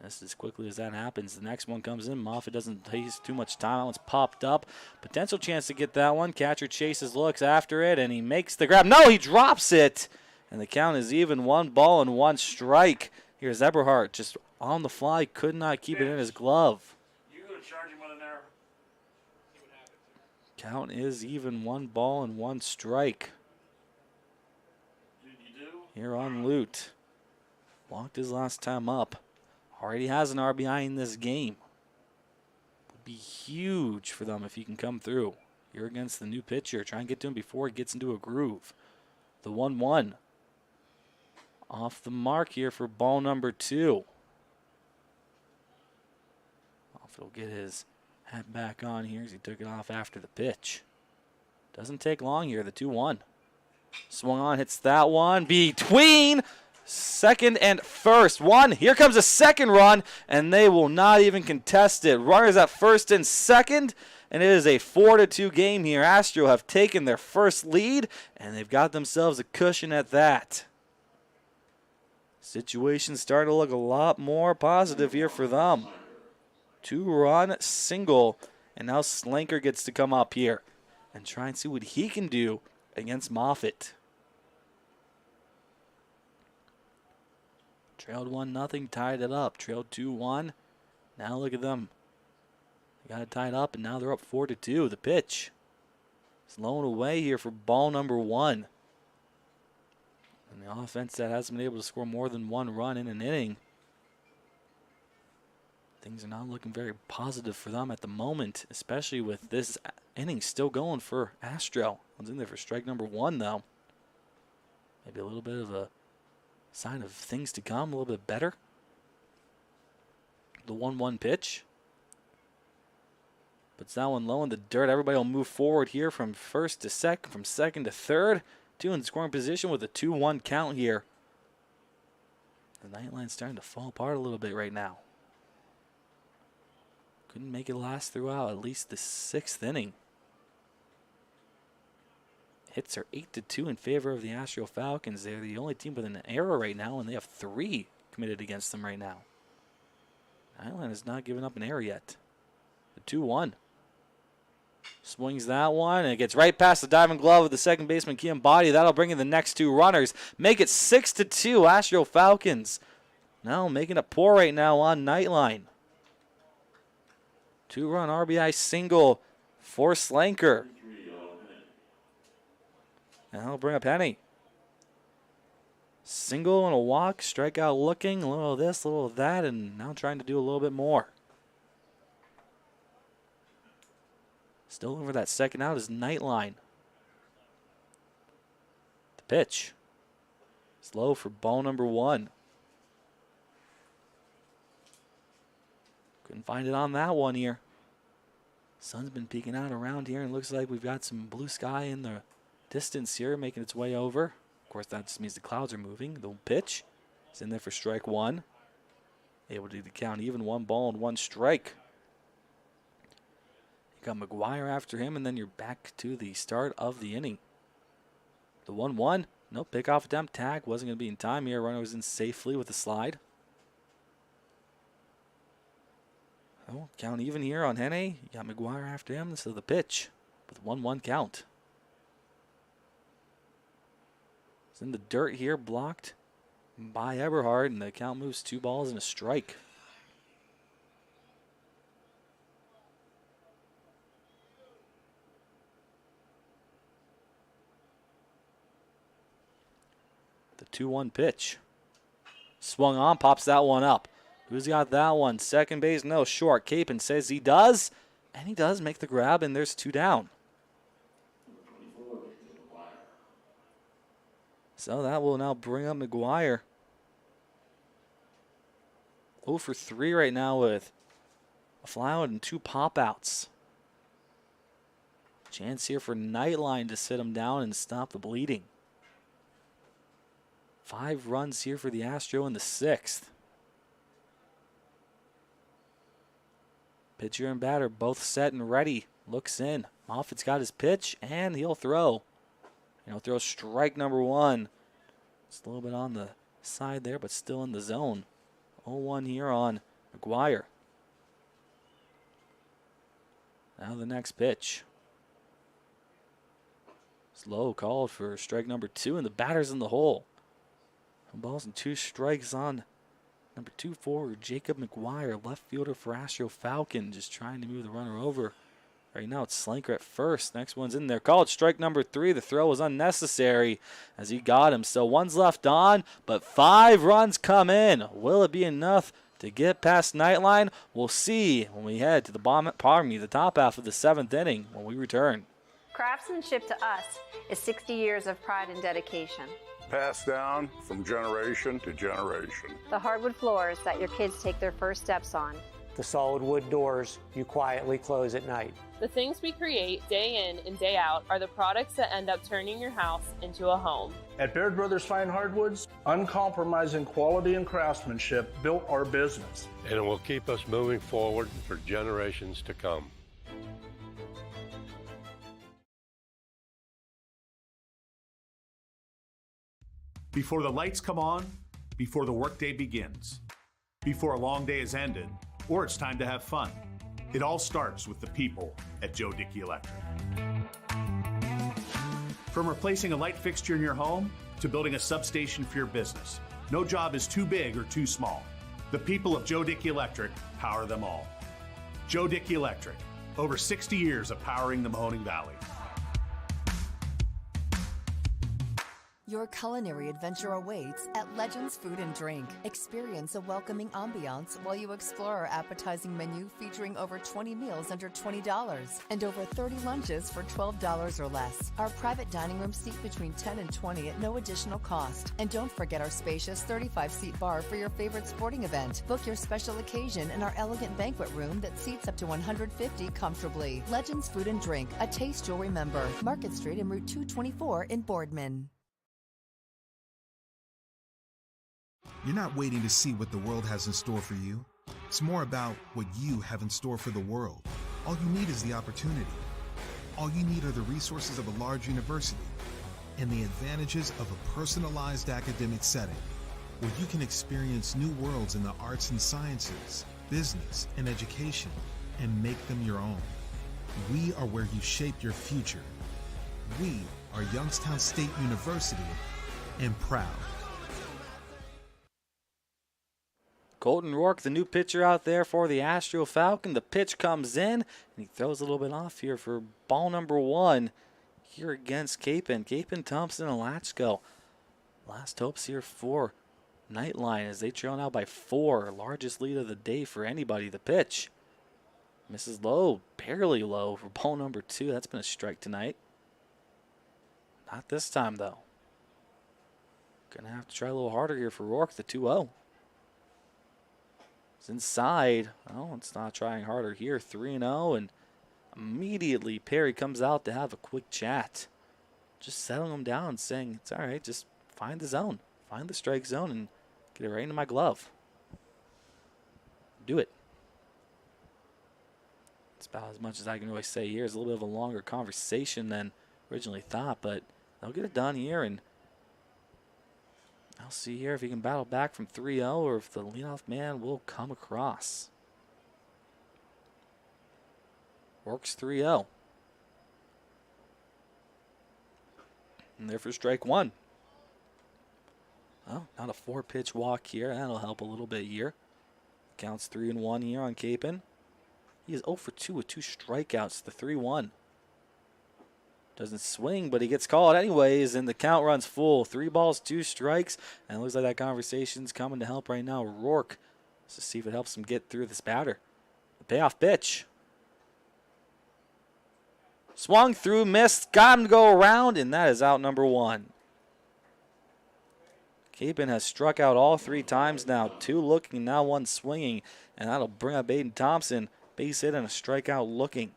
Speaker 1: Just as quickly as that happens, the next one comes in. Moffitt doesn't waste too much time. That one's popped up. Potential chance to get that one. Catcher chases, looks after it, and he makes the grab. No, he drops it. And the count is even. 1 ball and 1 strike. Here's Eberhardt just on the fly. Could not keep it in his glove.
Speaker 14: You going to charge him with an error?
Speaker 1: Count is even. 1 ball and 1 strike.
Speaker 14: You do?
Speaker 1: Here on Lute. Walked his last time up. Already has an RBI in this game. Would be huge for them if he can come through. You're against the new pitcher. Try and get to him before he gets into a groove. The 1-1. Off the mark here for ball number 2. Moffitt will get his hat back on here as he took it off after the pitch. Doesn't take long here. The 2-1. Swung on, hits that one between second and first. Here comes a second run, and they will not even contest it. Runners at first and second, and it is a 4-2 game here. Astro have taken their first lead, and they've got themselves a cushion at that. Situation's starting to look a lot more positive here for them. 2-run single, and now Slanker gets to come up here and try and see what he can do against Moffitt. Trailed 1-0, tied it up. Trailed 2-1. Now look at them. They got it tied up, and now they're up 4-2. The pitch. Slowing away here for ball number 1. And the offense that hasn't been able to score more than 1 run in an inning. Things are not looking very positive for them at the moment, especially with this inning still going for Astro. One's in there for strike number 1, though. Maybe a little bit of a sign of things to come, a little bit better. The 1-1 pitch. Puts that one low in the dirt. Everybody will move forward here from first to second, from second to third. 2 in scoring position with a 2-1 count here. The Nightline's starting to fall apart a little bit right now. Couldn't make it last throughout at least the 6th inning. Hits are 8-2 in favor of the Astro Falcons. They're the only team with an error right now, and they have 3 committed against them right now. Nightline has not given up an error yet. The 2-1. Swings that one, and it gets right past the diving glove of the second baseman, Kian Body. That'll bring in the next 2 runners. Make it 6-2, Astro Falcons. Now making it poor right now on Nightline. 2-run RBI single for Slanker. And that'll bring up Henny. Single and a walk, strikeout looking, a little of this, a little of that, and now trying to do a little bit more. Still over that second out is Nightline. The pitch. Slow for ball number 1. Couldn't find it on that one here. Sun's been peeking out around here, and looks like we've got some blue sky in the distance here, making its way over. Of course, that just means the clouds are moving. The pitch is in there for strike 1. able to count even, 1 ball and 1 strike. You got McGuire after him, and then you're back to the start of the inning. The 1-1, no pickoff attempt, tag, wasn't going to be in time here. Runner was in safely with the slide. Oh, count even here on Henne. You got McGuire after him, so the pitch with 1-1 count. It's in the dirt here, blocked by Eberhard, and the count moves 2 balls and a strike. The 2-1 pitch. Swung on, pops that one up. Who's got that one? Second base, no, short. Capon says he does, and he does make the grab, and there's 2 down. So that will now bring up McGuire. 0 for 3 right now with a flyout and 2 pop-outs. Chance here for Nightline to sit him down and stop the bleeding. 5 runs here for the Astro in the 6th. Pitcher and batter both set and ready. Looks in. Moffitt's got his pitch, and he'll throw. He'll throw strike number 1. It's a little bit on the side there, but still in the zone. 0-1 here on McGuire. Now the next pitch. Slow called for strike number 2, and the batter's in the hole. 1 balls and 2 strikes on number 2 forward, Jacob McGuire, left fielder for Astro Falcon, just trying to move the runner over. Right now it's Slanker at first. Next one's in there. Called strike number 3. The throw was unnecessary as he got him. So 1's left on, but 5 runs come in. Will it be enough to get past Nightline? We'll see when we head to the the top half of the 7th inning when we return.
Speaker 2: Craftsmanship to us is 60 years of pride and dedication.
Speaker 5: Passed down from generation to generation.
Speaker 2: The hardwood floors that your kids take their first steps on.
Speaker 6: The solid wood doors you quietly close at night.
Speaker 24: The things we create day in and day out are the products that end up turning your house into a home.
Speaker 25: At Baird Brothers Fine Hardwoods, uncompromising quality and craftsmanship built our business.
Speaker 26: And it will keep us moving forward for generations to come.
Speaker 27: Before the lights come on, before the workday begins, before a long day is ended, or it's time to have fun. It all starts with the people at Joe Dickey Electric. From replacing a light fixture in your home to building a substation for your business, no job is too big or too small. The people of Joe Dickey Electric power them all. Joe Dickey Electric, over 60 years of powering the Mahoning Valley.
Speaker 28: Your culinary adventure awaits at Legends Food and Drink. Experience a welcoming ambiance while you explore our appetizing menu featuring over 20 meals under $20 and over 30 lunches for $12 or less. Our private dining room seat between 10 and 20 at no additional cost. And don't forget our spacious 35-seat bar for your favorite sporting event. Book your special occasion in our elegant banquet room that seats up to 150 comfortably. Legends Food and Drink, a taste you'll remember. Market Street and Route 224 in Boardman.
Speaker 23: You're not waiting to see what the world has in store for you. It's more about what you have in store for the world. All you need is the opportunity. All you need are the resources of a large university and the advantages of a personalized academic setting where you can experience new worlds in the arts and sciences, business, and education and make them your own. We are where you shape your future. We are Youngstown State University and proud.
Speaker 1: Colton Rourke, the new pitcher out there for the Astro Falcon. The pitch comes in, and he throws a little bit off here for ball number 1 here against Capon. Capon, Thompson, and Latchko. Last hopes here for Nightline as they trail now by 4. Largest lead of the day for anybody. The pitch misses low, barely low for ball number 2. That's been a strike tonight. Not this time, though. Gonna have to try a little harder here for Rourke, the 2-0. It's inside. Oh, it's not trying harder here. 3-0, and immediately Perry comes out to have a quick chat. Just settling him down, saying, it's all right, just find the zone. Find the strike zone and get it right into my glove. do it. It's about as much as I can really say here. It's a little bit of a longer conversation than originally thought, but they'll get it done here, and I'll see here if he can battle back from 3-0 or if the leadoff man will come across. Works 3-0. And there for strike one. Oh, not a 4-pitch walk here. That'll help a little bit here. Counts 3-1 here on Capon. He is 0 for 2 with 2 strikeouts. The 3-1. Doesn't swing, but he gets called anyways, and the count runs full. 3 balls, 2 strikes, and it looks like that conversation's coming to help right now. Rourke. Let's see if it helps him get through this batter. The payoff pitch. Swung through, missed, got him to go around, and that is out number 1. Capon has struck out all 3 times now. 2 looking, now 1 swinging, and that'll bring up Aiden Thompson. Base hit and a strikeout looking.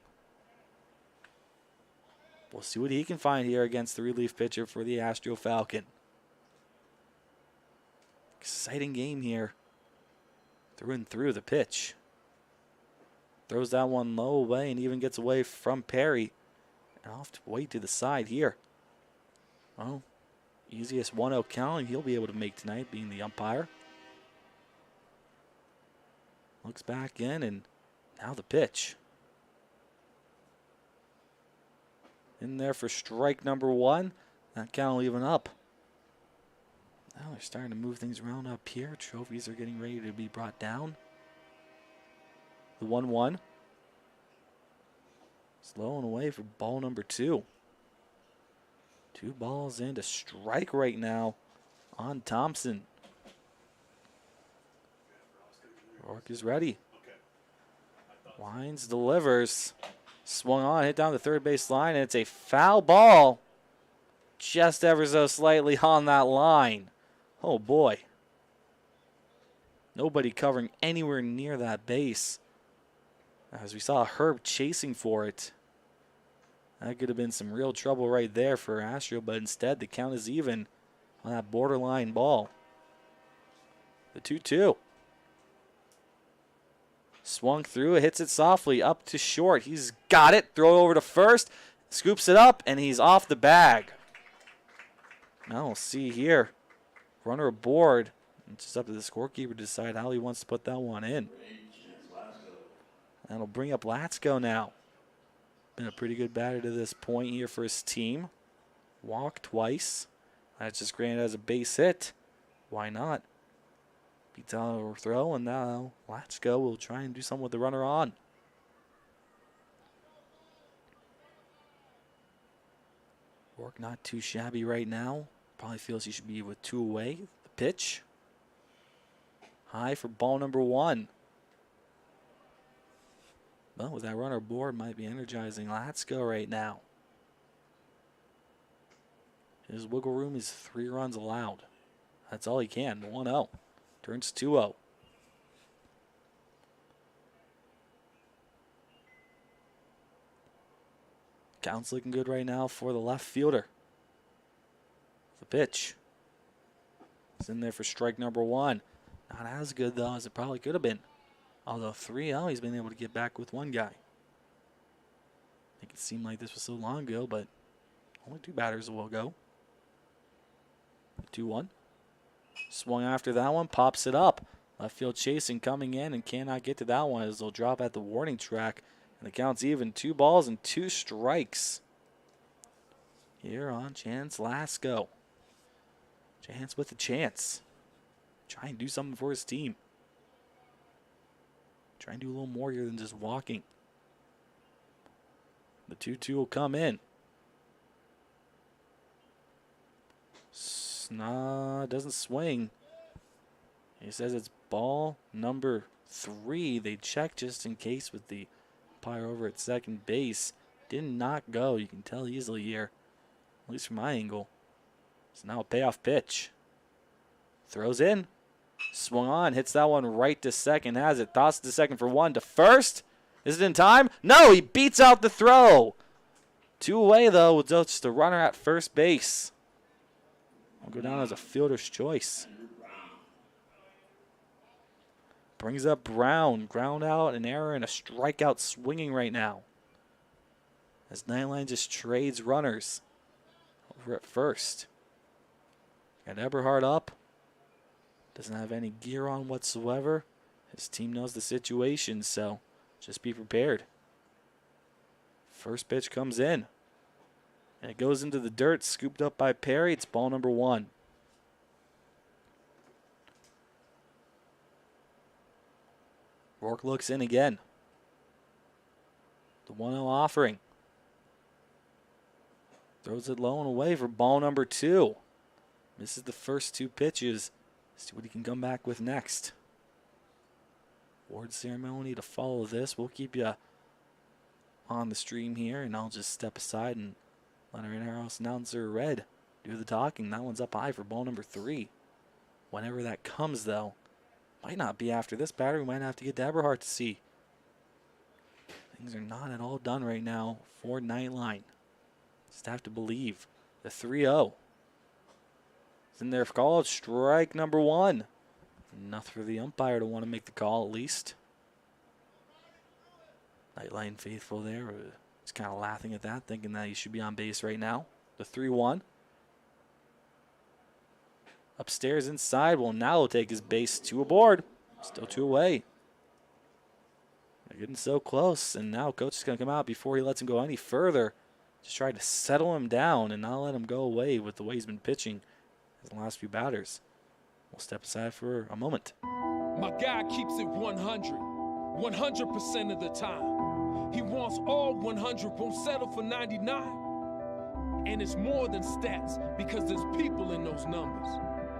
Speaker 1: We'll see what he can find here against the relief pitcher for the Astro Falcon. Exciting game here. Through and through the pitch. Throws that one low away and even gets away from Perry. And off to way to the side here. Well, easiest 1-0 count he'll be able to make tonight, being the umpire. Looks back in, and now the pitch. In there for strike number 1. That count will even up. Now they're starting to move things around up here. Trophies are getting ready to be brought down. The 1-1. Slow and away for ball number 2. 2 balls and a strike right now on Thompson. Rourke is ready. Winds, delivers. Swung on, hit down the third base line, and it's a foul ball. Just ever so slightly on that line. Oh boy. Nobody covering anywhere near that base. As we saw Herb chasing for it. That could have been some real trouble right there for Astro, but instead the count is even on that borderline ball. The 2-2. Swung through, hits it softly up to short. He's got it. Throw it over to first. Scoops it up, and he's off the bag. Now we'll see here. Runner aboard. It's just up to the scorekeeper to decide how he wants to put that one in. That'll bring up Latsko now. Been a pretty good batter to this point here for his team. Walked twice. That's just granted as a base hit. Why not? Beats out a throw, and now Latsko will try and do something with the runner on. Rourke not too shabby right now. Probably feels he should be with 2 away. The pitch. High for ball number 1. Well, with that runner aboard, might be energizing Latsko right now. His wiggle room is 3 runs allowed. That's all he can. 1-0. Turns 2-0. Count's looking good right now for the left fielder. The pitch. It's in there for strike number 1. Not as good, though, as it probably could have been. Although 3-0, he's been able to get back with 1 guy. Make it seem like this was so long ago, but only 2 batters will go. 2-1. Swung after that one, pops it up. Left field chasing, coming in, and cannot get to that one as they'll drop at the warning track. And the count's even. 2 balls and 2 strikes. Here on Chance Latsko. Chance with a chance. Try and do something for his team. Try and do a little more here than just walking. The 2-2 will come in. Doesn't swing. He says it's ball number 3. They check just in case with the umpire over at second base. Did not go. You can tell easily here, at least from my angle. So now a payoff pitch. Throws in. Swung on. Hits that one right to second. Has it. Tosses to second for 1. To first. Is it in time? No, he beats out the throw. 2 away, though, with just a runner at first base. Will go down as a fielder's choice. Brings up Brown. Ground out, an error, and a strikeout swinging right now. As Nightline just trades runners over at first. Got Eberhard up. Doesn't have any gear on whatsoever. His team knows the situation, so just be prepared. First pitch comes in. And it goes into the dirt, scooped up by Perry. It's ball number 1. Rourke looks in again. The 1-0 offering. Throws it low and away for ball number 2. Misses the first 2 pitches. See what he can come back with next. Award ceremony to follow this. We'll keep you on the stream here, and I'll just step aside and let our in-house announcer, Red, do the talking. That one's up high for ball number 3. Whenever that comes, though, might not be after this batter. We might have to get to Eberhard to see. Things are not at all done right now for Nightline. Just have to believe. The 3-0. It's in there for call. Strike number 1. Enough for the umpire to want to make the call at least. Nightline faithful there. He's kind of laughing at that, thinking that he should be on base right now. The 3-1. Upstairs inside. Well, now he'll take his base 2 aboard. Still 2 away. They're getting so close, and now coach is going to come out before he lets him go any further. Just try to settle him down and not let him go away with the way he's been pitching as the last few batters. We'll step aside for a moment.
Speaker 3: My guy keeps it 100% of the time. He wants all 100, won't settle for 99. And it's more than stats because there's people in those numbers.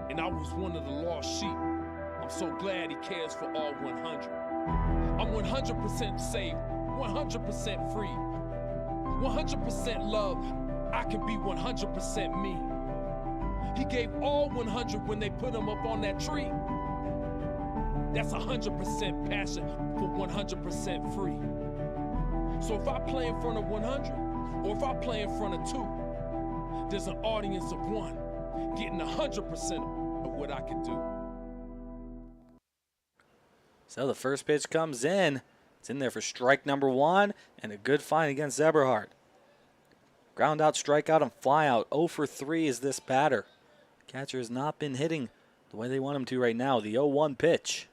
Speaker 3: And I was one of the lost sheep. I'm so glad he cares for all 100. I'm 100% safe, 100% free, 100% love. I can be 100% me. He gave all 100 when they put him up on that tree. That's 100% passion for 100% free. So if I play in front of 100, or if I play in front of 2, there's an audience of 1 getting 100% of what I can do.
Speaker 1: So the first pitch comes in. It's in there for strike number 1, and a good find against Eberhard. Ground out, strikeout, and fly out. 0 for 3 is this batter. Catcher has not been hitting the way they want him to right now. The 0-1 pitch.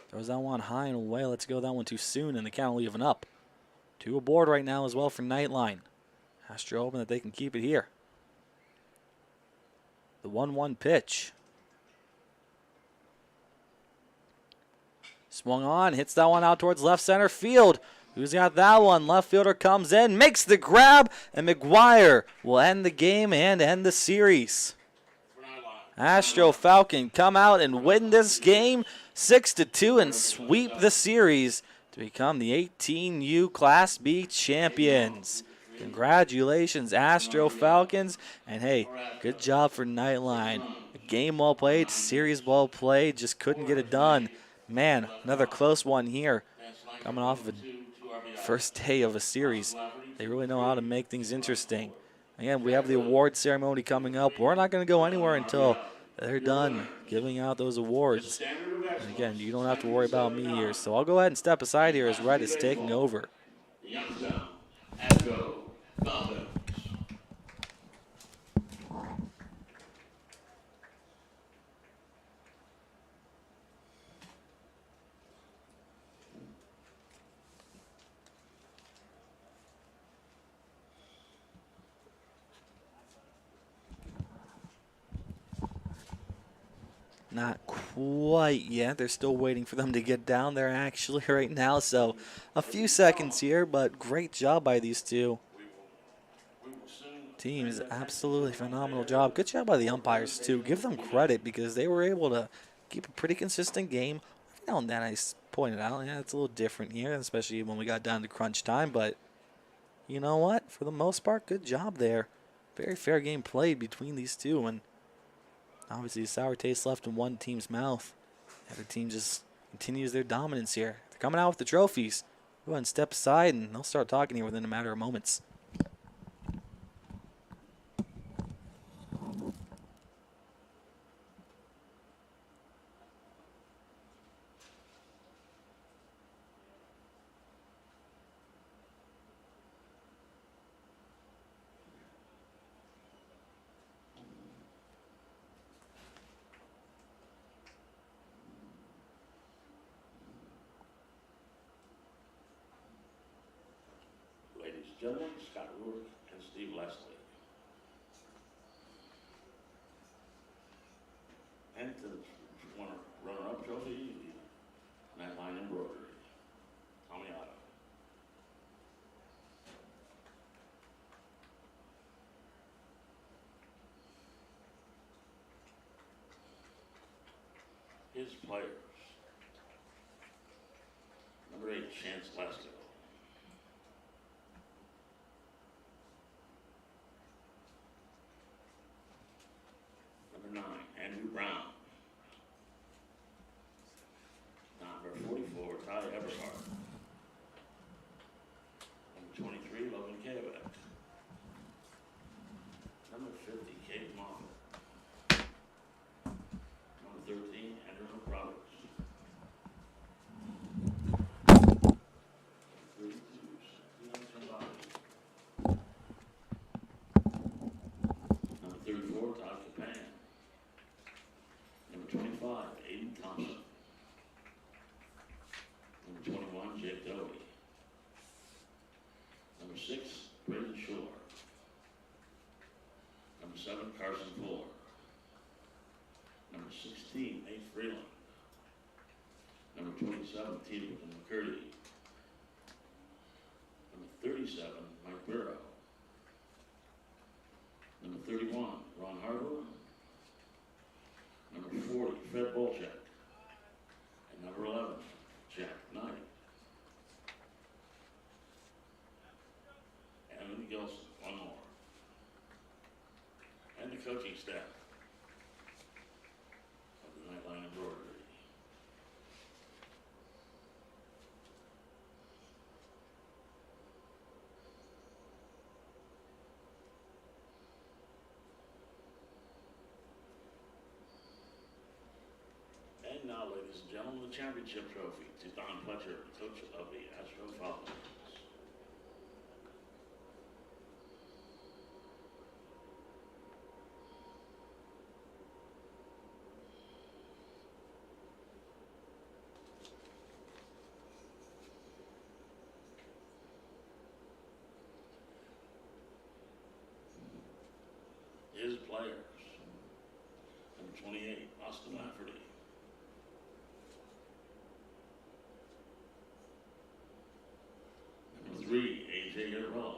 Speaker 1: Throws that one high and away. Let's go that one too soon, and the count will even up. 2 aboard right now as well for Nightline. Astro hoping that they can keep it here. The 1-1 pitch. Swung on, hits that one out towards left center field. Who's got that one? Left fielder comes in, makes the grab, and McGuire will end the game and end the series. Astro Falcon come out and win this game 6-2 and sweep the series to become the 18U Class B champions. Congratulations, Astro Falcons, and hey, good job for Nightline. A game well played, series well played, just couldn't get it done. Man, another close one here. Coming off of a first day of a series. They really know how to make things interesting. Again, we have the award ceremony coming up. We're not going to go anywhere until they're done giving out those awards. And again, you don't have to worry about me here. So I'll go ahead and step aside here as Red is taking over.
Speaker 14: Youngstown, Astro Falcons.
Speaker 1: Not quite yet. They're still waiting for them to get down there actually right now. So a few seconds here, but great job by these two teams. Absolutely phenomenal job. Good job by the umpires too. Give them credit because they were able to keep a pretty consistent game. Every now and then I pointed out, yeah, it's a little different here, especially when we got down to crunch time. But you know what? For the most part, good job there. Very fair game played between these two, and obviously, a sour taste left in one team's mouth. The other team just continues their dominance here. They're coming out with the trophies. Go ahead and step aside, and they'll start talking here within a matter of moments.
Speaker 14: gentlemen, Scott Ruark and Steve Leslie. And to the runner-up trophy, Nightline Embroidery, Tommy Otto. His players. Number 8, Chance Lesko. Number 9, Andrew Brown. Number 44, Ty Everhart. Number 23, Logan Kavak. Number 50, Kate Moffett. Number 13, Andrew Roberts. 32, Leon Trambati. Number 34, Todd Capan. Number 25, Aiden Thompson. Number 21, Jake Dowie. Number 6, Braden Shore. Number 7, Carson Fuller. Number 16, Nate Freeland. Number 27, Tina McCurdy. Number 37, Mike Burrow. Number 31, Ron Harbour. Number 40, Fred Bolchak. And number 11, Jack Knight. And Gilson, one more. And the coaching staff of the Nightline Embroidery. And now, ladies and gentlemen, the championship trophy to Don Fletcher, coach of the Astro Falcons. His players. Number 28, Austin Lafferty. Number 3, AJ Arella.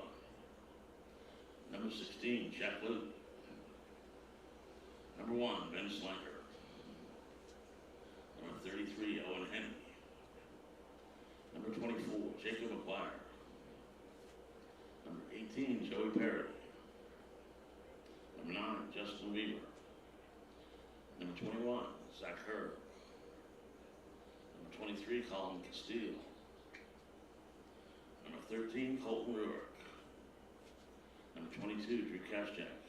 Speaker 14: Number 16, Jack Luke. Number 1, Ben Slanker. Number 33, Owen Henry. Number 24, Jacob McGuire. Number 18, Joey Perry. Number 9, Justin Weaver. Number 21, Zach Herb. Number 23, Colin Castile. Number 13, Colton Ruark. Number 22, Drew Kaschak.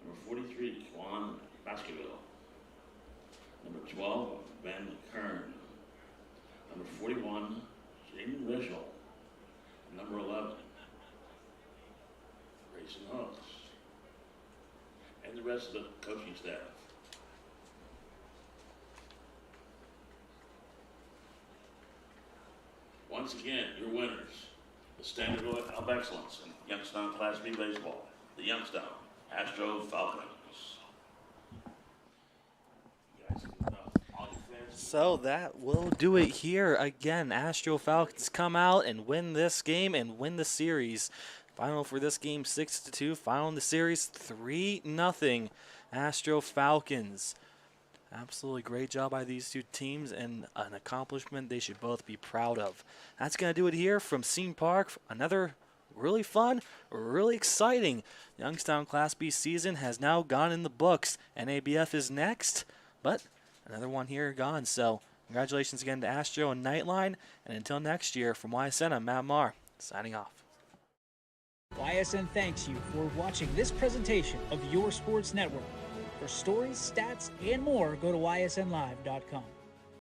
Speaker 14: Number 43, Quan Baskerville. Number 12, Ben Kern. Number 41, Jaden Rischel. Number 11, Grayson Hooks. And the rest of the coaching staff. Once again, your winners, the standard of excellence in Youngstown Class B baseball, the Youngstown Astro Falcons.
Speaker 1: So that will do it here. Again, Astro Falcons come out and win this game and win the series. Final for this game 6-2. Final in the series 3-0. Astro Falcons. Absolutely great job by these two teams and an accomplishment they should both be proud of. That's going to do it here from Scene Park. Another really fun, really exciting Youngstown Class B season has now gone in the books. NABF is next, but another one here gone. So congratulations again to Astro and Nightline. And until next year, from YSN, I'm Matt Marr, signing off.
Speaker 4: YSN thanks you for watching this presentation of your sports network. For stories, stats, and more, go to ysnlive.com.